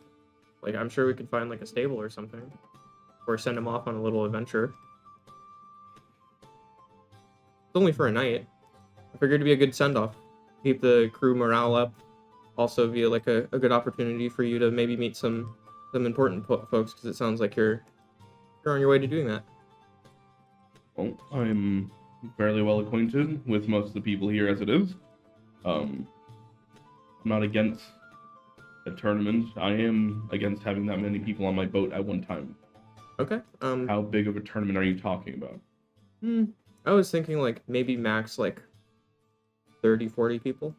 Speaker 5: Like I'm sure we could find like a stable or something, or send him off on a little adventure. It's only for a night. I figured it'd be a good send off. Keep the crew morale up. Also, be like a good opportunity for you to maybe meet some important folks because it sounds like you're on your way to doing that.
Speaker 1: Well, I'm fairly well acquainted with most of the people here as it is. I'm not against a tournament. I am against having that many people on my boat at one time.
Speaker 5: Okay.
Speaker 1: How big of a tournament are you talking about?
Speaker 5: I was thinking like maybe max like 30, 40 people.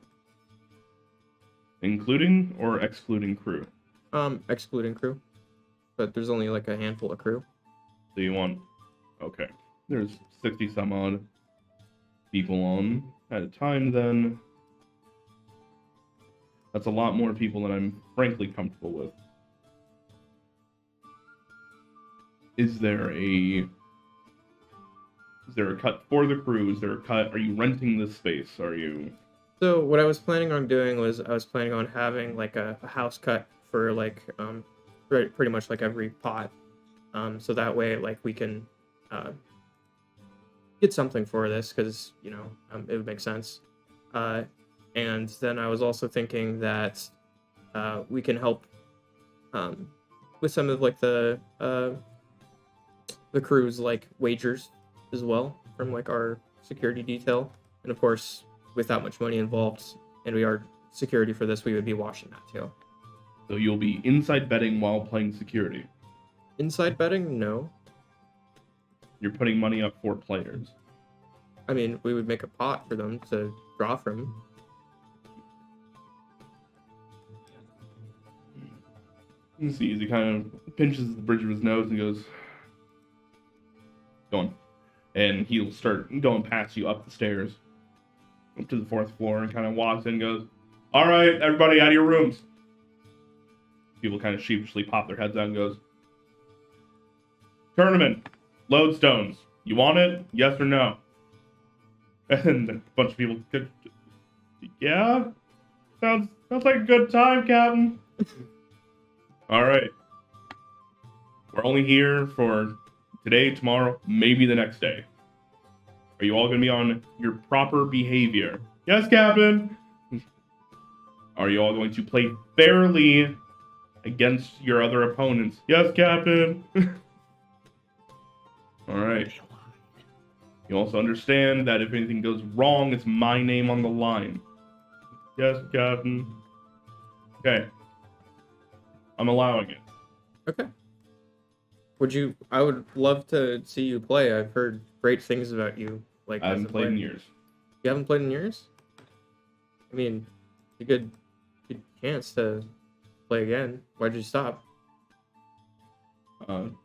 Speaker 1: Including or excluding crew?
Speaker 5: Excluding crew. But there's only like a handful of crew.
Speaker 1: So you want... Okay. There's 60 some odd people on at a time then. That's a lot more people than I'm frankly comfortable with. Is there a cut for the crew? Is there a cut? Are you renting this space? Are you...
Speaker 5: So what I was planning on doing was I was planning on having like a house cut for like pretty much like every pot, so that way like we can uh, get something for this because it would make sense. And then I was also thinking that we can help with some of like the crew's like wagers as well from like our security detail, and of course with that much money involved and we are security for this, we would be watching that too.
Speaker 1: So you'll be inside betting while playing security.
Speaker 5: Inside betting, no.
Speaker 1: You're putting money up for players.
Speaker 5: I mean, we would make a pot for them to draw from.
Speaker 1: You see as he kind of pinches the bridge of his nose and goes, "Go on." And he'll start going past you up the stairs, up to the 4th floor, and kind of walks in and goes, "All right, everybody out of your rooms." People kind of sheepishly pop their heads out and goes, "Tournament, lodestones. You want it? Yes or no?" And a bunch of people could, "Yeah, sounds like a good time, Captain." All right. We're only here for today, tomorrow, maybe the next day. Are you all going to be on your proper behavior? Yes, Captain. Are you all going to play fairly against your other opponents? Yes, Captain. All right. You also understand that if anything goes wrong, it's my name on the line. Yes, Captain. Okay. I'm allowing it.
Speaker 5: Okay. I would love to see you play. I've heard great things about you. Like
Speaker 1: I
Speaker 5: as
Speaker 1: haven't
Speaker 5: a
Speaker 1: played in
Speaker 5: player.
Speaker 1: years.
Speaker 5: You haven't played in years? I mean, it's a good chance to play again. Why'd you stop?
Speaker 1: Too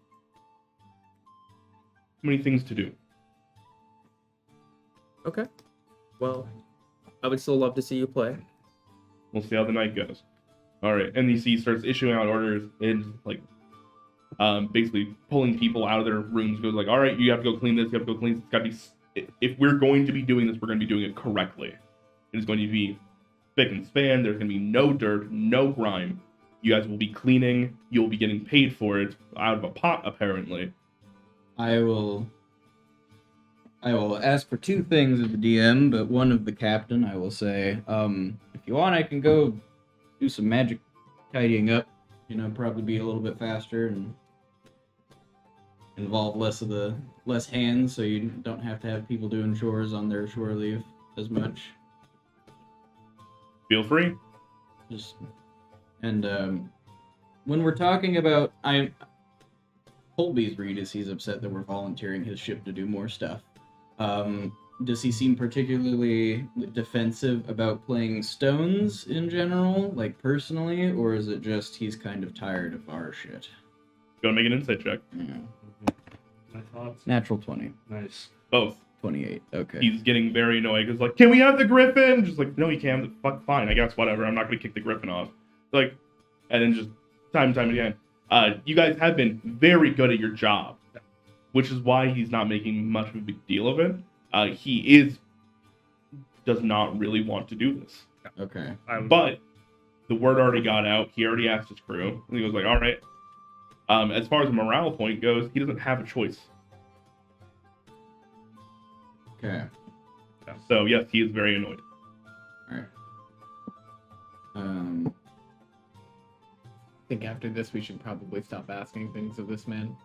Speaker 1: many things to do.
Speaker 5: Okay. Well, I would still love to see you play.
Speaker 1: We'll see how the night goes. All right. NEC starts issuing out orders and like basically pulling people out of their rooms. Goes like, "All right, you have to go clean this. You have to go clean this. It's got to be. If we're going to be doing this, we're going to be doing it correctly. It is going to be spick and span. There's going to be no dirt, no grime. You guys will be cleaning. You'll be getting paid for it out of a pot, apparently."
Speaker 3: I will ask for 2 things of the DM, but one of the captain. I will say, if you want, I can go do some magic tidying up. Probably be a little bit faster and involve less hands, so you don't have to have people doing chores on their shore leave as much.
Speaker 1: Feel free.
Speaker 3: When we're talking about, Colby's read is he's upset that we're volunteering his ship to do more stuff. Does he seem particularly defensive about playing stones in general, like personally, or is it just he's kind of tired of our shit?
Speaker 1: Go and make an insight check.
Speaker 3: Yeah.
Speaker 4: My thoughts.
Speaker 3: Natural 20.
Speaker 4: Nice.
Speaker 1: Both.
Speaker 3: 28. Okay.
Speaker 1: He's getting very annoyed because like, "Can we have the griffin?" Just like, "No, you can't." Fuck, fine. I guess whatever. I'm not going to kick the griffin off. Like, and then just time and time again. You guys have been very good at your job, which is why he's not making much of a big deal of it. He does not really want to do this.
Speaker 3: Okay.
Speaker 1: But the word already got out. He already asked his crew. And he was like, "All right." As far as a morale point goes, he doesn't have a choice.
Speaker 3: Okay.
Speaker 1: So yes, he is very annoyed.
Speaker 3: All right.
Speaker 2: I think after this, we should probably stop asking things of this man.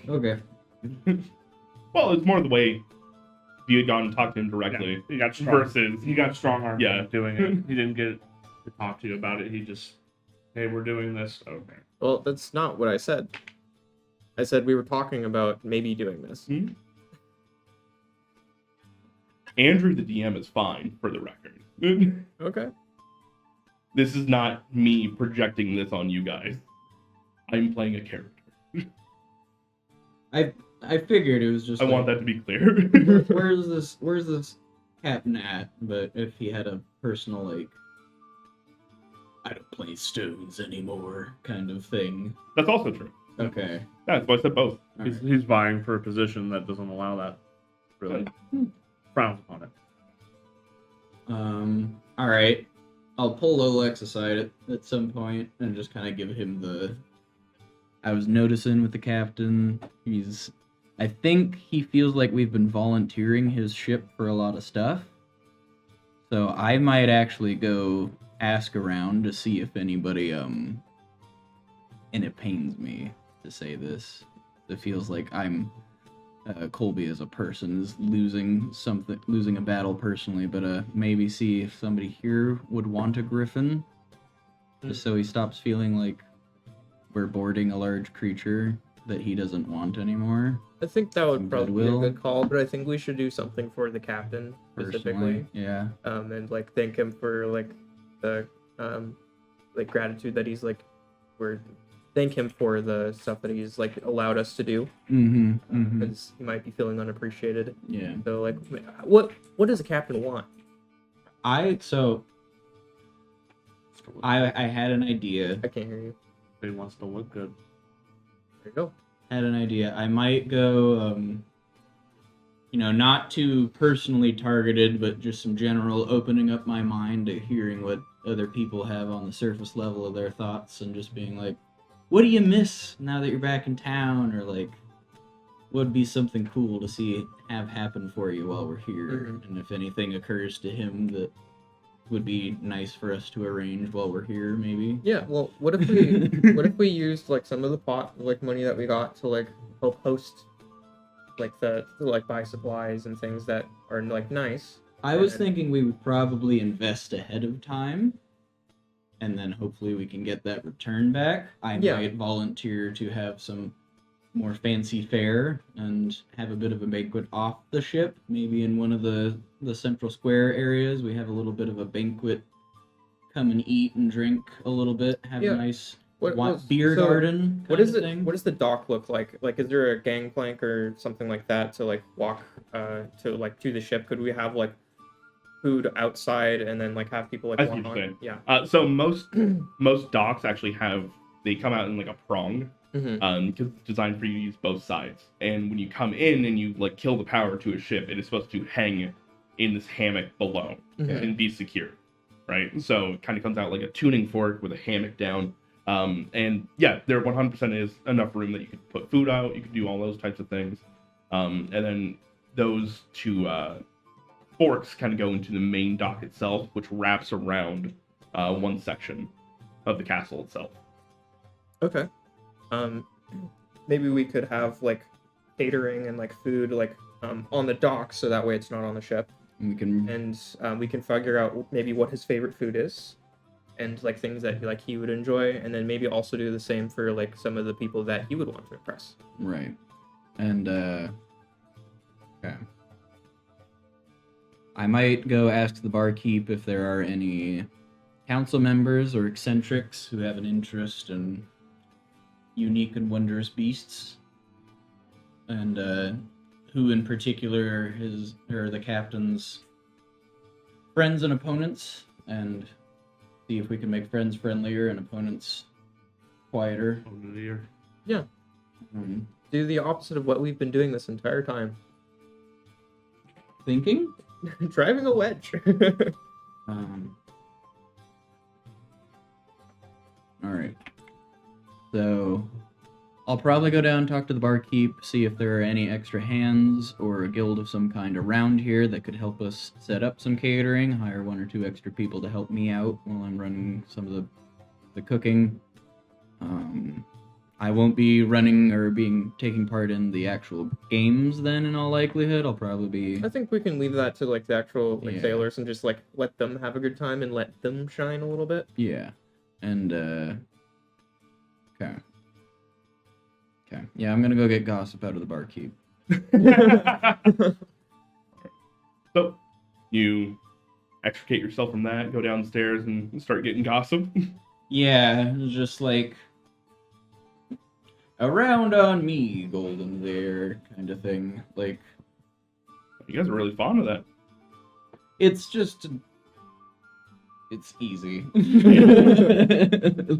Speaker 3: Okay.
Speaker 1: Well, it's more the way if you had gone and talked to him directly
Speaker 4: He got strong.
Speaker 1: versus
Speaker 4: He got strong arm
Speaker 1: Yeah.
Speaker 4: doing it. He didn't get to talk to you about it. He just, "Hey, we're doing this." Okay.
Speaker 5: Well, that's not what I said. I said we were talking about maybe doing this.
Speaker 1: Andrew, the DM, is fine for the record.
Speaker 5: Okay.
Speaker 1: This is not me projecting this on you guys. I'm playing a character.
Speaker 3: I figured it was just.
Speaker 1: I want that to be clear.
Speaker 3: Where's this captain at? But if he had a personal like, I don't play stones anymore kind of thing.
Speaker 1: That's also true.
Speaker 3: Okay.
Speaker 1: That's why I said both.
Speaker 3: All
Speaker 4: He's,
Speaker 3: right.
Speaker 4: he's vying for a position that doesn't allow that. Really frowns upon it.
Speaker 3: All right. I'll pull Lolex aside at some point and just kind of give him the. I was noticing with the captain. I think he feels like we've been volunteering his ship for a lot of stuff. So I might actually go ask around to see if anybody, and it pains me to say this. It feels like Colby as a person is losing a battle personally, but maybe see if somebody here would want a griffin, just so he stops feeling like we're boarding a large creature that he doesn't want anymore.
Speaker 5: I think that would
Speaker 3: Some
Speaker 5: probably
Speaker 3: goodwill.
Speaker 5: be a good call, but I think we should do something for the captain specifically.
Speaker 3: Personally, yeah.
Speaker 5: And like thank him for like the like gratitude that he's like thank him for the stuff that he's like allowed us to do, because he might be feeling unappreciated.
Speaker 3: Yeah.
Speaker 5: So like, what does a captain want?
Speaker 3: I had an idea.
Speaker 5: I can't hear you.
Speaker 4: He wants to look good.
Speaker 5: There you go.
Speaker 3: Had an idea. I might go, not too personally targeted, but just some general opening up my mind to hearing what other people have on the surface level of their thoughts, and just being like, what do you miss now that you're back in town? Or like, what would be something cool to have happen for you while we're here? And if anything occurs to him that would be nice for us to arrange while we're here, maybe.
Speaker 5: Yeah. Well, what if we used like some of the pot like money that we got to like help host like to like buy supplies and things that are like nice.
Speaker 3: I was thinking we would probably invest ahead of time, and then hopefully we can get that return back. I might volunteer to have some more fancy fare and have a bit of a banquet off the ship, maybe in one of the central square areas. We have a little bit of a banquet, come and eat and drink a little bit, have a nice beer garden.
Speaker 5: What is it? What does the dock look like? Like, is there a gangplank or something like that to like walk to the ship? Could we have like food outside and then like have people like
Speaker 1: I see
Speaker 5: walk
Speaker 1: what you're
Speaker 5: on?
Speaker 1: saying.
Speaker 5: Yeah.
Speaker 1: So most docks actually they come out in like a prong, because it's designed for you to use both sides. And when you come in and you like kill the power to a ship, it is supposed to hang in this hammock below and be secure, right? So it kind of comes out like a tuning fork with a hammock down. And yeah, there 100% is enough room that you could put food out. You could do all those types of things. And then those two forks kind of go into the main dock itself, which wraps around one section of the castle itself.
Speaker 5: Okay. Maybe we could have like catering and like food like on the dock, so that way it's not on the ship.
Speaker 3: We can
Speaker 5: We can figure out maybe what his favorite food is, and like things that like he would enjoy, and then maybe also do the same for like some of the people that he would want to impress.
Speaker 3: Right. And okay. I might go ask the barkeep if there are any council members or eccentrics who have an interest in unique and wondrous beasts, and who in particular are the captain's friends and opponents, and see if we can make friends friendlier and opponents quieter.
Speaker 5: Yeah. Do the opposite of what we've been doing this entire time.
Speaker 3: Thinking?
Speaker 5: Driving a wedge.
Speaker 3: Alright. So, I'll probably go down and talk to the barkeep, see if there are any extra hands or a guild of some kind around here that could help us set up some catering, hire one or two extra people to help me out while I'm running some of the cooking. I won't be running or taking part in the actual games then, in all likelihood. I'll probably be...
Speaker 5: I think we can leave that to like the actual sailors and just like let them have a good time and let them shine a little bit.
Speaker 3: Yeah. And okay. Yeah, I'm gonna go get gossip out of the barkeep.
Speaker 1: So you extricate yourself from that, go downstairs and start getting gossip.
Speaker 3: Yeah, just like around on me, golden there kind of thing. Like,
Speaker 1: You guys are really fond of that.
Speaker 3: it's just it's easy.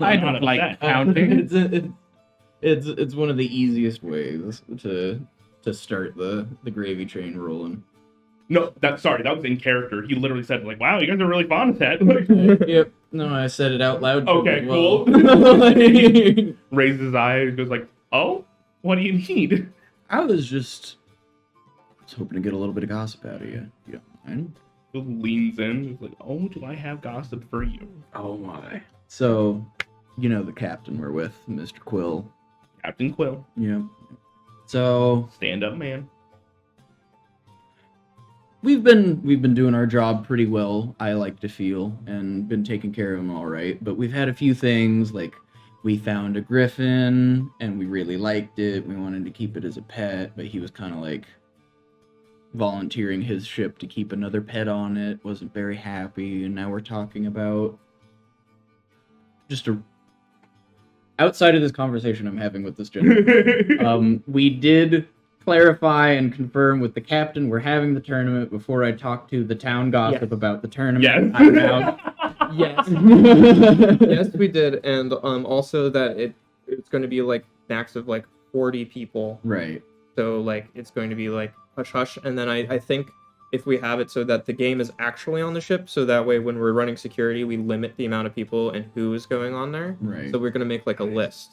Speaker 2: I don't like counting.
Speaker 3: It's one of the easiest ways to start the gravy train rolling.
Speaker 1: No, that was in character. He literally said like, "Wow, you guys are really fond of that." Like,
Speaker 3: Yep. No, I said it out loud.
Speaker 1: okay, cool.
Speaker 3: Well.
Speaker 1: Raises his eye and goes like, "Oh, what do you need?"
Speaker 3: I was hoping to get a little bit of gossip out of you. Yeah.
Speaker 1: Just leans in. He's like, "Oh, do I have gossip for you?"
Speaker 3: Oh my. So, you know the captain we're with, Mr. Quill.
Speaker 1: Captain Quill,
Speaker 3: Yeah. So
Speaker 1: stand up man.
Speaker 3: we've been doing our job pretty well, I like to feel, and been taking care of them all right. But we've had a few things like we found a griffin and we really liked it. We wanted to keep it as a pet, but he was kind of like volunteering his ship to keep another pet on it. Wasn't very happy, and now we're talking about just outside of this conversation I'm having with this gentleman. We did clarify and confirm with the captain we're having the tournament before I talk to the town gossip
Speaker 5: Yes.
Speaker 3: about the tournament.
Speaker 1: Yes.
Speaker 3: I'm out.
Speaker 5: Yes. Yes, we did, and also that it's going to be like max of like 40 people.
Speaker 3: Right.
Speaker 5: So like it's going to be like hush hush, and then I think if we have it so that the game is actually on the ship, so that way when we're running security, we limit the amount of people and who is going on there.
Speaker 3: Right.
Speaker 5: So we're gonna make like a list.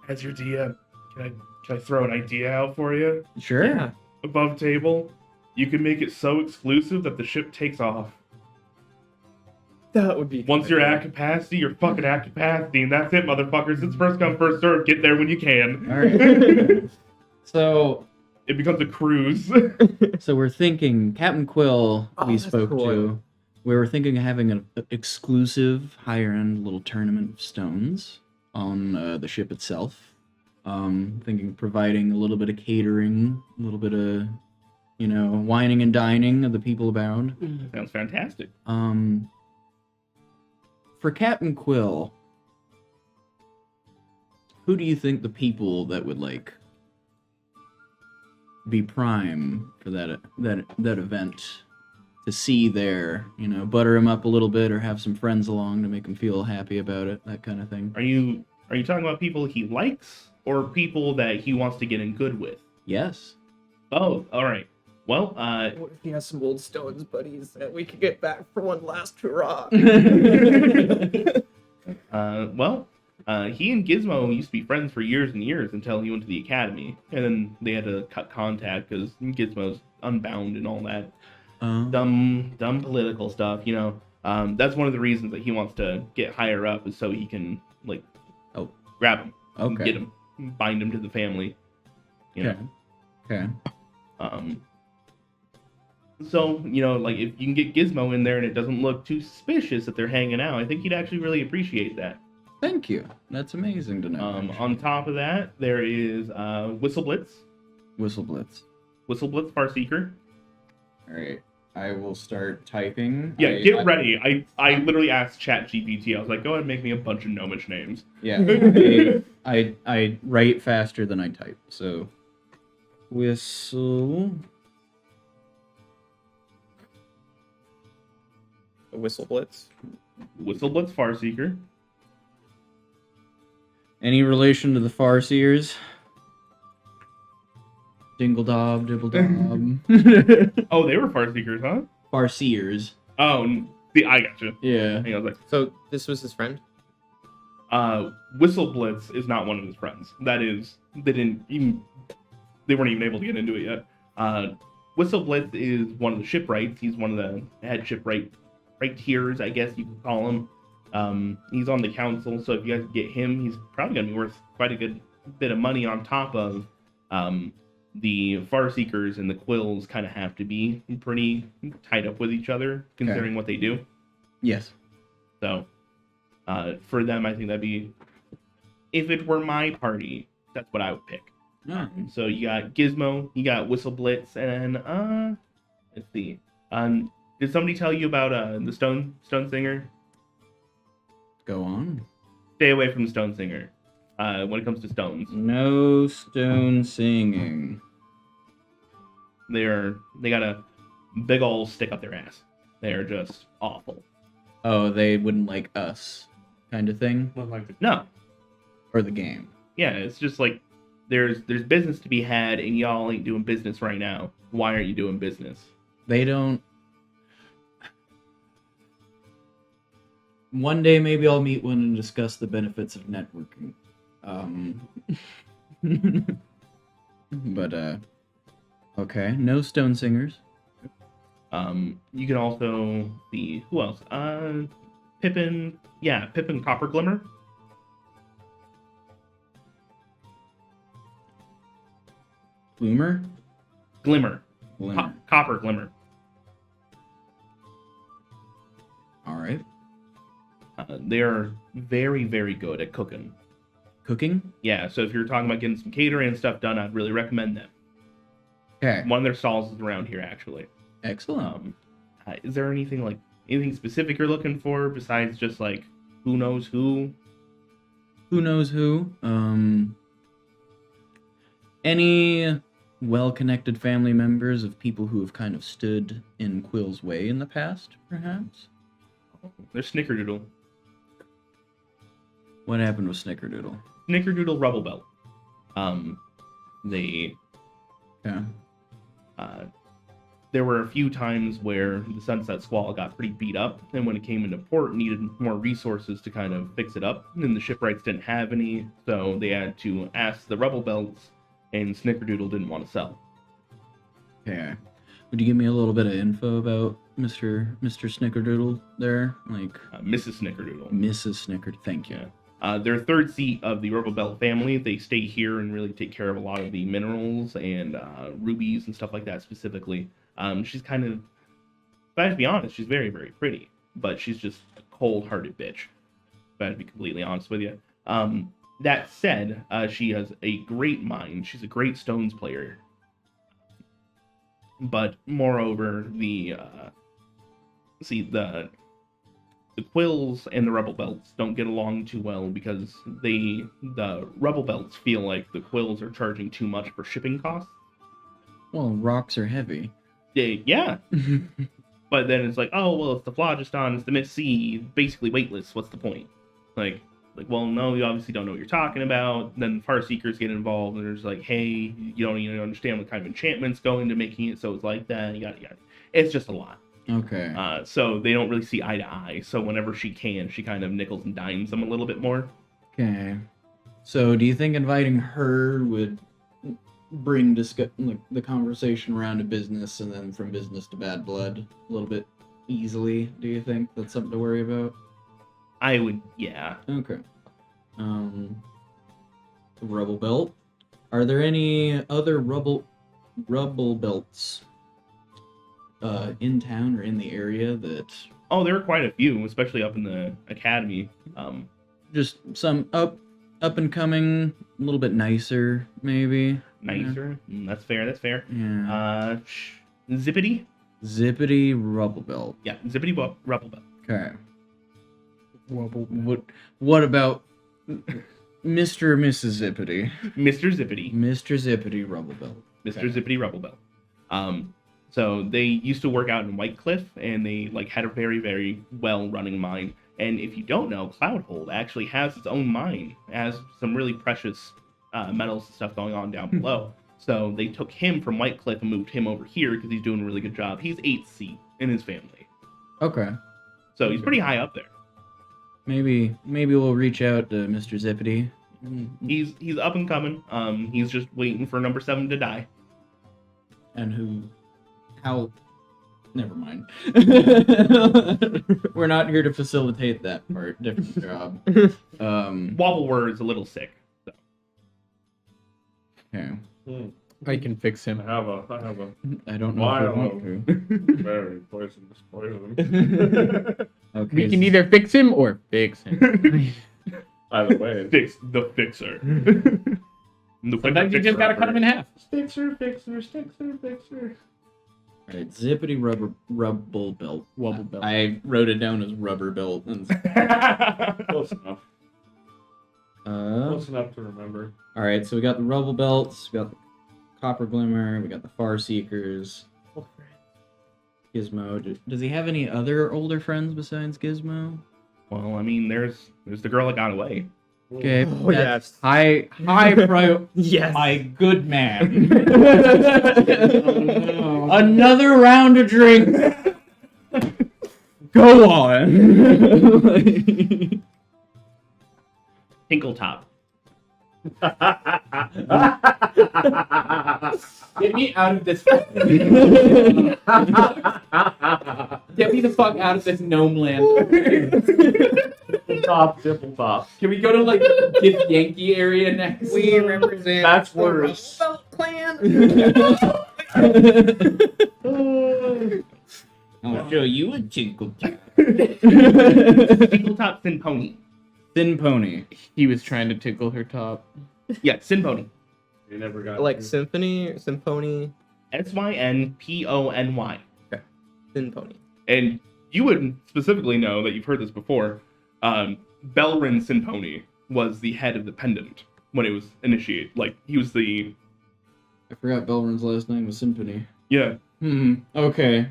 Speaker 1: As your DM, can I throw an idea out for you?
Speaker 3: Sure.
Speaker 5: Yeah.
Speaker 1: Above table, you can make it so exclusive that the ship takes off.
Speaker 5: That would be.
Speaker 1: Once you're at capacity, you're fucking at capacity, and that's it, motherfuckers. It's first come, first serve. Get there when you can.
Speaker 3: All right. So
Speaker 1: It becomes a cruise.
Speaker 3: So we're thinking Captain Quill we
Speaker 5: that's
Speaker 3: spoke
Speaker 5: cool.
Speaker 3: to. We were thinking of having an exclusive higher end little tournament of stones on the ship itself. Thinking providing a little bit of catering, a little bit of wining and dining of the people abound.
Speaker 1: Sounds fantastic.
Speaker 3: For Captain Quill, who do you think the people that would like be prime for that event to see there? Butter him up a little bit or have some friends along to make him feel happy about it, that kind of thing.
Speaker 1: Are you talking about people he likes or people that he wants to get in good with?
Speaker 3: Yes.
Speaker 1: Oh, all right. Well,
Speaker 5: What if he has some old stones buddies that we could get back for one last hurrah?
Speaker 1: he and Gizmo used to be friends for years and years until he went to the academy, and then they had to cut contact because Gizmo's unbound and all that dumb political stuff. That's one of the reasons that he wants to get higher up is so he can grab him,
Speaker 3: Okay.
Speaker 1: get him, bind him to the family.
Speaker 3: Okay.
Speaker 1: So, if you can get Gizmo in there and it doesn't look too suspicious that they're hanging out, I think he'd actually really appreciate that.
Speaker 3: Thank you. That's amazing to know.
Speaker 1: On top of that, there is Whistle Blitz.
Speaker 3: Whistle Blitz.
Speaker 1: Whistle Blitz Farseeker.
Speaker 3: All right. I will start typing.
Speaker 1: Yeah, get ready. I literally asked ChatGPT. I was like, go ahead and make me a bunch of gnomish names.
Speaker 3: Yeah. I write faster than I type. So whistle.
Speaker 5: Whistle Blitz.
Speaker 1: Whistle Blitz Farseeker.
Speaker 3: Any relation to the Farseers? Dingle Dob, Dibble Dob.
Speaker 1: Oh, they were Farseekers, huh?
Speaker 3: Farseers.
Speaker 1: Oh, I gotcha.
Speaker 3: Yeah.
Speaker 1: I was like,
Speaker 5: So this was his friend?
Speaker 1: Whistle Blitz is not one of his friends. That is, they weren't even able to get into it yet. Whistle Blitz is one of the shipwrights. He's one of the head shipwright tiers, I guess you could call him. He's on the council, so if you guys get him, he's probably going to be worth quite a good bit of money on top of the Farseekers and the Quills kind of have to be pretty tied up with each other, considering what they do.
Speaker 3: Yes.
Speaker 1: So, for them, I think that'd be, if it were my party, that's what I would pick.
Speaker 3: All right.
Speaker 1: So you got Gizmo, you got Whistle Blitz, and let's see. Did somebody tell you about the Stone Singer?
Speaker 3: Go on.
Speaker 1: Stay away from the Stone Singer when it comes to stones.
Speaker 3: No stone singing.
Speaker 1: They got a big ol' stick up their ass. They are just awful.
Speaker 3: Oh, they wouldn't like us, kind of thing,
Speaker 1: No,
Speaker 3: or the game.
Speaker 1: yeah, it's just like there's business to be had, and y'all ain't doing business right now. Why aren't you doing business?
Speaker 3: They don't. One day, maybe I'll meet one and discuss the benefits of networking. But okay, no stone singers.
Speaker 1: You can also see who else? Pippin. Yeah, Pippin Copper Glimmer.
Speaker 3: Bloomer.
Speaker 1: Glimmer.
Speaker 3: Glimmer.
Speaker 1: Copper Glimmer.
Speaker 3: All right.
Speaker 1: They are very, very good at cooking.
Speaker 3: Cooking.
Speaker 1: Yeah, so if you're talking about getting some catering and stuff done, I'd really recommend them.
Speaker 3: Okay.
Speaker 1: One of their stalls is around here, actually.
Speaker 3: Excellent.
Speaker 1: Is there anything specific you're looking for besides just like who knows who?
Speaker 3: Who knows who? Any well-connected family members of people who have kind of stood in Quill's way in the past, perhaps?
Speaker 1: There's Snickerdoodle.
Speaker 3: What happened with Snickerdoodle?
Speaker 1: Snickerdoodle Rubble Belt. They
Speaker 3: Okay.
Speaker 1: there were a few times where the Sunset Squall got pretty beat up, and when it came into port, needed more resources to kind of fix it up, and the shipwrights didn't have any, so they had to ask the Rubble Belts, and Snickerdoodle didn't want to sell.
Speaker 3: Okay. Would you give me a little bit of info about Mr. Snickerdoodle there? Like
Speaker 1: Mrs. Snickerdoodle.
Speaker 3: Mrs. Snickerdoodle. Thank you.
Speaker 1: They're third seat of the Rubble Belt family. They stay here and really take care of a lot of the minerals and rubies and stuff like that specifically. She's kind of, if I have to be honest, she's very, very pretty, but she's just a cold-hearted bitch, if I have to be completely honest with you. That said, she has a great mind. She's a great stones player. But moreover, the Quills and the Rubble Belts don't get along too well because the Rubble Belts feel like the Quills are charging too much for shipping costs.
Speaker 3: Well, rocks are heavy.
Speaker 1: Yeah. But then it's like, oh, well, it's the Phlogiston, it's the Mist Sea, basically weightless. What's the point? Like, well, no, you obviously don't know what you're talking about. Then Farseekers get involved, and there's like, hey, you don't even understand what kind of enchantments go into making it so it's like that. Yada yada. It's just a lot.
Speaker 3: Okay.
Speaker 1: So they don't really see eye to eye. So whenever she can, she kind of nickels and dimes them a little bit more.
Speaker 3: Okay. So do you think inviting her would bring the conversation around to business and then from business to bad blood a little bit easily? Do you think that's something to worry about?
Speaker 1: I would, yeah.
Speaker 3: Okay. Rubble Belt. Are there any other rubble belts in town or in the area that?
Speaker 1: Oh, there are quite a few, especially up in the academy.
Speaker 3: Just some up and coming, a little bit nicer, maybe.
Speaker 1: Nicer. That's fair. That's fair.
Speaker 3: Yeah.
Speaker 1: Zippity.
Speaker 3: Zippity Rubble Belt.
Speaker 1: Yeah, Zippity Rubble Belt.
Speaker 3: Okay. What about Mr. and Mrs. Zippity?
Speaker 1: Mr. Zippity.
Speaker 3: Mr. Zippity Rubble Belt.
Speaker 1: Mr.
Speaker 3: Okay.
Speaker 1: Zippity Rubble Belt. So they used to work out in White Cliff, and they had a very, very well-running mine. And if you don't know, Cloudhold actually has its own mine. It has some really precious metals and stuff going on down below. So they took him from White Cliff and moved him over here because he's doing a really good job. He's 8th seat in his family.
Speaker 3: Okay.
Speaker 1: So he's pretty high up there.
Speaker 3: Maybe we'll reach out to Mr. Zippity.
Speaker 1: He's up and coming. He's just waiting for number 7 to die.
Speaker 3: And how? Never mind. We're not here to facilitate that part. Different job.
Speaker 1: Wobbleword is a little sick. So.
Speaker 3: Okay.
Speaker 2: I can fix him.
Speaker 4: I have a
Speaker 3: I don't know if I want to.
Speaker 4: very poisonous poison.
Speaker 3: Okay.
Speaker 2: We can either fix him or fix him.
Speaker 4: Either way,
Speaker 1: Fix the fixer.
Speaker 2: Sometimes you just gotta cut him in half.
Speaker 4: Fixer.
Speaker 3: All right, Zippity Rubble Belt.
Speaker 2: Wobble belt.
Speaker 3: I wrote it down as rubber belt.
Speaker 4: Close enough. Close enough to remember.
Speaker 3: All right, so we got the Rubble Belts, we got the Copper Glimmer, we got the Farseekers. Gizmo. Does he have any other older friends besides Gizmo?
Speaker 1: Well, I mean, there's the girl that got away.
Speaker 3: Okay.
Speaker 5: Oh,
Speaker 3: that's
Speaker 5: yes.
Speaker 3: high priority.
Speaker 5: Yes.
Speaker 3: My good man. Another round of drinks. Go on.
Speaker 1: Tinkle top.
Speaker 2: Get me out of this. Get me the fuck out of this gnome land.
Speaker 4: Dimple top.
Speaker 2: Can we go to like this Yankee area next?
Speaker 3: We represent.
Speaker 4: That's worse.
Speaker 3: I'll show you a tinkle top.
Speaker 1: Tinkle top Sin Pony.
Speaker 3: Thin pony.
Speaker 2: He was trying to tickle her top.
Speaker 1: Yeah, Sin Pony.
Speaker 4: You never got
Speaker 5: Like symphony, symphony,
Speaker 1: Synpony.
Speaker 5: symphony.
Speaker 1: And you would specifically know that you've heard this before. Belrin Sinpony was the head of the pendant when it was initiated. Like, he was the...
Speaker 3: I forgot Belrin's last name was Symphony.
Speaker 1: Yeah.
Speaker 3: Okay.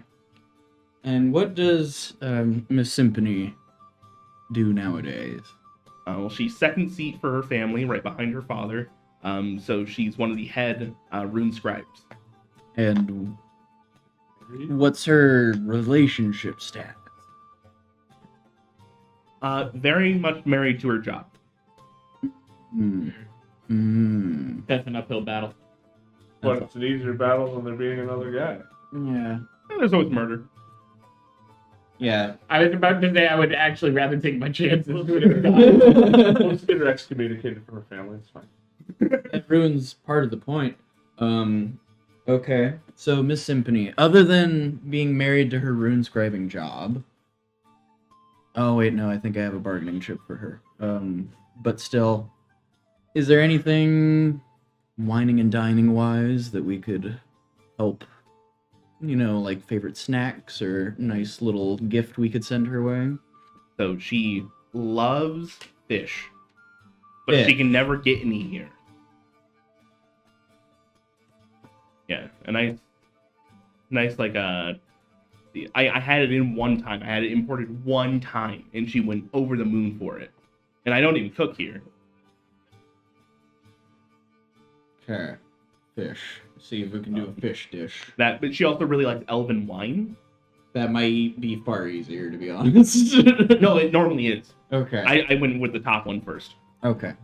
Speaker 3: And what does Miss Symphony do nowadays?
Speaker 1: Well, she's second seat for her family, right behind her father. So she's one of the head rune scribes.
Speaker 3: And what's her relationship status?
Speaker 1: Very much married to her job.
Speaker 2: That's an uphill battle.
Speaker 4: But it's an easier battle than there being another guy.
Speaker 3: Yeah.
Speaker 1: And there's always murder.
Speaker 3: Yeah.
Speaker 2: I was about to say I would actually rather take my chances.
Speaker 4: We'll just get her excommunicated from her family. It's fine.
Speaker 3: That ruins part of the point. Okay. So Miss Symphony, other than being married to her rune scribing job. Oh wait, no, I think I have a bargaining chip for her. But still, is there anything whining and dining wise that we could help? You know, like favorite snacks or nice little gift we could send her way?
Speaker 1: So she loves fish. But
Speaker 3: Fish.
Speaker 1: she can never get any here. Yeah, a nice like I had it in one time. I had it imported one time, and she went over the moon for it. And I don't even cook here.
Speaker 3: Okay. Fish. See if we can do a fish dish.
Speaker 1: But she also really likes elven wine.
Speaker 3: That might be far easier, to be honest.
Speaker 1: No, it normally is.
Speaker 3: Okay.
Speaker 1: I went with the top one first.
Speaker 3: Okay.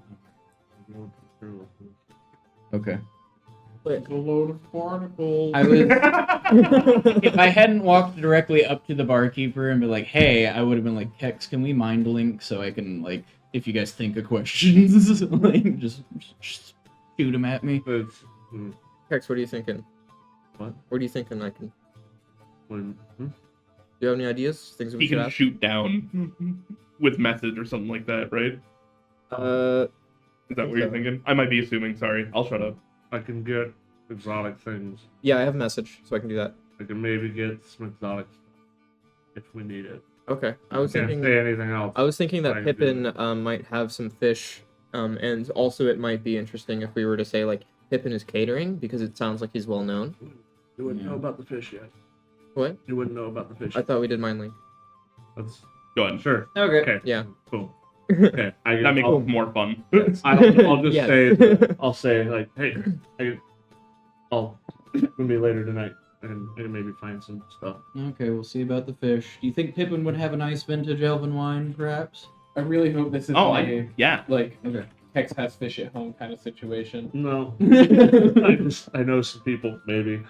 Speaker 3: Okay.
Speaker 2: It's a load of barnacles.
Speaker 3: I was. If I hadn't walked directly up to the barkeeper and be like, "Hey," I would have been like, "Hex, can we mind link so I can like, if you guys think of questions, like just shoot them at me."
Speaker 5: Hex, what are you thinking?
Speaker 4: What?
Speaker 5: What are you thinking I can... Do
Speaker 4: Hmm?
Speaker 5: you have any ideas? Things we
Speaker 1: He
Speaker 5: should
Speaker 1: can
Speaker 5: ask?
Speaker 1: shoot down with message or something like that, right? Is that what you're thinking? I might be assuming. Sorry, I'll shut up.
Speaker 4: I can get exotic things.
Speaker 5: Yeah, I have a message, so I can do that.
Speaker 4: I can maybe get some exotic stuff if we need it.
Speaker 5: Okay. I was
Speaker 4: Can't
Speaker 5: thinking...
Speaker 4: say anything else.
Speaker 5: I was thinking that
Speaker 4: I can do
Speaker 5: Pippin might have some fish, and also it might be interesting if we were to say, like, Pippin is catering, because it sounds like he's well known.
Speaker 4: You wouldn't
Speaker 3: Yeah.
Speaker 4: know about the fish yet.
Speaker 5: What?
Speaker 4: You wouldn't know about the fish.
Speaker 5: I thought we did mind link.
Speaker 4: That's
Speaker 1: Go ahead.
Speaker 4: sure.
Speaker 3: Okay.
Speaker 4: Okay.
Speaker 5: Yeah.
Speaker 4: Cool. Okay.
Speaker 1: That makes
Speaker 4: I'll,
Speaker 1: it more fun.
Speaker 4: I'll just
Speaker 5: Yes.
Speaker 4: say. I'll say like, hey, I'll maybe later tonight and maybe find some stuff.
Speaker 3: Okay, we'll see about the fish. Do you think Pippin would have a nice vintage elven wine, perhaps?
Speaker 2: I really hope this is
Speaker 1: Oh,
Speaker 2: like
Speaker 3: Okay.
Speaker 2: Hex has fish at home kind of situation.
Speaker 4: No, I know some people maybe.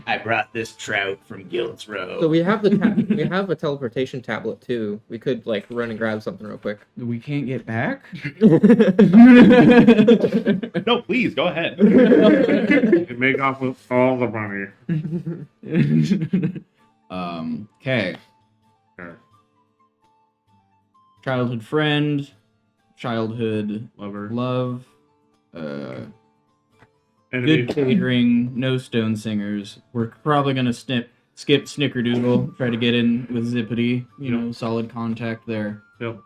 Speaker 3: I brought this trout from Guild's Row.
Speaker 5: So we have we have a teleportation tablet too. We could like run and grab something real quick.
Speaker 3: We can't get back?
Speaker 1: No, please go ahead.
Speaker 4: You can make off with all the money.
Speaker 3: Okay.
Speaker 4: Okay.
Speaker 3: Childhood friend, childhood
Speaker 4: Lover.
Speaker 3: love,
Speaker 4: Enemy.
Speaker 3: good catering, no stone singers. We're probably gonna skip Snickerdoodle, try to get in with Zippity, you know, solid contact there.
Speaker 4: Yep.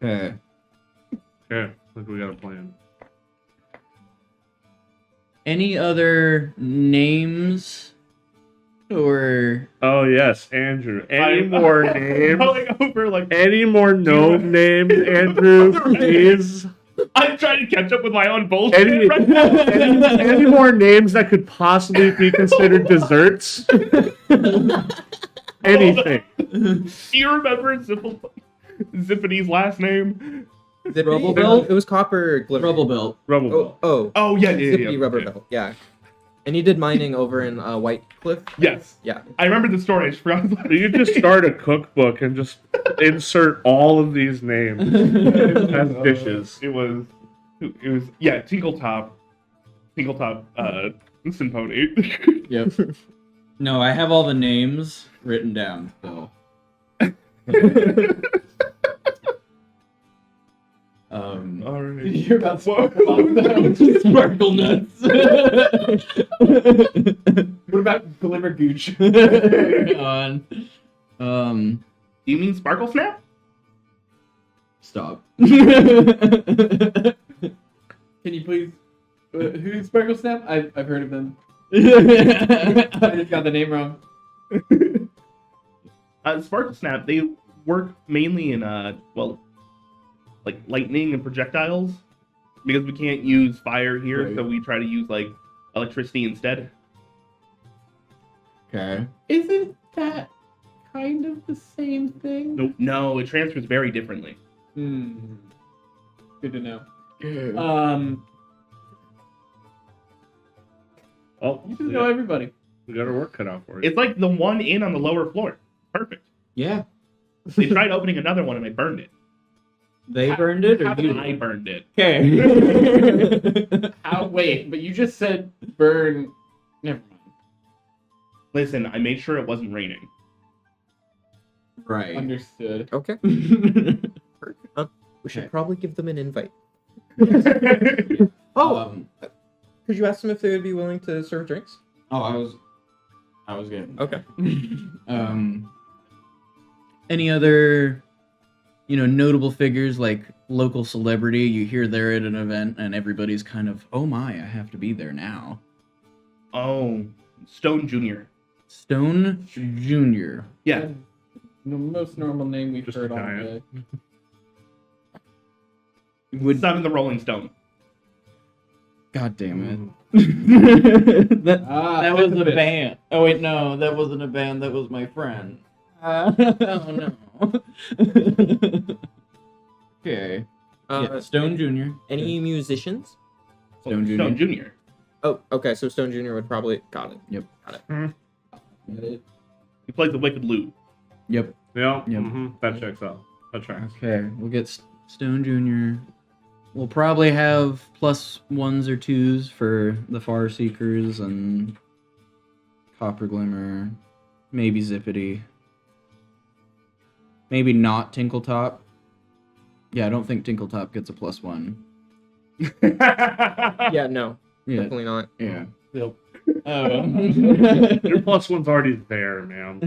Speaker 3: Okay.
Speaker 4: Okay. I think we got a plan.
Speaker 3: Any other names Or
Speaker 4: Oh yes, Andrew. Any more names?
Speaker 1: Going over like
Speaker 4: Any more gnome names, Andrew? Please.
Speaker 1: I'm trying to catch up with my own bullshit
Speaker 4: Any,
Speaker 1: right now.
Speaker 4: any more names that could possibly be considered desserts? Anything.
Speaker 1: Do you remember Zippity's last name?
Speaker 3: Rubble
Speaker 5: It
Speaker 3: belt?
Speaker 5: was copper glimmer.
Speaker 3: rubble belt.
Speaker 4: Rubble.
Speaker 5: Oh,
Speaker 1: Oh yeah,
Speaker 5: Zippity rubber
Speaker 1: yeah.
Speaker 5: belt. Yeah. And he did mining over in White Cliff.
Speaker 1: Yes,
Speaker 5: Yeah.
Speaker 1: I remember the story. I just forgot.
Speaker 4: You just start a cookbook and just insert all of these names as dishes.
Speaker 1: It was yeah, Tinkletop, Symphony.
Speaker 3: Yep. No, I have all the names written down, so.
Speaker 1: All right.
Speaker 2: You're about
Speaker 1: Whoa.
Speaker 3: Sparkle nuts.
Speaker 2: What about Glimmer Gooch?
Speaker 3: On.
Speaker 1: You mean Sparkle Snap?
Speaker 3: Stop.
Speaker 2: Can you please? Who's Sparkle Snap? I've heard of them. I just got the name wrong.
Speaker 1: Sparkle Snap. They work mainly in like lightning and projectiles, because we can't use fire here,
Speaker 2: Right.
Speaker 1: so we try to use like electricity instead.
Speaker 3: Okay.
Speaker 2: Isn't that kind of the same thing?
Speaker 1: Nope. No, it transfers very differently.
Speaker 2: Good to know.
Speaker 4: Oh,
Speaker 2: You just know everybody.
Speaker 4: we got our work cut out for you.
Speaker 1: It's like the one in on the lower floor. Perfect.
Speaker 3: Yeah.
Speaker 1: They tried opening another one and I burned it.
Speaker 3: They burned it, or you?
Speaker 1: I burned it.
Speaker 3: Okay.
Speaker 2: Wait, but you just said burn. Never mind.
Speaker 1: Listen, I made sure it wasn't raining.
Speaker 3: Right.
Speaker 2: Understood.
Speaker 5: Okay. We should probably give them an invite.
Speaker 3: Oh.
Speaker 5: Could you ask them if they would be willing to serve drinks?
Speaker 3: I was good.
Speaker 5: Okay.
Speaker 3: Any other, notable figures like local celebrity you hear they're at an event and everybody's kind of, oh my, I have to be there now.
Speaker 1: Oh, Stone Jr.
Speaker 3: Stone Jr.
Speaker 1: Yeah.
Speaker 2: The most normal name we've
Speaker 4: Just
Speaker 2: heard
Speaker 4: a
Speaker 2: all
Speaker 4: giant.
Speaker 2: day.
Speaker 3: Would
Speaker 1: Son of the Rolling Stone.
Speaker 3: God damn it. that
Speaker 2: That
Speaker 3: was a band. Oh wait, no, that wasn't a band. That was my friend. Oh no. Okay. Yeah, Stone Jr.
Speaker 5: Any musicians?
Speaker 3: Stone Jr.
Speaker 1: Stone Jr.
Speaker 5: Oh, okay. So Stone Jr. would probably got it.
Speaker 1: He plays the Wicked Lute.
Speaker 3: Yep.
Speaker 4: Yeah,
Speaker 3: Yep.
Speaker 4: that checks out. That tracks.
Speaker 3: Okay, we'll get Stone Jr. We'll probably have plus 1s or 2s for the Far Seekers and Copper Glimmer, maybe Zippity. Maybe not Tinkletop. Yeah, I don't think Tinkletop gets a plus 1.
Speaker 5: Yeah, no,
Speaker 3: Yeah.
Speaker 5: definitely not.
Speaker 3: Yeah.
Speaker 2: Nope.
Speaker 4: Your plus one's already there, man.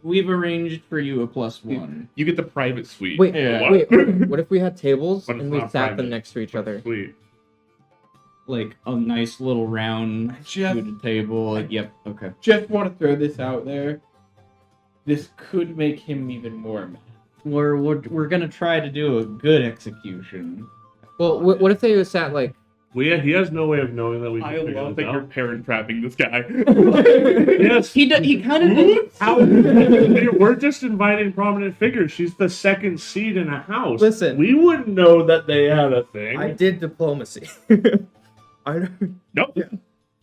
Speaker 3: We've arranged for you a plus 1.
Speaker 1: You get the private suite.
Speaker 5: Wait,
Speaker 2: Yeah.
Speaker 5: wait. What if we had tables
Speaker 4: But it's
Speaker 5: and we
Speaker 4: not
Speaker 5: sat
Speaker 4: private.
Speaker 5: them next to each other?
Speaker 4: Sweet.
Speaker 3: Like a nice little round
Speaker 2: Jeff,
Speaker 3: wooded table. Yep. Okay.
Speaker 2: just want to throw this out there. This could make him even more mad.
Speaker 3: We're gonna try to do a good execution.
Speaker 5: Well, what if they sat like?
Speaker 4: He has no way of knowing that we can
Speaker 1: I
Speaker 4: figure
Speaker 1: love
Speaker 4: this
Speaker 1: that you're
Speaker 4: out.
Speaker 1: parent trapping this guy.
Speaker 4: Yes.
Speaker 3: He kind of
Speaker 4: How? We're just inviting prominent figures. She's the second seat in a house.
Speaker 5: Listen.
Speaker 4: We wouldn't know that they had a thing.
Speaker 5: I did diplomacy. I don't.
Speaker 1: Nope.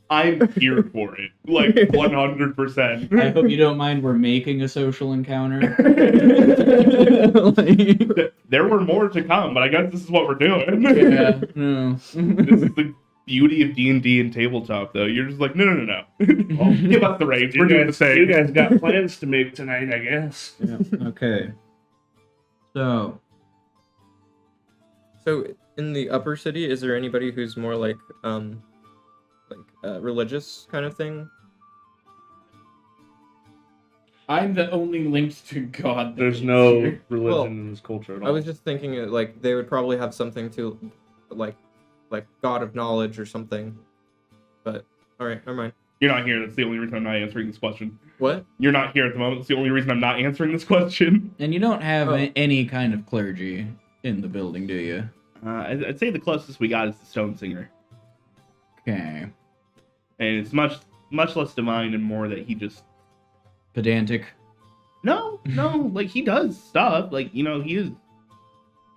Speaker 1: I'm here for it. Like 100%.
Speaker 3: I hope you don't mind. We're making a social encounter.
Speaker 1: There were more to come, but I guess this is what we're doing.
Speaker 3: Yeah. No.
Speaker 1: This is the beauty of D&D and tabletop, though. You're just like, no. Give us the reins. We're doing the same.
Speaker 4: You guys got plans to make tonight, I guess.
Speaker 3: Yeah. Okay. So
Speaker 5: So in the upper city, is there anybody who's more like religious kind of thing?
Speaker 2: I'm the only linked to God. that
Speaker 4: There's
Speaker 2: is
Speaker 4: no
Speaker 2: here.
Speaker 4: religion
Speaker 5: Well,
Speaker 4: in this culture at all.
Speaker 5: I was just thinking like they would probably have something to like God of knowledge or something. But all right, never mind.
Speaker 1: You're not here. That's the only reason I'm not answering this question.
Speaker 5: What?
Speaker 1: You're not here at the moment. That's the only reason I'm not answering this question.
Speaker 3: And you don't have
Speaker 5: Oh.
Speaker 3: any kind of clergy in the building, do you?
Speaker 1: I'd say the closest we got is the Stone Singer.
Speaker 3: Okay.
Speaker 1: And it's much less divine and more that he just...
Speaker 3: Pedantic.
Speaker 1: No, like, he does stuff. Like, he is,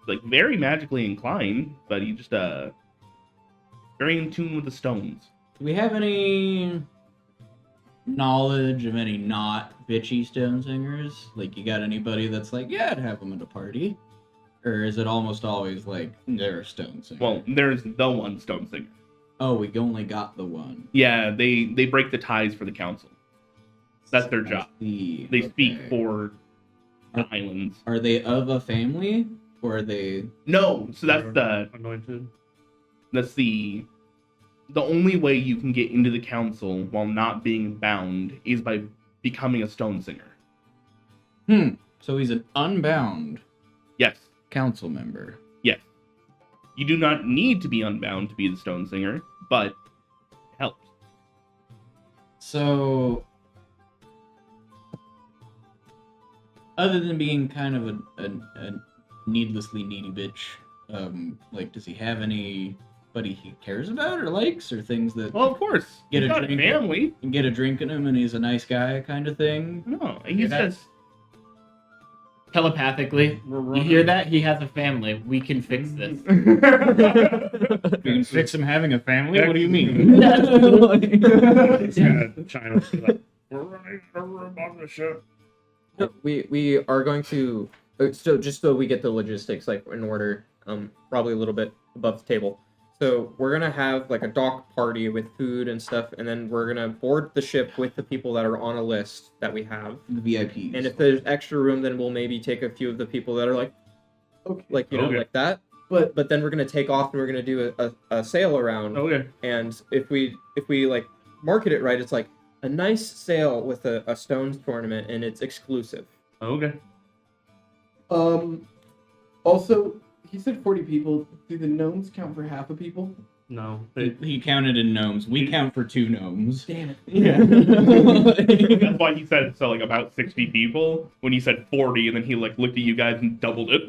Speaker 1: like, very magically inclined, but he just, very in tune with the stones.
Speaker 3: Do we have any knowledge of any not bitchy stone singers? Like, you got anybody that's like, yeah, I'd have them at a party? Or is it almost always like, they're a stone singer?
Speaker 1: Well, there's the one Stone Singer.
Speaker 3: Oh, we only got the one.
Speaker 1: Yeah, they break the ties for the council. That's their job.
Speaker 3: See.
Speaker 1: They speak
Speaker 3: Okay.
Speaker 1: for the islands.
Speaker 3: Are they of a family? Or are they...
Speaker 1: No, so that's
Speaker 4: Anointed.
Speaker 1: the only way you can get into the council while not being bound is by becoming a Stone Singer.
Speaker 3: So he's an unbound
Speaker 1: Yes.
Speaker 3: council member.
Speaker 1: Yes. You do not need to be unbound to be the Stone Singer, but it helps.
Speaker 3: So, other than being kind of a needlessly needy bitch, like, does he have anybody he cares about or likes, or things that
Speaker 1: Well, of course.
Speaker 3: Get
Speaker 1: He's
Speaker 3: a
Speaker 1: got a
Speaker 3: drink.
Speaker 1: family.
Speaker 3: you get a drink in him and he's a nice guy kind of thing?
Speaker 1: No, he's
Speaker 2: that's-
Speaker 1: just...
Speaker 2: Telepathically, you hear that? He has a family. We can fix this.
Speaker 3: You can fix him having a family? What do you mean?
Speaker 4: He's got China. We're running a room on the ship.
Speaker 5: No, we are going to so just so we get the logistics like in order, probably a little bit above the table. So we're gonna have like a dock party with food and stuff, and then we're gonna board the ship with the people that are on a list that we have.
Speaker 3: The VIPs.
Speaker 5: And if there's extra room, then we'll maybe take a few of the people that are like,
Speaker 6: Okay.
Speaker 5: like you know,
Speaker 1: Okay.
Speaker 5: like that.
Speaker 6: But
Speaker 5: But then we're gonna take off and we're gonna do a sail around.
Speaker 1: Okay.
Speaker 5: And if we like market it right, it's like a nice sail with a stones tournament, and it's exclusive.
Speaker 1: Okay.
Speaker 6: also he said 40 people. Do the gnomes count for half of people?
Speaker 4: No.
Speaker 3: He counted in gnomes. We count for 2 gnomes.
Speaker 6: Damn it.
Speaker 3: Yeah.
Speaker 1: That's why he said, so, like, about 60 people, when he said 40, and then he, like, looked at you guys and doubled it.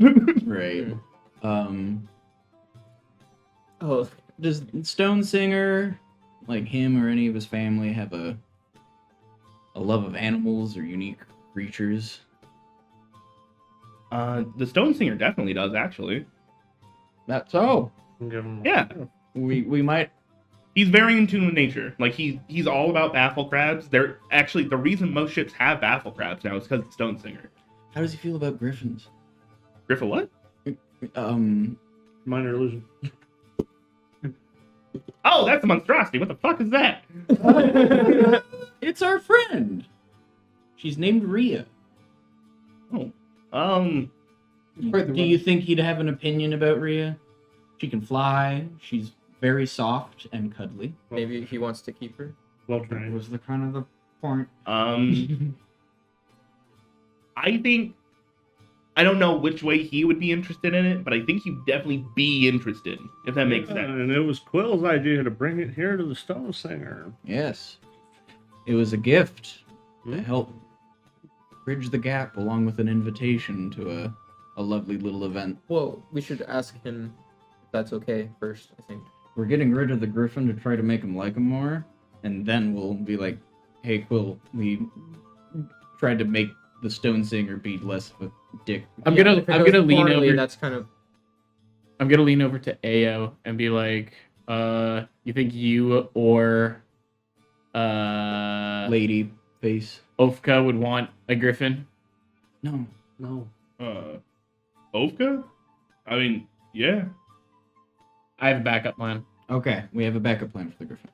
Speaker 3: Right.
Speaker 5: Oh,
Speaker 3: Does Stone Singer, like him or any of his family, have a love of animals or unique creatures?
Speaker 1: The Stone Singer definitely does, actually.
Speaker 3: That's so.
Speaker 4: Give him.
Speaker 1: Yeah.
Speaker 3: We might.
Speaker 1: He's very in tune with nature. Like, he's all about baffle crabs. They're actually, the reason most ships have baffle crabs now is because of the Stone Singer.
Speaker 3: How does he feel about griffins?
Speaker 1: Griffin, what?
Speaker 4: Minor illusion.
Speaker 1: Oh, that's a monstrosity. What the fuck is that?
Speaker 3: It's our friend. She's named Rhea.
Speaker 1: Oh.
Speaker 6: Quite the
Speaker 3: Do you think he'd have an opinion about Rhea? She can fly. She's very soft and cuddly.
Speaker 5: maybe he wants to keep her.
Speaker 4: Well
Speaker 3: That
Speaker 4: trained.
Speaker 3: was the kind of the point.
Speaker 1: I think, I don't know which way he would be interested in it, but I think he'd definitely be interested, if that makes sense.
Speaker 4: And it was Quill's idea to bring it here to the Stone Singer.
Speaker 3: Yes. It was a gift to
Speaker 4: Hmm.
Speaker 3: help bridge the gap along with an invitation to a lovely little event.
Speaker 5: Well, we should ask him if that's okay first, I think.
Speaker 3: We're getting rid of the griffin to try to make him like him more, and then we'll be like, hey, Quill, we tried to make the Stone Singer be less of a dick.
Speaker 2: I'm
Speaker 5: Yeah,
Speaker 2: gonna
Speaker 5: if it goes
Speaker 2: lean
Speaker 5: poorly,
Speaker 2: over.
Speaker 5: That's kind of
Speaker 2: I'm gonna lean over to Ao and be like, you think you or
Speaker 3: Lady face.
Speaker 2: Ofka would want a griffin?
Speaker 3: No.
Speaker 4: No.
Speaker 1: Ovka? I mean, yeah.
Speaker 2: I have a backup plan.
Speaker 3: Okay, we have a backup plan for the griffin.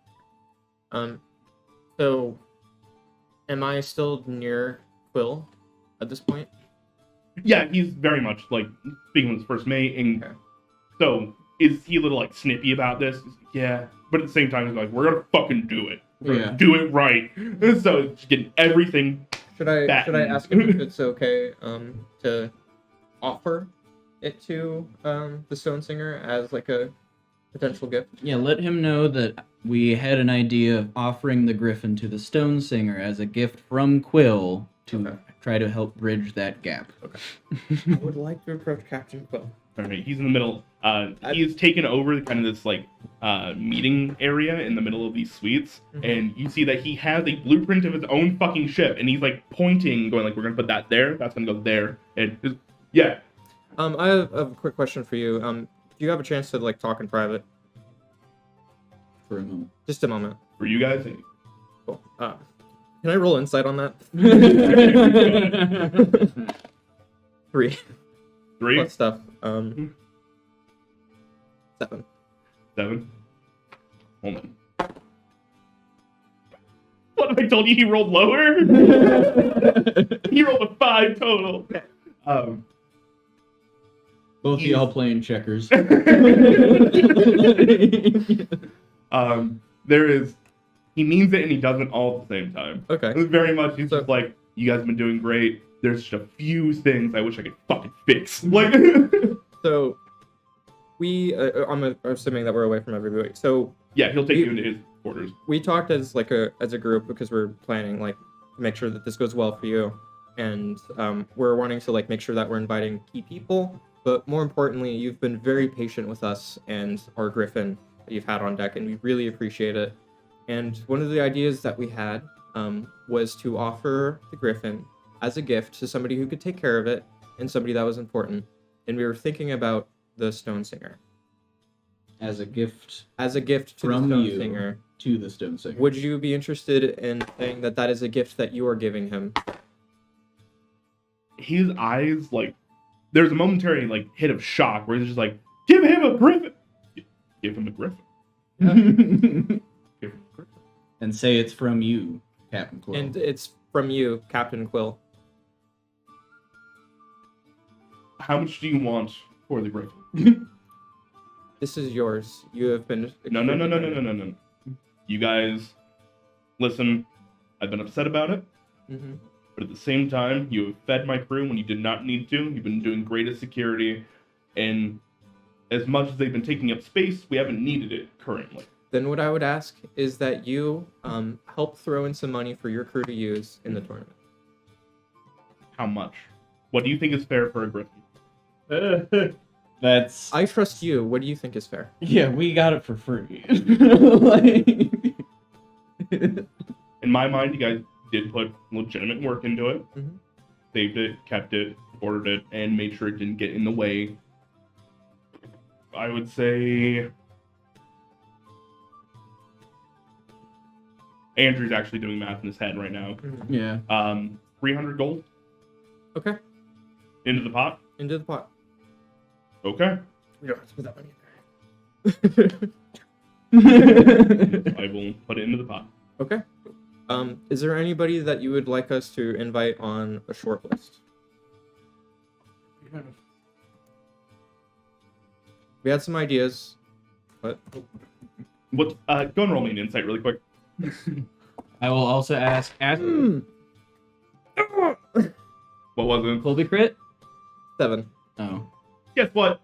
Speaker 5: So, am I still near Quill at this point?
Speaker 1: Yeah, he's very much, like, speaking with his first mate, and
Speaker 5: Okay.
Speaker 1: so, is he a little, like, snippy about this? Yeah. But at the same time, he's like, we're gonna fucking do it. We're
Speaker 3: Yeah.
Speaker 1: gonna do it right. So, just getting everything.
Speaker 5: Should I
Speaker 1: Batten.
Speaker 5: ask him if it's okay to offer it to the Stone Singer as like a potential gift.
Speaker 3: Yeah, let him know that we had an idea of offering the griffin to the Stone Singer as a gift from Quill to
Speaker 5: Okay.
Speaker 3: try to help bridge that gap.
Speaker 5: I would like to approach Captain Quill.
Speaker 1: All right, he's in the middle. He's taken over kind of this like meeting area in the middle of these suites, and you see that he has a blueprint of his own fucking ship, and he's like pointing, going like, "We're gonna put that there. That's gonna go there." And yeah,
Speaker 5: I have a quick question for you. Do you have a chance to like talk in private?
Speaker 3: For a moment.
Speaker 5: Just a moment.
Speaker 1: for you guys,
Speaker 5: Cool. Can I roll insight on that? 3
Speaker 1: 3,
Speaker 5: plus stuff. 7.
Speaker 1: 7. Hold on. What if I told you he rolled lower? He rolled a 5 total.
Speaker 3: Both of y'all playing checkers.
Speaker 1: There is. He means it and he doesn't all at the same time.
Speaker 5: Okay.
Speaker 1: It's very much. He's
Speaker 5: So-
Speaker 1: just like, you guys have been doing great. There's just a few things I wish I could fucking fix. Like,
Speaker 5: So we, I'm assuming that we're away from everybody. So
Speaker 1: yeah, he'll take you into his quarters.
Speaker 5: we talked as a group because we're planning like to make sure that this goes well for you, and we're wanting to like make sure that we're inviting key people. But more importantly, you've been very patient with us and our Griffin that you've had on deck, and we really appreciate it. And one of the ideas that we had was to offer the Griffin as a gift to somebody who could take care of it and somebody that was important. And we were thinking about the Stone Singer
Speaker 3: As a gift
Speaker 5: as a gift to
Speaker 3: from
Speaker 5: the Stone
Speaker 3: you
Speaker 5: Singer.
Speaker 3: to the Stone Singer.
Speaker 5: Would you be interested in saying that that is a gift that you are giving him?
Speaker 1: His eyes, like, there's a momentary like hit of shock where he's just like, give him a griffin. Give him a griffin. Give him a griffin.
Speaker 3: And say it's from you, Captain Quill.
Speaker 5: And it's from you, Captain Quill.
Speaker 1: How much do you want for the griffin?
Speaker 5: This is yours. You have been...
Speaker 1: No. You guys, listen, I've been upset about it,
Speaker 5: Mm-hmm.
Speaker 1: but at the same time, you have fed my crew when you did not need to. You've been doing great at security, and as much as they've been taking up space, we haven't needed it currently.
Speaker 5: Then what I would ask is that you help throw in some money for your crew to use in the tournament.
Speaker 1: How much? What do you think is fair for a griffin?
Speaker 3: That's
Speaker 5: I trust you. What do you think is fair?
Speaker 3: yeah, we got it for free. Like-
Speaker 1: In my mind, you guys did put legitimate work into it.
Speaker 5: Mhm.
Speaker 1: Saved it, kept it, ordered it, and made sure it didn't get in the way. I would say... Andrew's actually doing math in his head right now.
Speaker 3: yeah.
Speaker 1: 300 gold
Speaker 5: Okay.
Speaker 1: into the pot.
Speaker 5: Into the pot.
Speaker 1: Okay.
Speaker 5: We don't have to put that money in there.
Speaker 1: I will put it into the pot.
Speaker 5: Okay. Is there anybody that you would like us to invite on a short list? We had some ideas, but
Speaker 1: What? Go and roll me an insight really quick.
Speaker 3: I will also ask
Speaker 1: What was it?
Speaker 3: Colby crit?
Speaker 5: 7.
Speaker 3: Oh.
Speaker 1: Guess what?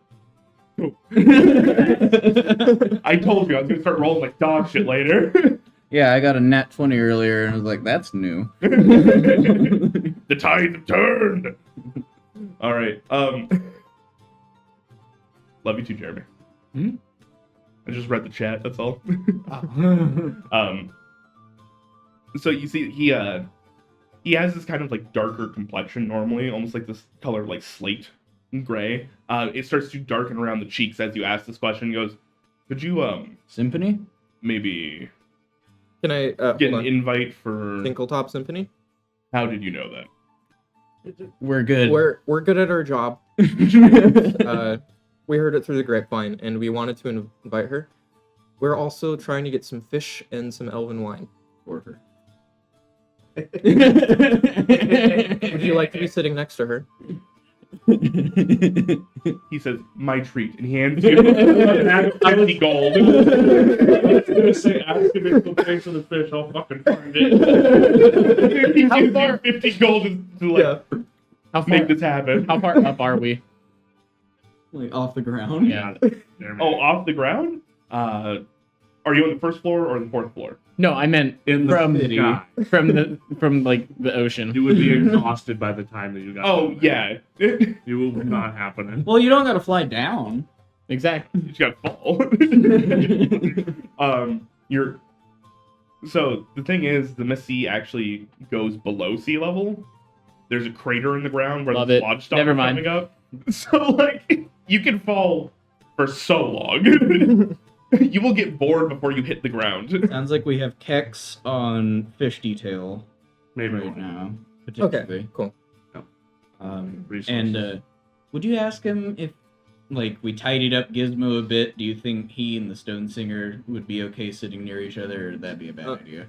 Speaker 1: I told you I was gonna start rolling like dog shit later.
Speaker 3: Yeah, I got a nat 20 earlier and I was like, that's new.
Speaker 1: The tides have turned. All right. Love you too, Jeremy.
Speaker 2: Hmm?
Speaker 1: I just read the chat. That's all. So you see, he has this kind of like darker complexion normally, almost like this color like slate gray. It starts to darken around the cheeks as you ask this question. He goes, "Could you
Speaker 3: Symphony?
Speaker 1: maybe
Speaker 5: Can I
Speaker 1: get
Speaker 5: hold
Speaker 1: an
Speaker 5: on.
Speaker 1: invite for?"
Speaker 5: Tinkletop Symphony?
Speaker 1: How did you know that?
Speaker 3: We're good.
Speaker 5: We're good at our job. We heard it through the grapevine, and we wanted to invite her. We're also trying to get some fish and some elven wine for her. Would you like to be sitting next to her?
Speaker 1: He says, "My treat," and he hands you 50 gold.
Speaker 4: I was gonna say, ask if it's okay for the fish. I'll fucking find it.
Speaker 1: He gives you 50 gold to like
Speaker 2: How far?
Speaker 1: make this happen.
Speaker 2: How far up are we?
Speaker 3: Like off the ground?
Speaker 2: Yeah.
Speaker 1: Oh, off the ground? Are you on the first floor or the fourth floor?
Speaker 2: No, I meant
Speaker 4: In the
Speaker 2: from
Speaker 4: city.
Speaker 2: from like the ocean.
Speaker 4: You would be exhausted by the time that you got.
Speaker 1: Oh
Speaker 4: down there.
Speaker 1: yeah,
Speaker 4: You will not happening.
Speaker 3: Well, you don't gotta fly down.
Speaker 2: Exactly.
Speaker 1: you just got to fall. You're. So the thing is, the Mist Sea actually goes below sea level. There's a crater in the ground where
Speaker 2: Love
Speaker 1: the
Speaker 2: it.
Speaker 1: sludge stuff
Speaker 2: Never
Speaker 1: is
Speaker 2: mind.
Speaker 1: coming up. So like, you can fall for so long. You will get bored before you hit the ground.
Speaker 3: Sounds like we have Kex on fish detail
Speaker 4: Maybe
Speaker 3: right now.
Speaker 5: Okay,
Speaker 3: Particularly.
Speaker 5: cool.
Speaker 3: And would you ask him if, like, we tidied up Gizmo a bit? Do you think he and the Stone Singer would be okay sitting near each other, or would that be a bad idea?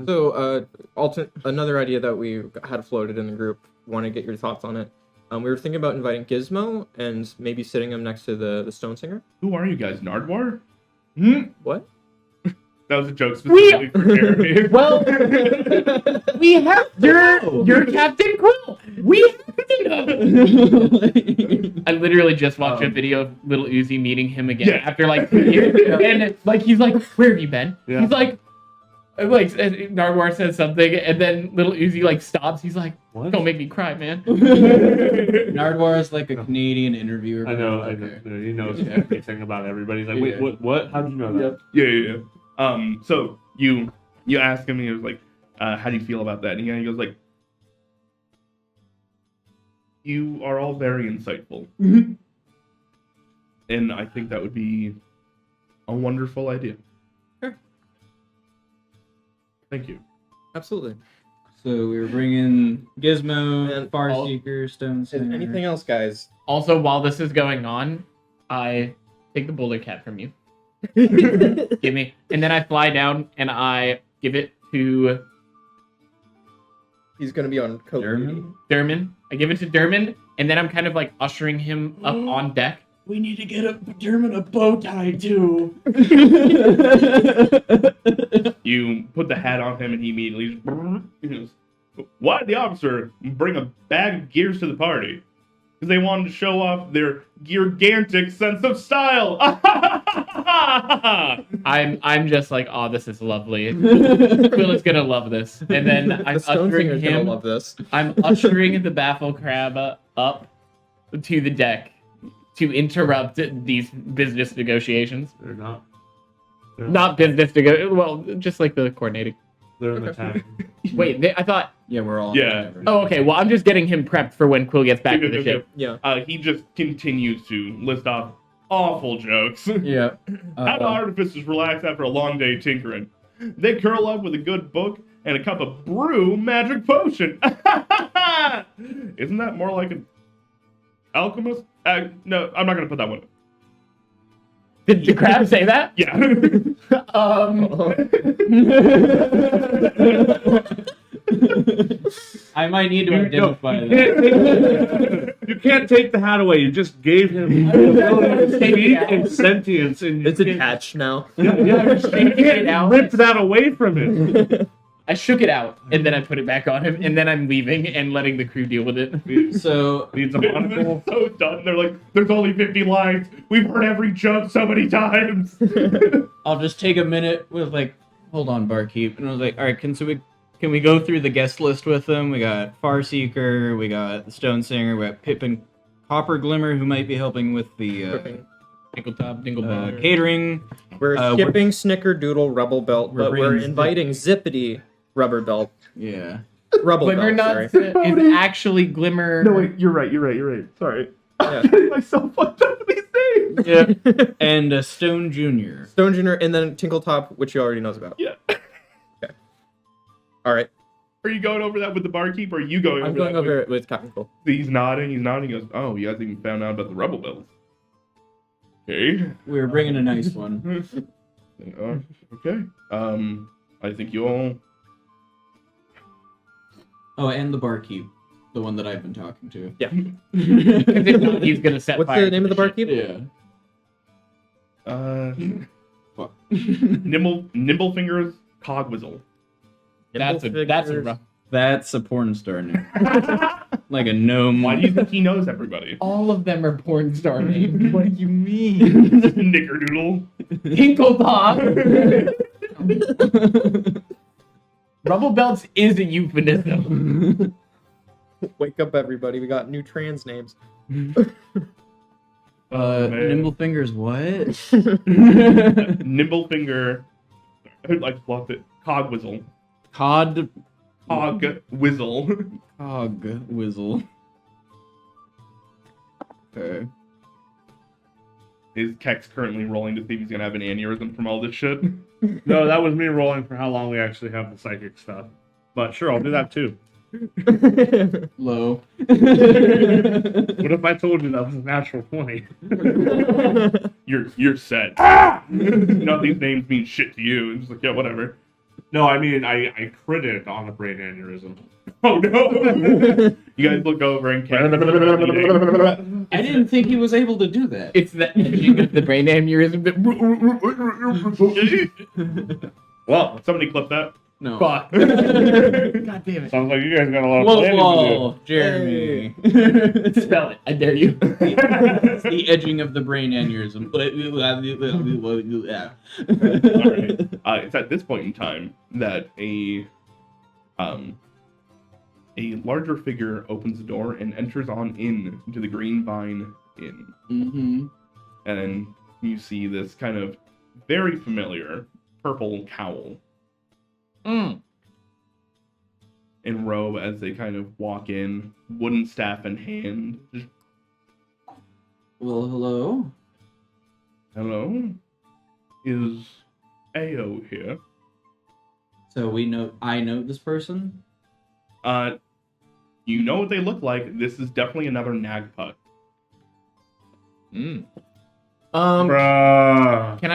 Speaker 5: So, another idea that we had floated in the group. Want to get your thoughts on it? We were thinking about inviting Gizmo and maybe sitting him next to the Stone Singer.
Speaker 1: Who are you guys, Nardwar?
Speaker 5: What?
Speaker 1: That was a joke specifically for Jeremy.
Speaker 2: Well, we have your Captain Quill. We have to know. I literally just watched a video of Little Uzi meeting him again after like 2 years, and like he's like, "Where have you been?"
Speaker 4: Yeah.
Speaker 2: He's like, and Nardwar says something, and then Little Uzi like stops. He's like,
Speaker 4: What?
Speaker 2: "Don't make me cry, man."
Speaker 3: Nardwar is like a Canadian interviewer.
Speaker 4: I know.
Speaker 3: Okay.
Speaker 4: He knows everything about everybody. He's like, wait,
Speaker 3: Yeah.
Speaker 4: what? How did you know that?
Speaker 1: Yeah. So you ask him, and he was like, "How do you feel about that?" And he goes like, "You are all very insightful, and I think that would be a wonderful idea."
Speaker 5: Sure.
Speaker 1: Thank you.
Speaker 5: Absolutely.
Speaker 3: So we were bringing Gizmo,
Speaker 5: And
Speaker 3: Farseeker, Stone Singer.
Speaker 5: Anything else, guys?
Speaker 2: Also, while this is going on, I take the bowler cap from you. Give me, and then I fly down and I give it to
Speaker 5: He's gonna be on coat duty.
Speaker 3: Derman?
Speaker 2: Derman. I give it to Derman, and then I'm kind of like ushering him up on deck.
Speaker 3: We need to get Derman a bow tie too.
Speaker 1: You put the hat on him, and he immediately just, he goes, "Why did the officer bring a bag of gears to the party? Because they wanted to show off their gigantic sense of style."
Speaker 2: I'm just like, oh, this is lovely. Quill is gonna love this. And then I'm
Speaker 5: The Stone
Speaker 2: ushering
Speaker 5: Singer's gonna
Speaker 2: him.
Speaker 5: love this.
Speaker 2: I'm ushering the baffle crab up to the deck to interrupt these business negotiations.
Speaker 4: They're not.
Speaker 2: Not business well, just like the coordinating.
Speaker 4: They're in the tag.
Speaker 2: Wait, I thought.
Speaker 3: Yeah, we're all.
Speaker 1: Yeah.
Speaker 2: Oh, okay. Well, I'm just getting him prepped for when Quill gets back to the ship.
Speaker 5: Yeah.
Speaker 1: He just continues to list off awful jokes.
Speaker 3: Yeah.
Speaker 1: How do artificers relax after a long day tinkering? They curl up with a good book and a cup of brew magic potion. Isn't that more like an alchemist? No, I'm not gonna put that one.
Speaker 2: Did the crab say that?
Speaker 1: Yeah.
Speaker 3: I might need to identify that.
Speaker 4: You can't take the hat away. You just gave him the ability to speak and sentience, and
Speaker 5: It's attached now.
Speaker 4: you can't rip that away from him.
Speaker 2: I shook it out, and then I put it back on him, and then I'm leaving and letting the crew deal with it.
Speaker 3: So
Speaker 4: Needs a
Speaker 1: They're
Speaker 4: monocle.
Speaker 1: so done. They're like, there's only 50 lines. We've heard every joke so many times.
Speaker 3: I'll just take a minute with like, hold on, barkeep, and I was like, all right, can we go through the guest list with them? We got Farseeker, we got the Stone Singer, we got Pippin Copper Glimmer, who might be helping with the
Speaker 2: Dingle-top, dingle-ball.
Speaker 3: catering.
Speaker 5: We're
Speaker 3: we're-
Speaker 5: skipping Snickerdoodle Rubble Belt,
Speaker 3: We're
Speaker 5: but we're
Speaker 3: bringing
Speaker 5: inviting Zippity Rubber Belt.
Speaker 3: Yeah.
Speaker 5: Rubble
Speaker 2: Glimmer
Speaker 5: Belt,
Speaker 2: Nuts
Speaker 5: sorry.
Speaker 2: is actually Glimmer.
Speaker 1: No, wait, you're right. Sorry.
Speaker 5: Yeah.
Speaker 1: I'm getting myself fucked up with these names.
Speaker 3: Yeah. And Stone Jr.
Speaker 5: Stone Jr. and then Tinkletop, which you already knows about.
Speaker 1: Yeah.
Speaker 5: All right.
Speaker 1: Are you going over that with the barkeep, or are you going over
Speaker 5: I'm going
Speaker 1: that
Speaker 5: over it with Captain Cole.
Speaker 1: He's nodding. He goes, "Oh, you guys even found out about the rebel bills." Okay.
Speaker 3: We were bringing a nice one.
Speaker 1: Okay. I think you all.
Speaker 3: Oh, and the barkeep, the one that I've been talking to.
Speaker 5: Yeah.
Speaker 2: Because if not, he's gonna set
Speaker 5: What's
Speaker 2: fire
Speaker 5: the name
Speaker 2: to
Speaker 5: of the
Speaker 2: ship.
Speaker 5: barkeep?
Speaker 3: Yeah. Fuck.
Speaker 1: Nimble Fingers Cogwhistle.
Speaker 2: That's a rough.
Speaker 3: That's a porn star name. like a gnome.
Speaker 1: Why do you think he knows everybody?
Speaker 2: All of them are porn star names. What do you mean?
Speaker 1: Snickerdoodle.
Speaker 2: Hinkletop. Rumble Belts is a euphemism.
Speaker 5: Wake up, everybody! We got new trans names.
Speaker 3: Nimblefingers, what?
Speaker 1: Nimblefinger. I would like to block it. Cogwizzle.
Speaker 3: Cod.
Speaker 1: Cogwizzle.
Speaker 3: Cogwizzle. Okay.
Speaker 1: Is Kex currently rolling to see if he's gonna have an aneurysm from all this shit?
Speaker 4: No, that was me rolling for how long we actually have the psychic stuff. But sure, I'll do that too.
Speaker 3: Low.
Speaker 4: What if I told you that was a natural 20?
Speaker 1: You're set. None of these names mean shit to you. It's like, yeah, whatever.
Speaker 4: No, I mean, I critted on the brain aneurysm.
Speaker 1: Oh no! You guys look over and Kex.
Speaker 3: I didn't think he was able to do that.
Speaker 2: It's the edging of the brain aneurysm that.
Speaker 1: Well, somebody clip that.
Speaker 3: No.
Speaker 2: Fuck. God damn it.
Speaker 4: Sounds like you guys got a lot of
Speaker 3: Whoa,
Speaker 4: planning
Speaker 3: whoa, Jeremy.
Speaker 2: Spell it. I dare you.
Speaker 3: It's the edging of the brain aneurysm.
Speaker 1: Alright. It's at this point in time that a larger figure opens the door and enters on in to the Green Vine Inn.
Speaker 3: Mm-hmm.
Speaker 1: And then you see this kind of very familiar purple cowl
Speaker 2: Mm.
Speaker 1: in robe as they kind of walk in, wooden staff in hand. Just,
Speaker 3: Well, hello.
Speaker 1: hello? Is AO here?
Speaker 3: So I know this person?
Speaker 1: You know what they look like. This is definitely another Nagput.
Speaker 2: Mm.
Speaker 4: Bruh.
Speaker 2: Can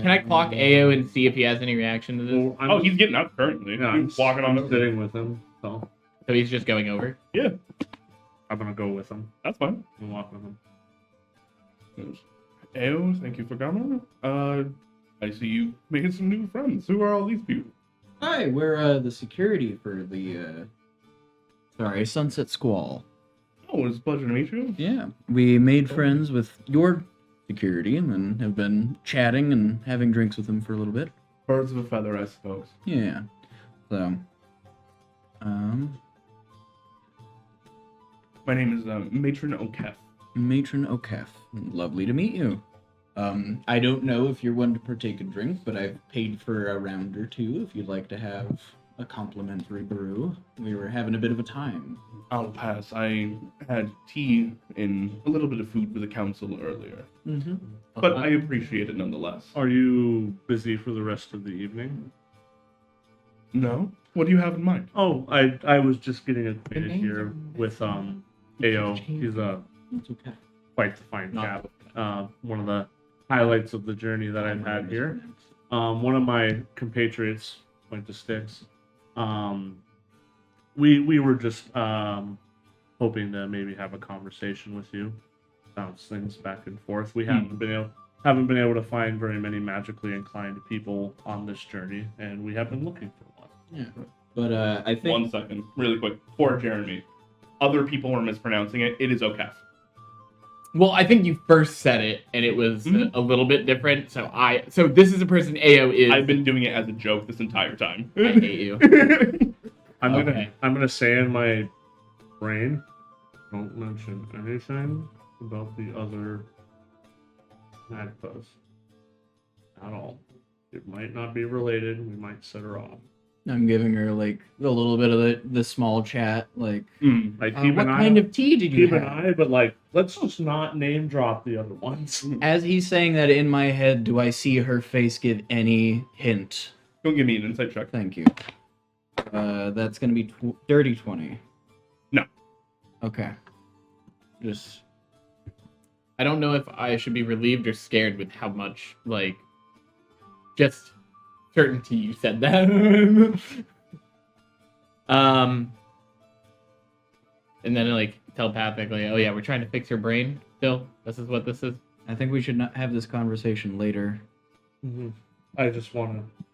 Speaker 2: I clock AO and see if he has any reaction to this?
Speaker 4: Well,
Speaker 1: Oh, he's getting up currently.
Speaker 4: yeah,
Speaker 1: He's walking on
Speaker 4: I'm
Speaker 1: up.
Speaker 4: sitting with him, so
Speaker 2: So he's just going over.
Speaker 1: Yeah,
Speaker 4: I'm gonna go with him
Speaker 1: that's fine.
Speaker 4: and walk with him.
Speaker 1: AO, thank you for coming. I see you making some new friends. Who are all these people?
Speaker 3: Hi, we're the security for the Sunset Squall.
Speaker 1: Oh, it's a pleasure to meet you.
Speaker 3: Yeah. We made friends with your security and then have been chatting and having drinks with them for a little bit.
Speaker 1: Birds of a feather, I suppose.
Speaker 3: Yeah. So
Speaker 1: My name is Matron O'Kef.
Speaker 3: Matron O'Kef. Lovely to meet you. I don't know if you're one to partake a drink, but I've paid for a round or two if you'd like to have a complimentary brew. We were having a bit of a time.
Speaker 1: I'll pass. I had tea and a little bit of food for the council earlier,
Speaker 3: Mm-hmm.
Speaker 1: but I appreciate it nonetheless.
Speaker 4: Are you busy for the rest of the evening?
Speaker 1: No? What do you have in mind?
Speaker 4: Oh, I was just getting acquainted
Speaker 2: names
Speaker 4: here
Speaker 2: are-
Speaker 4: with AO. He's a
Speaker 3: That's okay.
Speaker 4: quite the fine
Speaker 2: Not
Speaker 4: chap. One of the highlights of the journey that I've had here. One of my compatriots, point to Sticks. We were just hoping to maybe have a conversation with you, bounce things back and forth. We haven't been able to find very many magically inclined people on this journey, and we have been looking for one.
Speaker 3: Yeah. But I think
Speaker 1: 1 second, really quick. For Jeremy. Other people are mispronouncing it. It is O'Kef.
Speaker 2: Well, I think you first said it, and it was
Speaker 1: Mhm.
Speaker 2: a little bit different. So this is a person AO is.
Speaker 1: I've been doing it as a joke this entire time.
Speaker 2: I hate you.
Speaker 4: I'm
Speaker 2: Okay.
Speaker 4: gonna say in my brain, don't mention anything about the other Magpus at all. It might not be related. We might set her off.
Speaker 3: I'm giving her like a little bit of the small chat, like
Speaker 4: Like keep
Speaker 3: what
Speaker 4: an eye.
Speaker 3: kind of tea did you
Speaker 4: keep an
Speaker 3: have?
Speaker 4: eye, but like let's just not name drop the other ones.
Speaker 3: As he's saying that in my head, do I see her face give any hint?
Speaker 1: Don't give me an insight check.
Speaker 3: Thank you. That's gonna be dirty 20.
Speaker 1: No.
Speaker 3: Okay. Just
Speaker 2: I don't know if I should be relieved or scared with how much, like, just certainty you said that. And then, like, telepathically, oh yeah, we're trying to fix your brain still? This is what this is?
Speaker 3: I think we should not have this conversation later.
Speaker 4: I just want to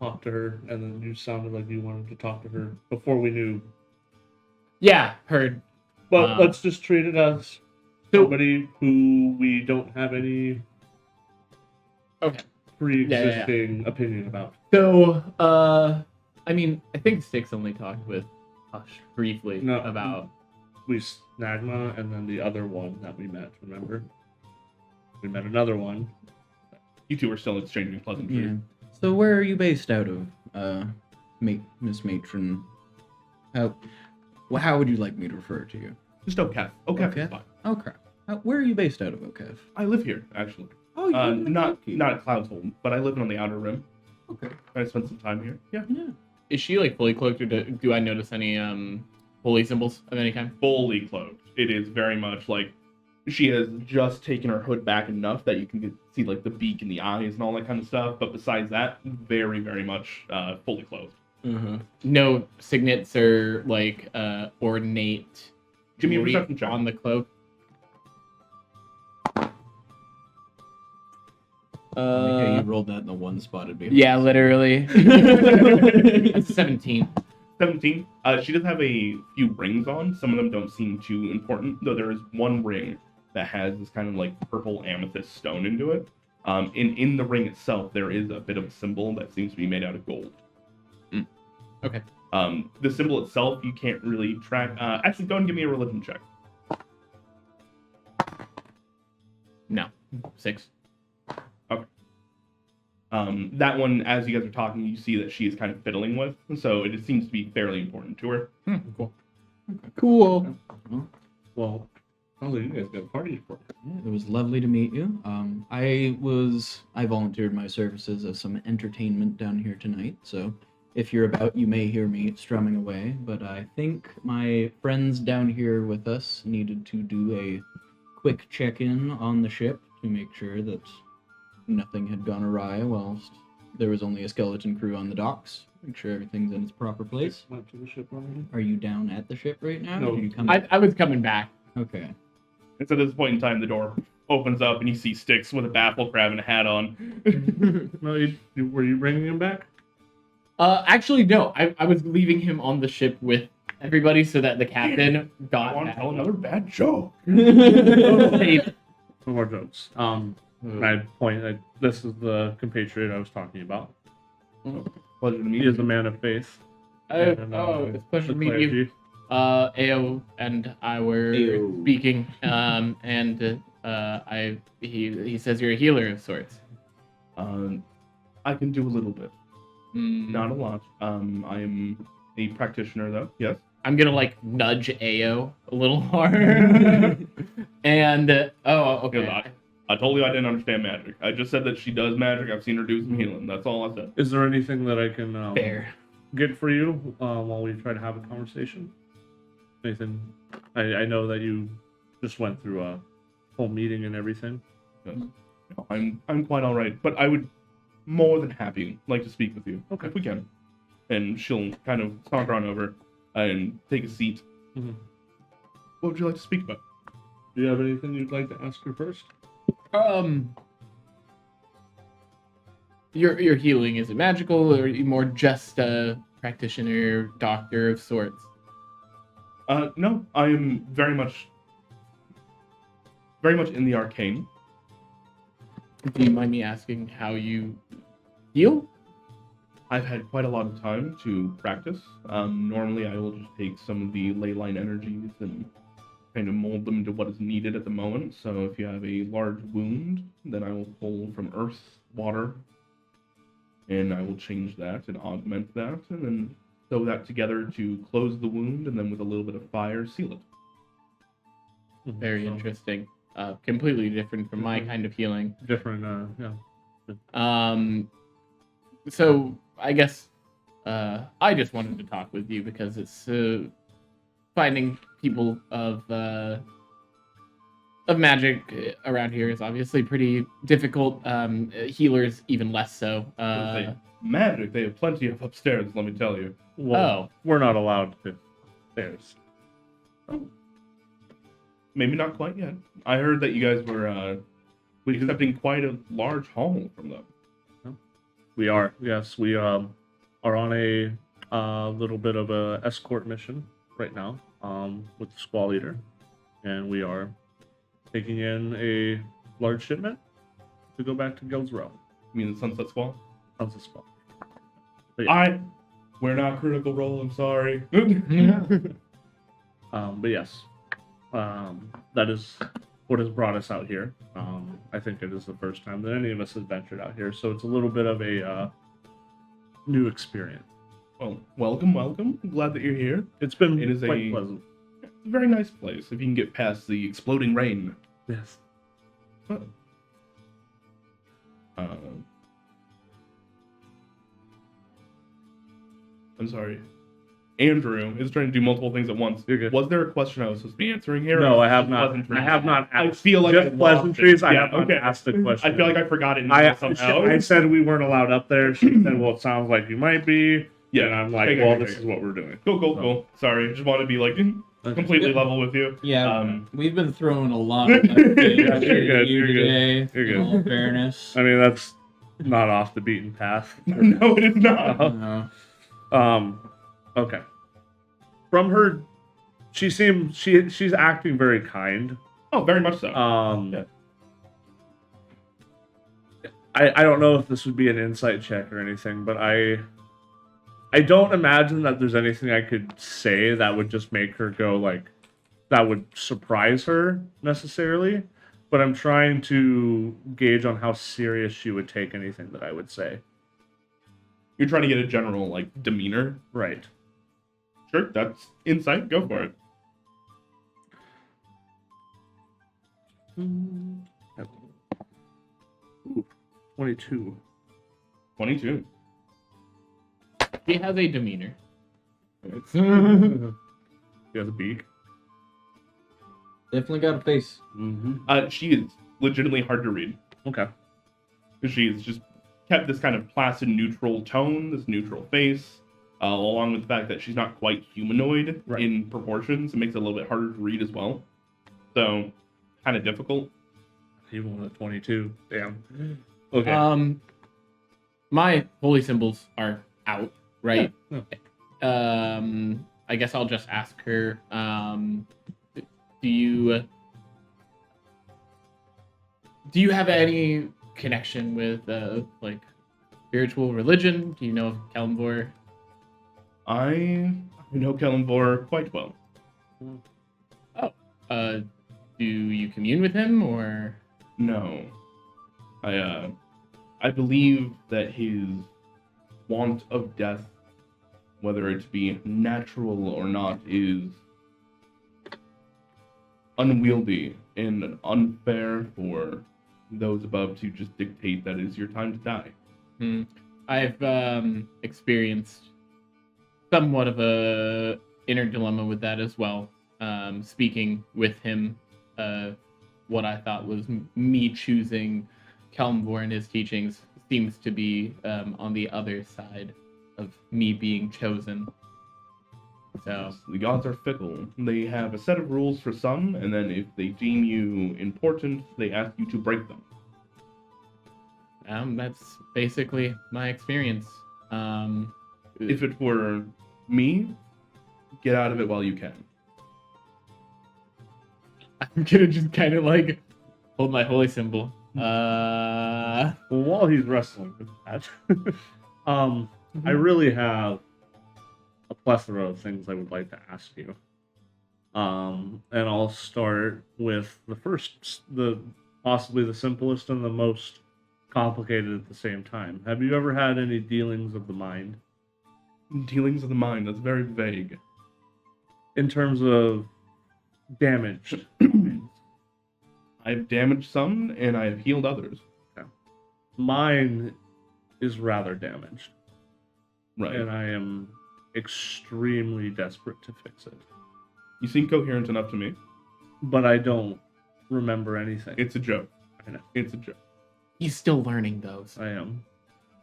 Speaker 4: talk to her, and then you sounded like you wanted to talk to her before we knew
Speaker 2: Yeah, heard.
Speaker 4: But let's just treat it as
Speaker 2: So-
Speaker 4: somebody who we don't have any
Speaker 2: Okay.
Speaker 4: pre-existing opinion about.
Speaker 2: So, I mean, I think Six only talked with Hush briefly
Speaker 4: No.
Speaker 2: about.
Speaker 4: We Snagma and then the other one that we met, remember? We met another one.
Speaker 1: You two are still exchanging pleasantries.
Speaker 3: Yeah. So where are you based out of, Miss Matron? How would you like me to refer to you?
Speaker 1: Just Okef. Okef is
Speaker 3: Okay.
Speaker 1: fine.
Speaker 3: Okay. Where are you based out of, Okef?
Speaker 1: I live here, actually.
Speaker 3: Oh, you live in
Speaker 1: Not
Speaker 3: Milwaukee.
Speaker 1: at Cloudshold, but I live on the outer rim.
Speaker 3: Okay.
Speaker 1: I spent some time here. Yeah.
Speaker 3: Yeah.
Speaker 2: Is she like fully cloaked, or do I notice any holy symbols of any kind?
Speaker 1: Fully cloaked. It is very much like she has just taken her hood back enough that you can see like the beak and the eyes and all that kind of stuff. But besides that, very, very much fully clothed.
Speaker 2: Mm-hmm. No signets or like ornate
Speaker 1: Give me a
Speaker 2: jewelry
Speaker 1: perception check.
Speaker 2: on the cloak.
Speaker 3: Yeah, you rolled that in the one spot. It'd be
Speaker 2: Yeah, literally. That's 17.
Speaker 1: 17. She does have a few rings on. Some of them don't seem too important, though there is one ring that has this kind of like purple amethyst stone into it. In the ring itself, there is a bit of a symbol that seems to be made out of gold.
Speaker 2: Okay.
Speaker 1: The symbol itself, you can't really track. Actually, go and give me a religion check.
Speaker 2: No. 6.
Speaker 1: That one, as you guys are talking, you see that she is kind of fiddling with, so it seems to be fairly important to her.
Speaker 2: Cool.
Speaker 3: cool.
Speaker 4: Well, you guys got a party for it.
Speaker 3: Yeah, it was lovely to meet you. I volunteered my services as some entertainment down here tonight, so if you're about, you may hear me strumming away, but I think my friends down here with us needed to do a quick check-in on the ship to make sure that nothing had gone awry whilst there was only a skeleton crew on the docks. Make sure everything's in its proper place.
Speaker 4: Went to the ship already.
Speaker 3: Are you down at the ship right now?
Speaker 4: No.
Speaker 3: Did you come
Speaker 2: I was coming back.
Speaker 3: Okay.
Speaker 1: And so at this point in time, the door opens up and you see Styx with a baffle crab and a hat on.
Speaker 4: No, were you bringing him back?
Speaker 2: Actually, no. I was leaving him on the ship with everybody so that the captain
Speaker 1: I
Speaker 2: got
Speaker 1: want to
Speaker 2: back.
Speaker 1: tell another bad joke.
Speaker 2: Hey,
Speaker 4: No more jokes. And I point at this is the compatriot I was talking about.
Speaker 1: Pleasure to meet
Speaker 4: He is a
Speaker 1: you.
Speaker 4: man of faith.
Speaker 2: it's a pleasure
Speaker 4: the
Speaker 2: to meet you.
Speaker 4: clergy.
Speaker 2: Ao and I were
Speaker 3: Ao.
Speaker 2: speaking, and he says you're a healer of sorts.
Speaker 1: I can do a little bit,
Speaker 2: Mm,
Speaker 1: not a lot. I am a practitioner, though. Yes.
Speaker 2: I'm gonna like nudge Ao a little harder, and okay.
Speaker 1: I told you I didn't understand magic. I just said that she does magic. I've seen her do some healing. That's all I said.
Speaker 4: Is there anything that I can
Speaker 2: Fair.
Speaker 4: get for you while we try to have a conversation? Nathan, I know that you just went through a whole meeting and everything.
Speaker 1: Yes. No, I'm quite all right, but I would more than happy like to speak with you.
Speaker 4: Okay.
Speaker 1: If we can. And she'll kind of saunter on over and take a seat.
Speaker 4: Mhm.
Speaker 1: What would you like to speak about?
Speaker 4: Do you have anything you'd like to ask her first?
Speaker 2: Your healing, is it magical, or are you more just a practitioner, doctor of sorts?
Speaker 1: No, I am very much in the arcane.
Speaker 2: Do you mind me asking how you heal?
Speaker 1: I've had quite a lot of time to practice. Normally, I will just take some of the ley line energies and kind of mold them into what is needed at the moment. So if you have a large wound, then I will pull from earth, water, and I will change that and augment that, and then sew that together to close the wound, and then with a little bit of fire, seal it.
Speaker 2: Very
Speaker 4: So,
Speaker 2: interesting. Completely different from my kind of healing.
Speaker 4: Different, yeah.
Speaker 2: So I guess I just wanted to talk with you because it's finding people of magic around here is obviously pretty difficult. Healers even less so.
Speaker 1: Magic, they have plenty of upstairs, let me tell you.
Speaker 4: Well, we're not allowed to. There's.
Speaker 1: Maybe not quite yet. I heard that you guys were accepting quite a large haul from them.
Speaker 4: We are. Yes, we are on a little bit of a escort mission right now. with the squall leader, and we are taking in a large shipment to go back to Guild's Row.
Speaker 1: You mean the Sunset Squall?
Speaker 4: How's the squall? But yeah.
Speaker 1: We're not Critical Role, I'm sorry.
Speaker 4: But yes, that is what has brought us out here. I think it is the first time that any of us has ventured out here, so it's a little bit of a new experience.
Speaker 1: Well, welcome. I'm glad that you're here.
Speaker 4: It's been
Speaker 1: It is
Speaker 4: quite pleasant.
Speaker 1: It's a very nice place if you can get past the exploding rain.
Speaker 4: Yes.
Speaker 1: I'm sorry. Andrew is trying to do multiple things at once.
Speaker 4: You're good.
Speaker 1: Was there a question I was supposed to be answering here?
Speaker 4: No,
Speaker 1: or
Speaker 4: I have
Speaker 1: just
Speaker 4: not.
Speaker 1: pleasantries?
Speaker 4: I have not.
Speaker 1: I
Speaker 4: Asked.
Speaker 1: feel like
Speaker 4: just
Speaker 1: I lost
Speaker 4: pleasantries.
Speaker 1: it.
Speaker 4: I
Speaker 1: Yeah,
Speaker 4: have not
Speaker 1: okay.
Speaker 4: asked a question.
Speaker 1: I feel like I forgot it somehow.
Speaker 4: I said we weren't allowed up there. She said, "Well, it sounds like you might be."
Speaker 1: Yeah,
Speaker 4: and I'm like,
Speaker 1: okay,
Speaker 4: "Well,
Speaker 1: okay,
Speaker 4: this
Speaker 1: okay.
Speaker 4: is what we're doing."
Speaker 1: Cool. Sorry, just want to be like completely level with you.
Speaker 3: Yeah, we've been throwing a lot of
Speaker 1: Yeah,
Speaker 4: you're
Speaker 3: at
Speaker 4: good,
Speaker 3: you
Speaker 4: you're good,
Speaker 3: today.
Speaker 4: you're good.
Speaker 3: In all fairness.
Speaker 4: I mean, that's not off the beaten path.
Speaker 1: No, it is not.
Speaker 4: Okay. From her, she's acting very kind.
Speaker 1: Oh, very much so.
Speaker 4: Yeah. I don't know if this would be an insight check or anything, but I don't imagine that there's anything I could say that would just make her go like, that would surprise her necessarily. But I'm trying to gauge on how serious she would take anything that I would say.
Speaker 1: You're trying to get a general like demeanor.
Speaker 4: Right.
Speaker 1: Sure, that's insight. Go for it.
Speaker 4: Ooh, 22.
Speaker 1: 22.
Speaker 2: He has a demeanor.
Speaker 4: He has a beak.
Speaker 3: Definitely got a face.
Speaker 4: Mm-hmm.
Speaker 1: She is legitimately hard to read.
Speaker 4: Okay.
Speaker 1: Because she's just kept this kind of placid, neutral tone, this neutral face, along with the fact that she's not quite humanoid
Speaker 4: Right.
Speaker 1: in proportions. It makes it a little bit harder to read as well. So, kind of difficult.
Speaker 4: Even with a 22. Damn. Okay.
Speaker 2: My holy symbols are out, right?
Speaker 4: Yeah.
Speaker 2: I guess I'll just ask her. Do you have any connection with like spiritual religion? Do you know of Kalimvor?
Speaker 1: I know Kellenvor quite well.
Speaker 2: Do you commune with him or?
Speaker 1: No. I believe that his want of death, whether it be natural or not, is unwieldy and unfair for those above to just dictate that it is your time to die.
Speaker 2: I've experienced somewhat of a inner dilemma with that as well. Speaking with him, what I thought was me choosing Kalimvor and his teachings seems to be on the other side of me being chosen. So
Speaker 1: The gods are fickle. They have a set of rules for some, and then if they deem you important, they ask you to break them.
Speaker 2: that's basically my experience.
Speaker 1: If it were me, get out of it while you can.
Speaker 2: I'm gonna just kind of like hold my holy symbol.
Speaker 4: Well, while he's wrestling with that, I really have a plethora of things I would like to ask you. And I'll start with possibly the simplest and the most complicated at the same time. Have you ever had any dealings of the mind?
Speaker 1: Dealings of the mind, that's very vague.
Speaker 4: In terms of damage?
Speaker 1: I've damaged some, and I have healed others.
Speaker 4: Mine is rather damaged.
Speaker 1: Right.
Speaker 4: And I am extremely desperate to fix it.
Speaker 1: You seem coherent enough to me.
Speaker 4: But I don't remember anything.
Speaker 1: It's a joke.
Speaker 4: I know.
Speaker 1: It's a joke.
Speaker 2: He's still learning those.
Speaker 4: I am.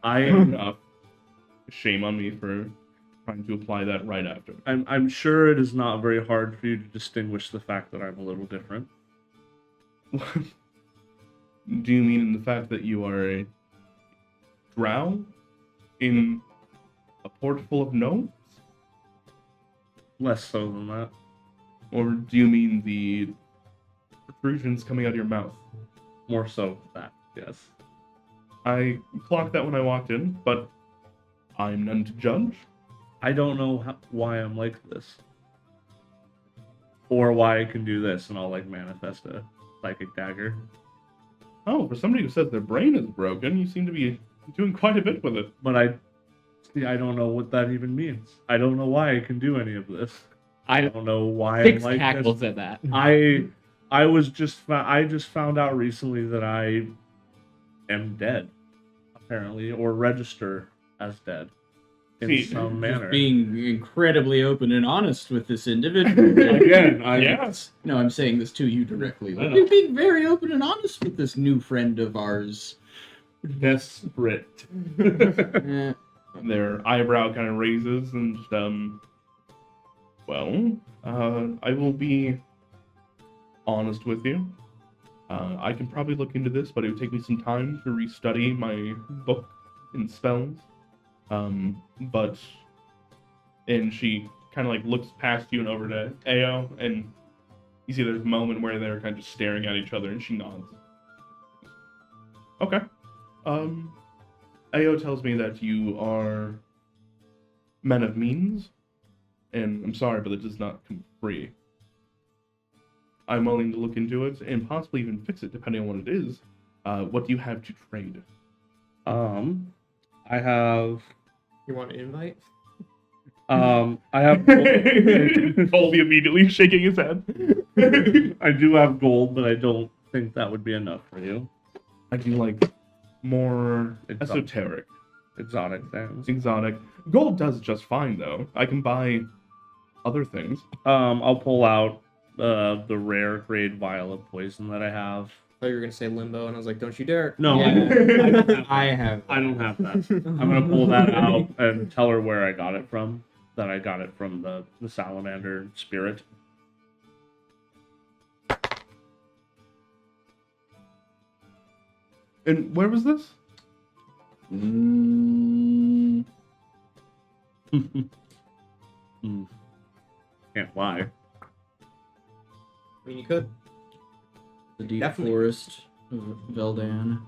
Speaker 4: I am.
Speaker 1: Enough. Shame on me for trying to apply that right after.
Speaker 4: I'm sure it is not very hard for you to distinguish the fact that I'm a little different.
Speaker 1: Do you mean in the fact that you are a drow in a port full of gnomes?
Speaker 4: Less so than that.
Speaker 1: Or do you mean the protrusions coming out of your mouth?
Speaker 4: More so that, yes.
Speaker 1: I clocked that when I walked in, but I'm none to judge.
Speaker 4: I don't know why I'm like this. Or why I can do this, and I'll like manifest a psychic dagger.
Speaker 1: Oh, for somebody who says their brain is broken, you seem to be doing quite a bit with it.
Speaker 4: But I don't know what that even means. I don't know why I can do any of this. I don't know why I'm
Speaker 2: Six
Speaker 4: like
Speaker 2: tackles
Speaker 4: this.
Speaker 2: at that.
Speaker 4: I just found out recently that I am dead, apparently, or register as dead in
Speaker 1: See,
Speaker 4: some manner.
Speaker 3: Being incredibly open and honest with this individual.
Speaker 4: Again,
Speaker 1: Yes.
Speaker 3: No, I'm saying this to you directly.
Speaker 4: I know.
Speaker 3: You're being very open and honest with this new friend of ours.
Speaker 4: desperate.
Speaker 3: Eh,
Speaker 1: Their eyebrow kind of raises, and I will be honest with you. I can probably look into this, but it would take me some time to restudy my book and spells. And she kind of like looks past you and over to Ao, and you see there's a moment where they're kind of just staring at each other, and she nods. Okay. Ao tells me that you are men of means, and I'm sorry, but it does not come free. I'm willing to look into it and possibly even fix it depending on what it is. What do you have to trade?
Speaker 4: I have
Speaker 5: You want an invite?
Speaker 4: I have
Speaker 1: Colby immediately shaking his head.
Speaker 4: I do have gold, but I don't think that would be enough for you.
Speaker 1: I do like more
Speaker 4: Exotic.
Speaker 1: esoteric,
Speaker 4: Exotic things.
Speaker 1: exotic. Gold does just fine though. I can buy other things.
Speaker 4: I'll pull out the rare grade vial of poison that I have.
Speaker 5: I thought you were gonna say limbo, and I was like, don't you dare.
Speaker 4: No,
Speaker 3: Yeah.
Speaker 4: I
Speaker 3: I have.
Speaker 4: don't have that. I'm gonna pull that out and tell her where I got it from. That I got it from the salamander spirit.
Speaker 1: And where was this?
Speaker 3: Mm,
Speaker 4: Can't lie.
Speaker 5: I mean, you could.
Speaker 3: the deep
Speaker 5: Definitely.
Speaker 3: forest of Veldan.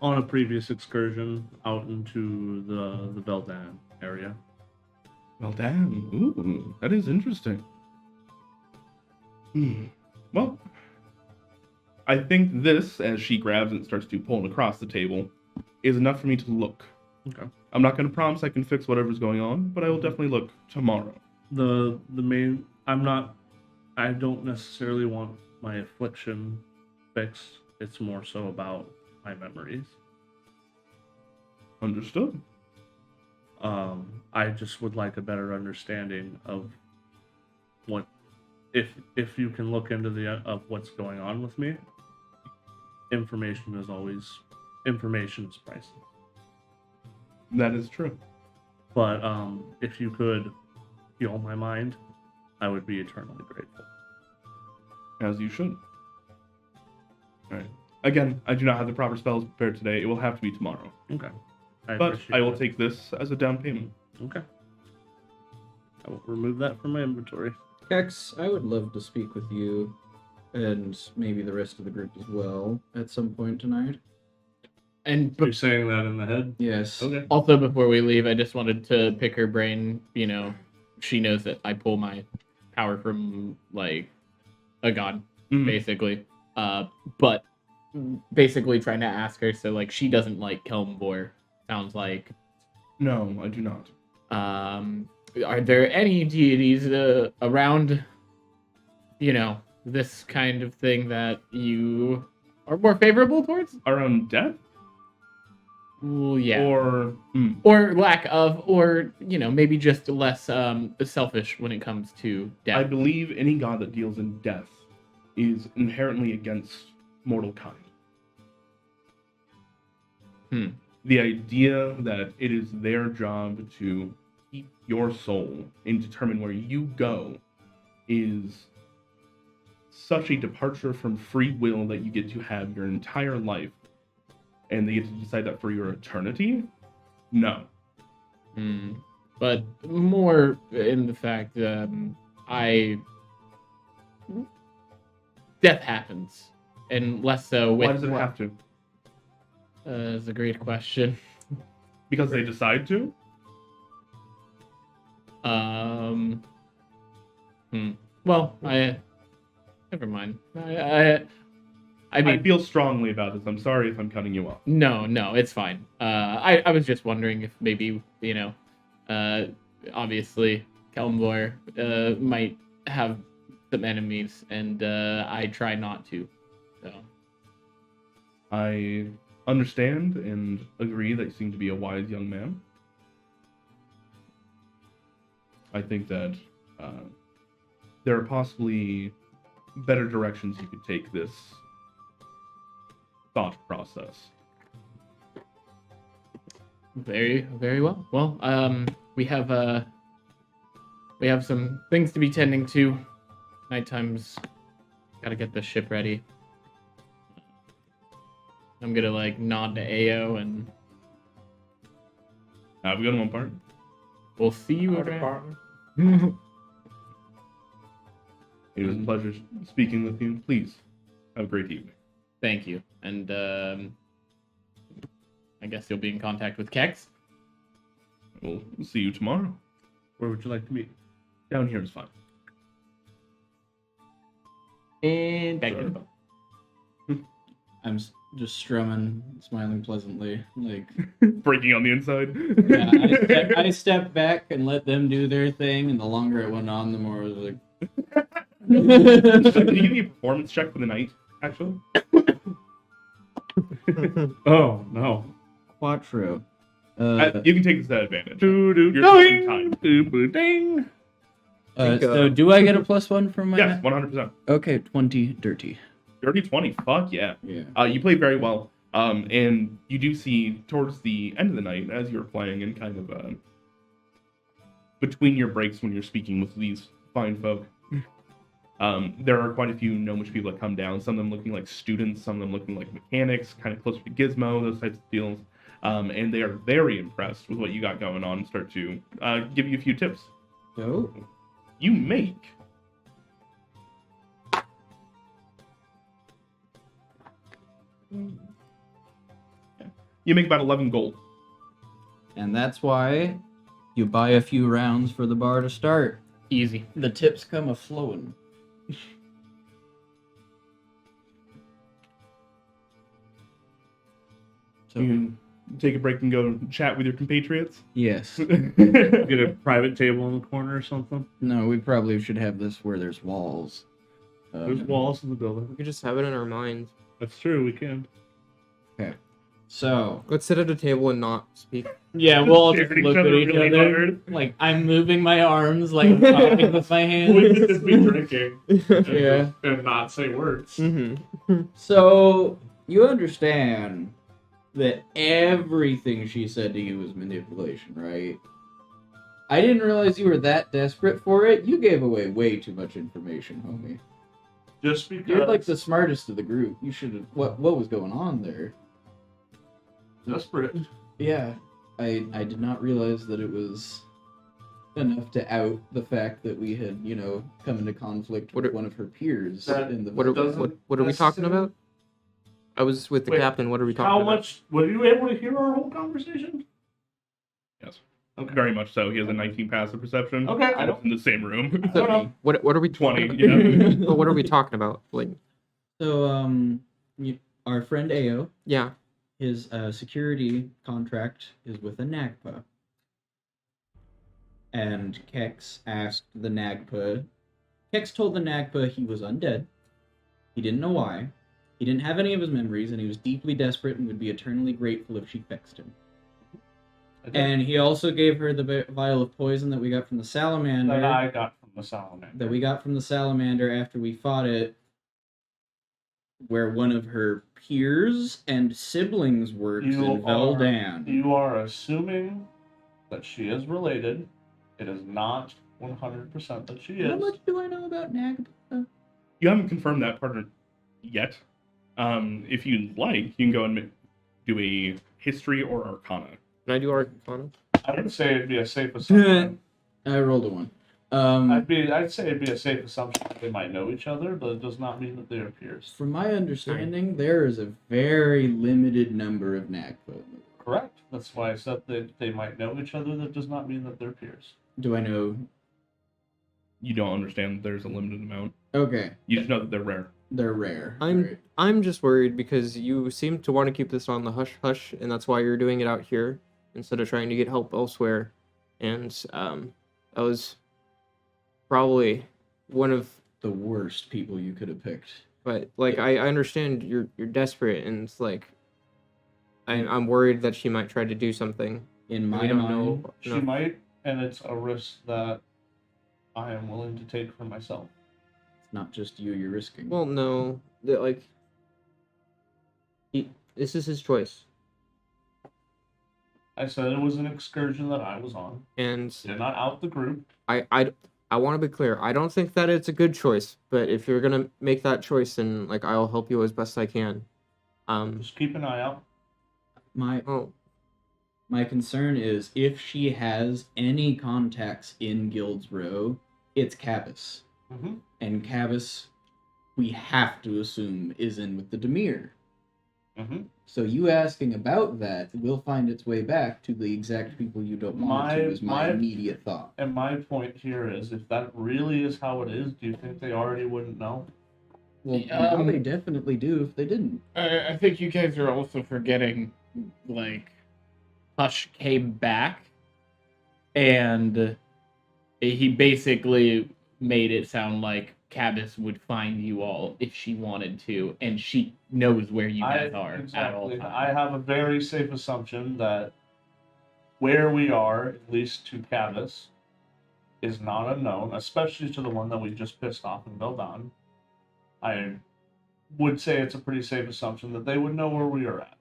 Speaker 4: On a previous excursion out into the Veldan area.
Speaker 1: Well, damn. Ooh, that is interesting. Well, I think this, as she grabs it and starts to pull it across the table, is enough for me to look.
Speaker 4: Okay.
Speaker 1: I'm not going to promise I can fix whatever's going on, but I will definitely look tomorrow.
Speaker 4: The main I don't necessarily want my affliction fixed. It's more so about my memories.
Speaker 1: Understood.
Speaker 4: I just would like a better understanding of what if you can look into the of what's going on with me. Information is priceless.
Speaker 1: That is true.
Speaker 4: But if you could heal my mind, I would be eternally grateful.
Speaker 1: As you should. Alright. Again, I do not have the proper spells prepared today. It will have to be tomorrow.
Speaker 4: Okay.
Speaker 1: But
Speaker 4: appreciate
Speaker 1: I will
Speaker 4: that.
Speaker 1: take this as a down payment.
Speaker 4: Okay. I will remove that from my inventory.
Speaker 3: Kex, I would love to speak with you, and maybe the rest of the group as well, at some point tonight.
Speaker 2: And
Speaker 4: You're saying that in the head?
Speaker 3: Yes.
Speaker 4: Okay.
Speaker 2: also, before we leave, I just wanted to pick her brain. You know, she knows that I pull my power from like a god,
Speaker 1: Mhm.
Speaker 2: basically. But basically trying to ask her so like she doesn't like Kelmbor. Sounds like.
Speaker 1: No, I do not.
Speaker 2: Are there any deities around? You know, this kind of thing that you are more favorable towards?
Speaker 1: Around death?
Speaker 2: Well, yeah.
Speaker 1: Or
Speaker 2: Or lack of, or you know, maybe just less selfish when it comes to death.
Speaker 1: I believe any god that deals in death is inherently against mortal kind. The idea that it is their job to keep your soul and determine where you go is such a departure from free will that you get to have your entire life, and they get to decide that for your eternity. No.
Speaker 2: but more in the fact death happens, and less so with.
Speaker 1: Why does it have to?
Speaker 2: Is a great question.
Speaker 1: Because they decide to?
Speaker 2: Well, never mind. I
Speaker 1: I
Speaker 2: mean,
Speaker 1: feel strongly about this. I'm sorry if I'm cutting you off.
Speaker 2: no, it's fine. I was just wondering if maybe, obviously, Kelmvor might have some enemies, and I try not to. So.
Speaker 1: I understand and agree that you seem to be a wise young man. I think that there are possibly better directions you could take this thought process.
Speaker 2: Very, very well. Well, we have some things to be tending to. Nighttime's gotta get the ship ready. I'm gonna nod to Ao and
Speaker 1: Have a good one, partner.
Speaker 2: we'll see you
Speaker 4: Our
Speaker 2: around.
Speaker 4: department.
Speaker 1: It was a pleasure speaking with you. Please have a great evening.
Speaker 2: Thank you. And I guess you'll be in contact with Kex.
Speaker 1: We'll see you tomorrow.
Speaker 4: Where would you like to meet?
Speaker 1: Down here is fine.
Speaker 2: And back to
Speaker 1: Sorry.
Speaker 2: the boat.
Speaker 3: I'm just strumming, smiling pleasantly.
Speaker 1: Breaking on the inside.
Speaker 3: Yeah, I stepped back and let them do their thing, and the longer it went on, the more I was like,
Speaker 1: Can you give me a performance check for the night, actually?
Speaker 4: Oh no.
Speaker 3: Quattro.
Speaker 1: You can take this at advantage.
Speaker 4: Doo-doo,
Speaker 1: You're taking time.
Speaker 4: ding.
Speaker 3: So do I get a +1 from my?
Speaker 1: Yes, 100%.
Speaker 3: Okay, 20 dirty.
Speaker 1: Dirty 20. Fuck yeah.
Speaker 3: Yeah.
Speaker 1: You played very well. And you do see towards the end of the night, as you're playing and kind of between your breaks when you're speaking with these fine folk, there are quite a few gnomish people that come down. Some of them looking like students, some of them looking like mechanics, kind of closer to Gizmo, those types of deals. And they are very impressed with what you got going on and start to give you a few tips.
Speaker 3: So
Speaker 1: You make about 11 gold.
Speaker 3: and that's why you buy a few rounds for the bar to start.
Speaker 2: Easy.
Speaker 3: The tips come a flowing. So
Speaker 1: You can take a break and go chat with your compatriots.
Speaker 3: yes.
Speaker 4: Get a private table in the corner or something.
Speaker 3: No, we probably should have this where there's walls.
Speaker 4: There's walls in the building.
Speaker 5: We could just have it in our minds.
Speaker 4: That's true. We can.
Speaker 3: So
Speaker 5: Let's sit at a table and not speak.
Speaker 2: Yeah, we'll all just
Speaker 1: Stare
Speaker 2: look at each
Speaker 1: really
Speaker 2: other.
Speaker 1: hard.
Speaker 3: like I'm moving my arms, like I'm talking with my
Speaker 4: We
Speaker 3: hands.
Speaker 4: could just be drinking
Speaker 3: Yeah.
Speaker 4: and not say words.
Speaker 5: Mm-hmm.
Speaker 3: So you understand that everything she said to you was manipulation, right? I didn't realize you were that desperate for it. You gave away way too much information, homie.
Speaker 4: Just because.
Speaker 3: You're like the smartest of the group. You should have. What was going on there?
Speaker 4: desperate.
Speaker 3: Yeah, I did not realize that it was enough to out the fact that we had, come into conflict with one of her peers in the.
Speaker 5: What are we talking about? I was with the
Speaker 4: Wait,
Speaker 5: captain. What are we talking
Speaker 4: How
Speaker 5: about?
Speaker 4: much? Were you able to hear our whole conversation?
Speaker 1: Yes.
Speaker 4: Okay.
Speaker 1: Very much so. He has a 19 passive perception.
Speaker 4: Okay, I
Speaker 1: I
Speaker 4: don't-
Speaker 1: was in the same room.
Speaker 4: I don't know.
Speaker 5: What are we
Speaker 1: 20,
Speaker 5: talking
Speaker 1: yeah.
Speaker 5: But what are we talking about?
Speaker 3: So, our friend Ao,
Speaker 5: Yeah.
Speaker 3: his security contract is with a Nagpa. And Kex asked the Nagpa. Kex told the Nagpa he was undead. He didn't know why. He didn't have any of his memories, and he was deeply desperate and would be eternally grateful if she fixed him. And he also gave her the vial of poison that we got from the salamander.
Speaker 4: That I got from the salamander.
Speaker 3: That we got from the salamander after we fought it, where one of her peers and siblings works in Veldan.
Speaker 4: You are assuming that she is related. It is not 100% that she is.
Speaker 3: How much do I know about Nagpa?
Speaker 1: You haven't confirmed that partner yet. If you'd like, you can go and do a history or arcana.
Speaker 5: Can I do Arcana?
Speaker 4: I would say it'd be a safe assumption.
Speaker 3: I rolled a 1.
Speaker 4: I'd say it'd be a safe assumption that they might know each other, but it does not mean that they are peers.
Speaker 3: From my understanding, there is a very limited number of Nagpo.
Speaker 4: Correct. That's why I said that they might know each other. That does not mean that they're peers.
Speaker 3: Do I know?
Speaker 1: You don't understand that there's a limited amount.
Speaker 3: Okay,
Speaker 1: You just know that they're rare.
Speaker 3: they're rare.
Speaker 5: I'm just worried because you seem to want to keep this on the hush hush, and that's why you're doing it out here instead of trying to get help elsewhere. And that was probably one of.
Speaker 3: The worst people you could have picked.
Speaker 5: But like I understand you're desperate, and it's like I'm worried that she might try to do something.
Speaker 3: In my
Speaker 5: We don't
Speaker 3: mind,
Speaker 5: know.
Speaker 4: She might, and it's a risk that I am willing to take for myself.
Speaker 3: it's not just you're risking.
Speaker 5: Well, no, like this is his choice,
Speaker 4: I said it was an excursion that I was on.
Speaker 5: and
Speaker 4: Did not out the group.
Speaker 5: I want to be clear. I don't think that it's a good choice, but if you're gonna make that choice, then like I'll help you as best I can.
Speaker 4: Just keep an eye out.
Speaker 5: Oh,
Speaker 3: My concern is if she has any contacts in Guild's Row, it's Cabas.
Speaker 4: Mm-hmm.
Speaker 3: And Cabas, we have to assume, is in with the Demir.
Speaker 4: Mm-hmm.
Speaker 3: So you asking about that will find its way back to the exact people you don't want it to, is my immediate thought.
Speaker 4: And my point here is, if that really is how it is, do you think they already wouldn't know?
Speaker 3: Well, now they definitely do if they didn't.
Speaker 2: I think you guys are also forgetting, like, Hush came back, and he basically made it sound like Cabas would find you all if she wanted to, and she knows where you guys are at all times.
Speaker 4: I have a very safe assumption that where we are, at least to Cabas, is not unknown, especially to the one that we just pissed off in Veldon. I would say it's a pretty safe assumption that they would know where we are at.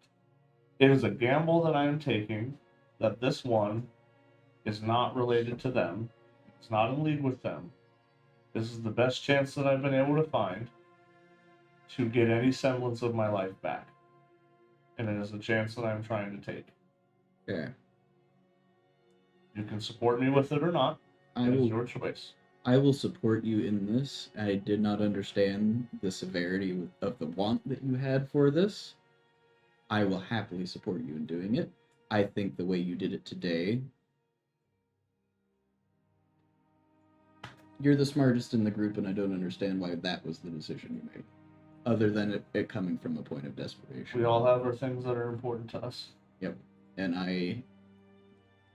Speaker 4: It is a gamble that I am taking that this one is not related to them. It's not in league with them. This is the best chance that I've been able to find to get any semblance of my life back. And it is a chance that I'm trying to take.
Speaker 3: Okay.
Speaker 4: You can support me with it or not. It is your choice.
Speaker 3: I will support you in this. I did not understand the severity of the want that you had for this. I will happily support you in doing it. I think the way you did it today, you're the smartest in the group, and I don't understand why that was the decision you made, other than it coming from a point of desperation.
Speaker 4: We all have our things that are important to us.
Speaker 3: Yep. And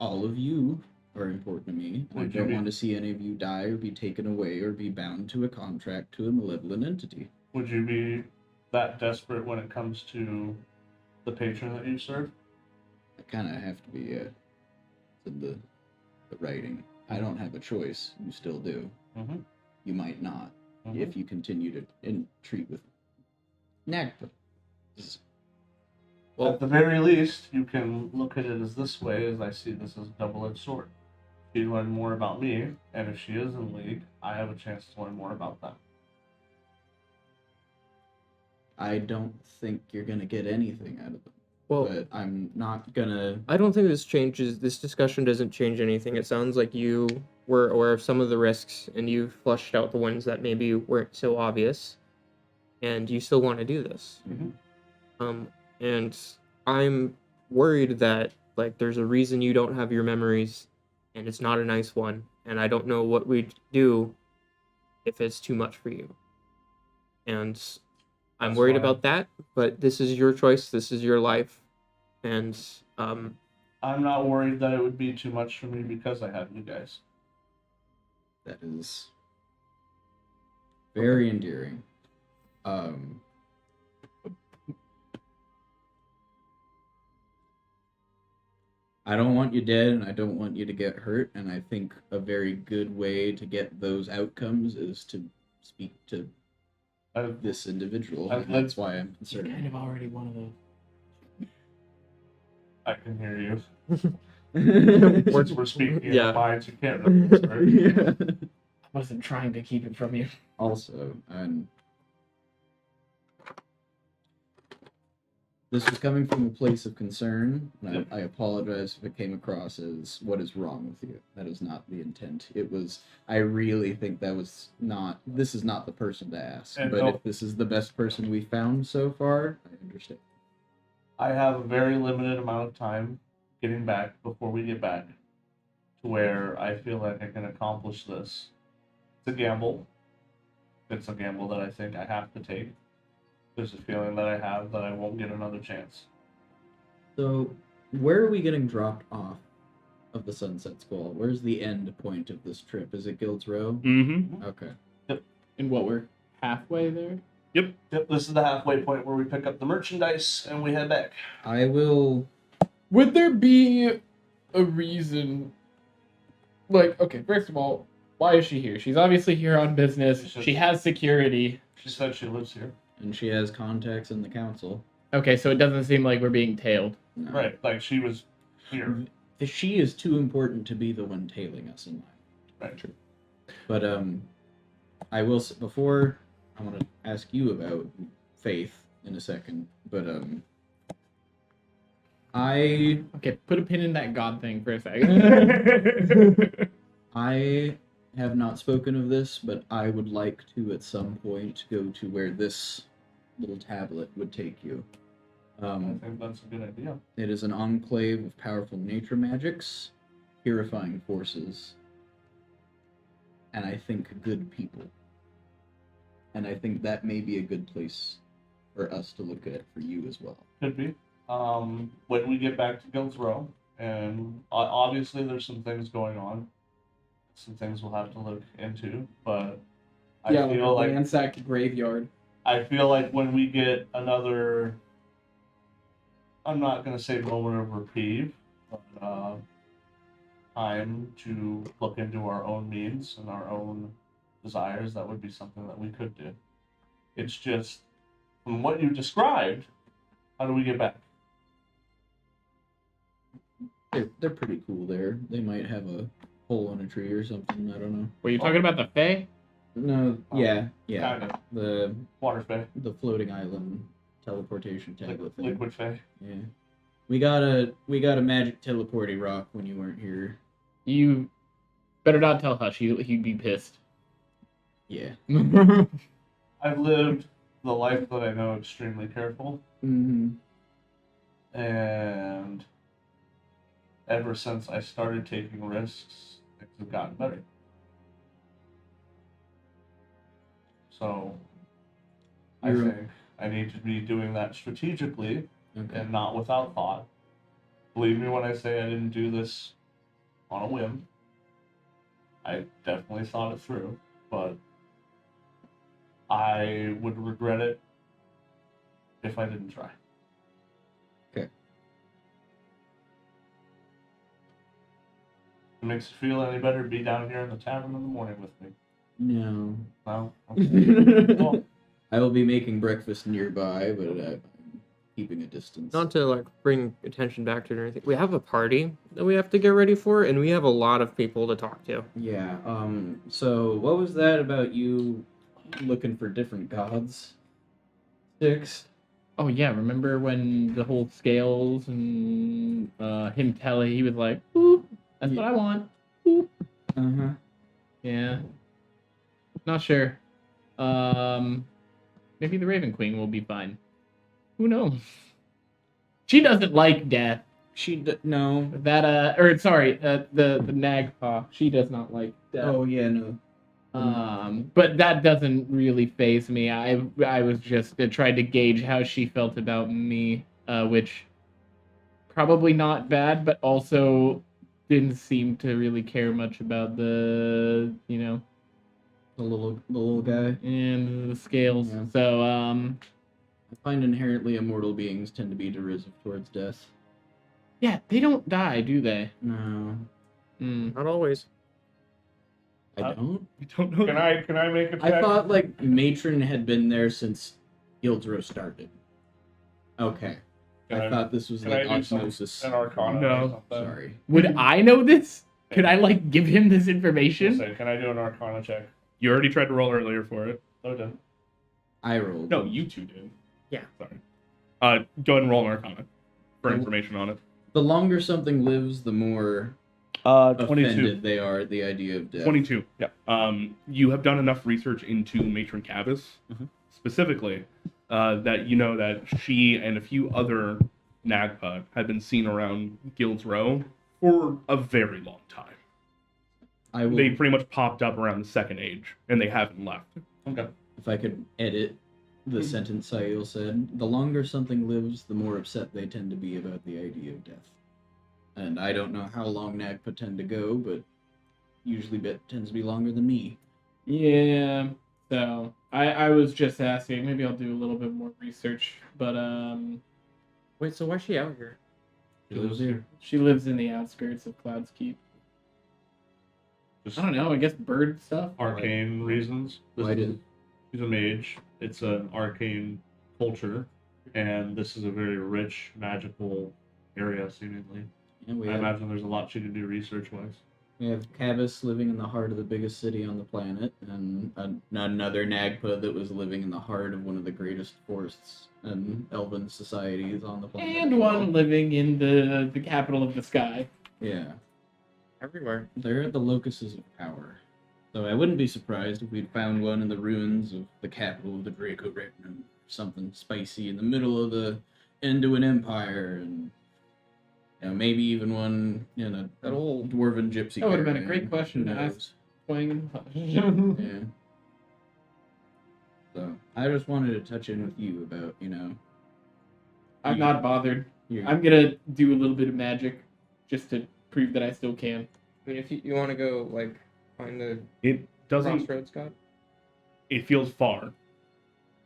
Speaker 3: all of you are important to me. I don't want to see any of you die or be taken away or be bound to a contract to a malevolent entity.
Speaker 4: Would you be that desperate when it comes to the patron that you serve?
Speaker 3: I kind of have to be it's in the writing. I don't have a choice. You still do.
Speaker 4: Mm-hmm.
Speaker 3: You might not
Speaker 4: Mm-hmm.
Speaker 3: if you continue to treat with Nagpa.
Speaker 5: well,
Speaker 4: At the very least, you can look at it as this way, as I see this as a double-edged sword. She learned more about me, and if she is in league, I have a chance to learn more about them.
Speaker 3: I don't think you're gonna get anything out of them.
Speaker 5: well,
Speaker 3: But I'm not gonna.
Speaker 5: I don't think this discussion doesn't change anything. It sounds like you were aware of some of the risks and you flushed out the ones that maybe weren't so obvious, and you still want to do this.
Speaker 4: Mm-hmm.
Speaker 5: And I'm worried that like there's a reason you don't have your memories, and it's not a nice one, and I don't know what we'd do if it's too much for you. And I'm
Speaker 4: That's
Speaker 5: worried
Speaker 4: fine.
Speaker 5: about that, but this is your choice, this is your life, and
Speaker 4: I'm not worried that it would be too much for me because I have you guys.
Speaker 3: That is very endearing. I don't want you dead, and I don't want you to get hurt, and I think a very good way to get those outcomes is to speak to this individual, and that's why I'm
Speaker 2: You're
Speaker 3: concerned.
Speaker 2: kind of already one of those.
Speaker 4: I can hear you.
Speaker 3: Yeah.
Speaker 4: Words we're speaking in
Speaker 5: Yeah.
Speaker 4: our minds, you can't really whisper.
Speaker 2: I wasn't trying to keep it from you.
Speaker 3: Also, This was coming from a place of concern, and I apologize if it came across as what is wrong with you. That is not the intent. It was, I really think that was not, this is not the person to ask.
Speaker 4: And
Speaker 3: but
Speaker 4: no-
Speaker 3: if this is the best person we found so far, I understand.
Speaker 4: I have a very limited amount of time getting back before we get back to where I feel like I can accomplish this. It's a gamble. It's a gamble that I think I have to take. There's a feeling that I have that I won't get another chance.
Speaker 3: So, where are we getting dropped off of the Sunset Squall? Where's the end point of this trip? Is it Guild's Row?
Speaker 1: Mm-hmm.
Speaker 3: Okay.
Speaker 2: And what, we're halfway there?
Speaker 4: Yep, this is the halfway point where we pick up the merchandise and we head back.
Speaker 3: I will.
Speaker 6: Would there be a reason? Like, okay, first of all, why is she here? She's obviously here on business. She has security.
Speaker 4: She said she lives here.
Speaker 3: And she has contacts in the council.
Speaker 2: Okay, so it doesn't seem like we're being tailed.
Speaker 3: No.
Speaker 4: Right, like she was here.
Speaker 3: She is too important to be the one tailing us in my.
Speaker 4: Right.
Speaker 3: But I will before I want to ask you about Faith in a second. But I
Speaker 2: Okay, put a pin in that God thing for a second.
Speaker 3: I have not spoken of this, but I would like to at some point go to where this little tablet would take you.
Speaker 4: I think that's a good idea.
Speaker 3: It is an enclave of powerful nature magics, purifying forces, and I think good people. And I think that may be a good place for us to look at for you as well.
Speaker 4: Could be. When we get back to Guild's Row, and obviously there's some things going on. Some things we'll have to look into, but I feel like
Speaker 6: ransacked graveyard.
Speaker 4: I feel like when we get another, I'm not gonna say moment of reprieve, but time to look into our own needs and our own desires, that would be something that we could do. It's just from what you described, how do we get back?
Speaker 3: They're pretty cool there. They might have a hole in a tree or something. I don't know.
Speaker 2: Were you talking about the Fae?
Speaker 3: No, yeah.
Speaker 4: Kinda.
Speaker 3: The
Speaker 4: Water Fae,
Speaker 3: floating island teleportation tablet thing.
Speaker 4: Liquid Fae.
Speaker 3: Yeah. We got a magic teleporty rock when you weren't here.
Speaker 2: You better not tell Hush. He'd be pissed.
Speaker 3: Yeah.
Speaker 4: I've lived the life that I know extremely careful,
Speaker 3: Mm-hmm.
Speaker 4: and ever since I started taking risks, things have gotten better. So, I
Speaker 3: You're-
Speaker 4: think I need to be doing that strategically
Speaker 3: Okay.
Speaker 4: and not without thought. Believe me when I say I didn't do this on a whim. I definitely thought it through, but I would regret it if I didn't try.
Speaker 3: Okay.
Speaker 4: If it makes you feel any better, be down here in the tavern in the morning with me.
Speaker 3: No.
Speaker 4: No? Okay. Well,
Speaker 3: I will be making breakfast nearby, but I'm keeping a distance.
Speaker 5: Not to like bring attention back to it or anything. We have a party that we have to get ready for, and we have a lot of people to talk to.
Speaker 3: Yeah. So what was that about you looking for different gods? Six.
Speaker 2: Oh yeah, remember when the whole scales and him telling he was like, "Boop, that's what I want." Boop.
Speaker 3: Uh-huh.
Speaker 2: Yeah. Not sure. Maybe the Raven Queen will be fine. Who knows? She doesn't like death.
Speaker 3: No.
Speaker 2: That or sorry, the Nagpaw. She does not like death.
Speaker 3: Oh yeah, no.
Speaker 2: But that doesn't really faze me. I was just trying to gauge how she felt about me, which probably not bad, but also didn't seem to really care much about the
Speaker 3: The little guy.
Speaker 2: and the scales.
Speaker 3: Yeah.
Speaker 2: So
Speaker 3: I find inherently immortal beings tend to be derisive towards death.
Speaker 2: yeah, they don't die, do they?
Speaker 3: No.
Speaker 5: Not always.
Speaker 3: I don't.
Speaker 1: We don't know.
Speaker 4: can I make a check?
Speaker 3: I thought like Matron had been there since Guild's Row started. Okay. I thought this was
Speaker 4: can
Speaker 3: like
Speaker 4: I do
Speaker 3: osmosis.
Speaker 4: an Arcana
Speaker 1: No.
Speaker 4: or something?
Speaker 3: Sorry.
Speaker 2: Would I know this? Could I like give him this information?
Speaker 4: Say, can I do an Arcana check?
Speaker 1: You already tried to roll earlier for it.
Speaker 4: No, I didn't.
Speaker 3: I rolled.
Speaker 1: No, you two did.
Speaker 5: Yeah.
Speaker 1: Sorry. Go ahead and roll an Arcana for
Speaker 3: Oh.
Speaker 1: information on it.
Speaker 3: The longer something lives, the more
Speaker 4: 22.
Speaker 3: offended they are at the idea of death.
Speaker 1: 22. Yeah. You have done enough research into Matron Cavis, specifically, that you know that she and a few other Nagpa had been seen around Guild's Row for a very long time.
Speaker 3: I will,
Speaker 1: They pretty much popped up around the Second Age, and they haven't left.
Speaker 4: Okay.
Speaker 3: if I could edit the sentence Sail said, the longer something lives, the more upset they tend to be about the idea of death. And I don't know how long Nagpa tend to go, but usually it tends to be longer than me.
Speaker 2: Yeah. So I was just asking. Maybe I'll do a little bit more research. But
Speaker 5: Wait, so why's she out here?
Speaker 3: She lives here.
Speaker 2: she lives in the outskirts of Cloud's Keep.
Speaker 4: Just
Speaker 2: I don't know. I guess bird stuff.
Speaker 4: arcane reasons.
Speaker 3: Why did
Speaker 4: She's a mage. It's an arcane culture, and this is a very rich, magical area, seemingly.
Speaker 3: yeah, we
Speaker 4: I
Speaker 3: have
Speaker 4: imagine there's a lot she can do research-wise.
Speaker 3: We have Cavis living in the heart of the biggest city on the planet, and another Nagpa that was living in the heart of one of the greatest forests and elven societies on the planet.
Speaker 2: And one living in the capital of the sky.
Speaker 3: Yeah,
Speaker 5: Everywhere.
Speaker 3: they're the locuses of power. So I wouldn't be surprised if we'd found one in the ruins of the capital of the Draco Retinum, something spicy in the middle of the Enduin Empire, and maybe even one in a
Speaker 5: That old
Speaker 3: dwarven gypsy.
Speaker 2: That would have been a
Speaker 3: caravan.
Speaker 2: great question
Speaker 3: Who
Speaker 2: to ask.
Speaker 3: knows?
Speaker 2: Playing.
Speaker 3: Yeah. So I just wanted to touch in with you about,
Speaker 2: I'm not bothered.
Speaker 3: your
Speaker 2: I'm gonna do a little bit of magic just to prove that I still can.
Speaker 5: I mean, if you want to go, like, find the
Speaker 1: It doesn't.
Speaker 5: crossroads god.
Speaker 1: It feels far.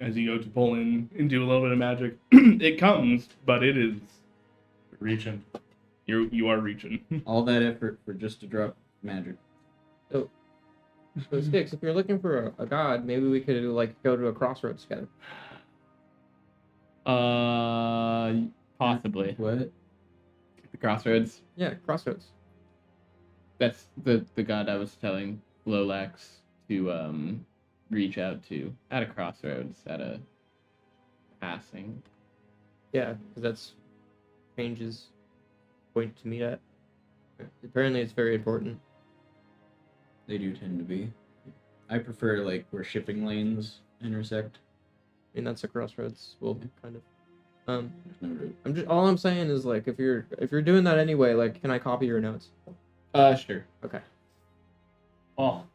Speaker 1: As you go to pull in and do a little bit of magic, it comes, but it is.
Speaker 4: Reaching.
Speaker 1: You are reaching.
Speaker 3: all that effort for just to drop magic.
Speaker 5: So, Sticks, if you're looking for a god, maybe we could, like, go to a crossroads together.
Speaker 2: Possibly
Speaker 3: What?
Speaker 2: the crossroads.
Speaker 5: Yeah, crossroads.
Speaker 2: That's the god I was telling Lolax to reach out to at a crossroads at a passing.
Speaker 5: Yeah, because that's Change's point to meet at. Apparently, it's very important.
Speaker 3: They do tend to be. I prefer like where shipping lanes intersect.
Speaker 5: I mean, that's a crossroads. Well, kind of.
Speaker 3: There's no route.
Speaker 5: I'm just all I'm saying is like if you're doing that anyway, like, can I copy your notes?
Speaker 2: Sure.
Speaker 5: Okay.
Speaker 4: Well,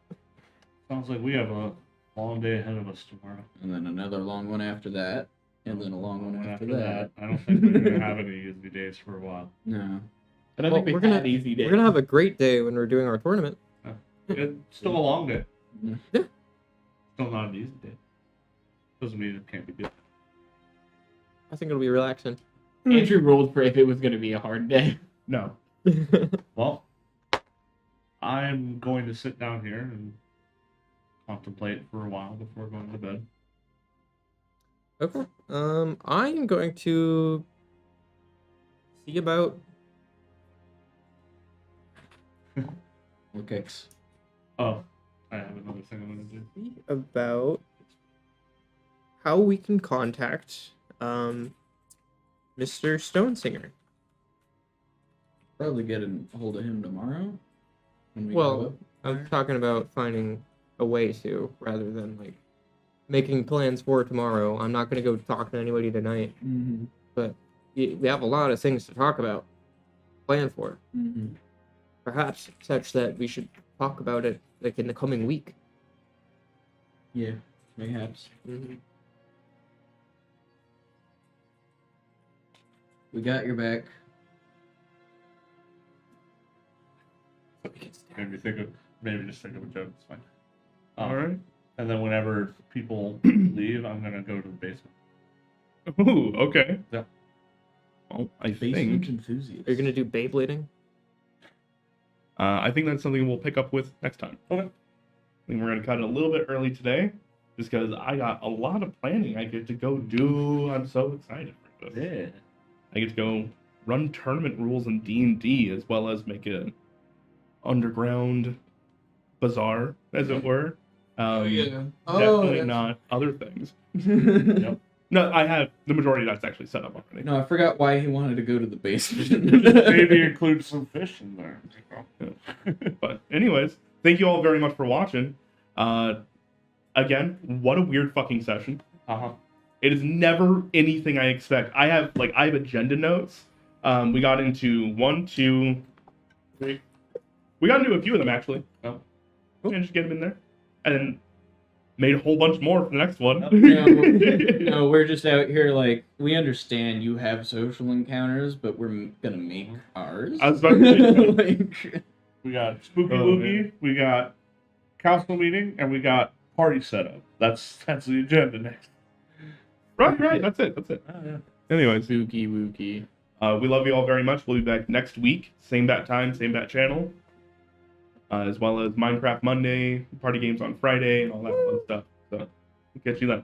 Speaker 4: sounds like we have a long day ahead of us tomorrow.
Speaker 3: And then another long one after that. And then a long one after that.
Speaker 4: I don't think we're gonna have any easy days for a while.
Speaker 3: No.
Speaker 2: I don't
Speaker 5: Well,
Speaker 2: think
Speaker 5: we're
Speaker 2: we
Speaker 5: gonna-
Speaker 2: had easy days.
Speaker 5: We're gonna have a great day when we're doing our tournament.
Speaker 4: It's still a long day.
Speaker 5: Yeah.
Speaker 4: Still not an easy day. Doesn't mean it can't be good.
Speaker 5: I think it'll be relaxing.
Speaker 2: Andrew rolled for if it was gonna be a hard day.
Speaker 1: No.
Speaker 4: Well, I'm going to sit down here and contemplate for a while before going to bed.
Speaker 5: Okay. I'm going to see about
Speaker 3: Okay.
Speaker 4: Oh, I have another thing I'm gonna do.
Speaker 5: how we can contact Mr. Stonesinger.
Speaker 3: Probably get a hold of him tomorrow. When we
Speaker 5: Well,
Speaker 3: go up.
Speaker 5: I'm talking about finding a way to, rather than like making plans for tomorrow. I'm not gonna go talk to anybody tonight, but we have a lot of things to talk about, plan for. Perhaps such that we should talk about it like in the coming week.
Speaker 3: Yeah, mayhaps. We got your back.
Speaker 4: Maybe just think of a joke. It's fine.
Speaker 1: All right.
Speaker 4: And then whenever people leave, I'm gonna go to the basement.
Speaker 1: Ooh, okay.
Speaker 4: Yeah.
Speaker 1: Well, I
Speaker 3: Basement
Speaker 1: think
Speaker 3: enthusiast.
Speaker 5: Are you gonna do Beyblading?
Speaker 1: I think that's something we'll pick up with next time.
Speaker 4: Okay.
Speaker 1: I think we're gonna cut it a little bit early today, just because I got a lot of planning I get to go do. I'm so excited for this.
Speaker 4: Yeah.
Speaker 1: I get to go run tournament rules in D&D as well as make an underground bazaar, as it were. Definitely not other things.
Speaker 4: Yep.
Speaker 1: No, I have the majority of that's actually set up already.
Speaker 3: No, I forgot why he wanted to go to the basement.
Speaker 4: Maybe include some fish in there.
Speaker 1: But anyways, thank you all very much for watching. Again, what a weird fucking session. It is never anything I expect. I have agenda notes. We got into 1, 2, 3. We got into a few of them actually.
Speaker 4: Oh.
Speaker 1: And just get them in there, and then made a whole bunch more for the next one.
Speaker 3: No, we're just out here like we understand you have social encounters, but we're gonna make ours.
Speaker 1: I was about to say,
Speaker 3: like,
Speaker 4: We got Spooky Wookie, we got council meeting, and we got party setup. That's the agenda next.
Speaker 1: right. That's it.
Speaker 4: Oh, yeah.
Speaker 1: Anyways,
Speaker 2: Spooky wookie.
Speaker 1: we love you all very much. We'll be back next week, same bat time, same bat channel, as well as Minecraft Monday, party games on Friday, and all that fun stuff. So, we'll catch you then.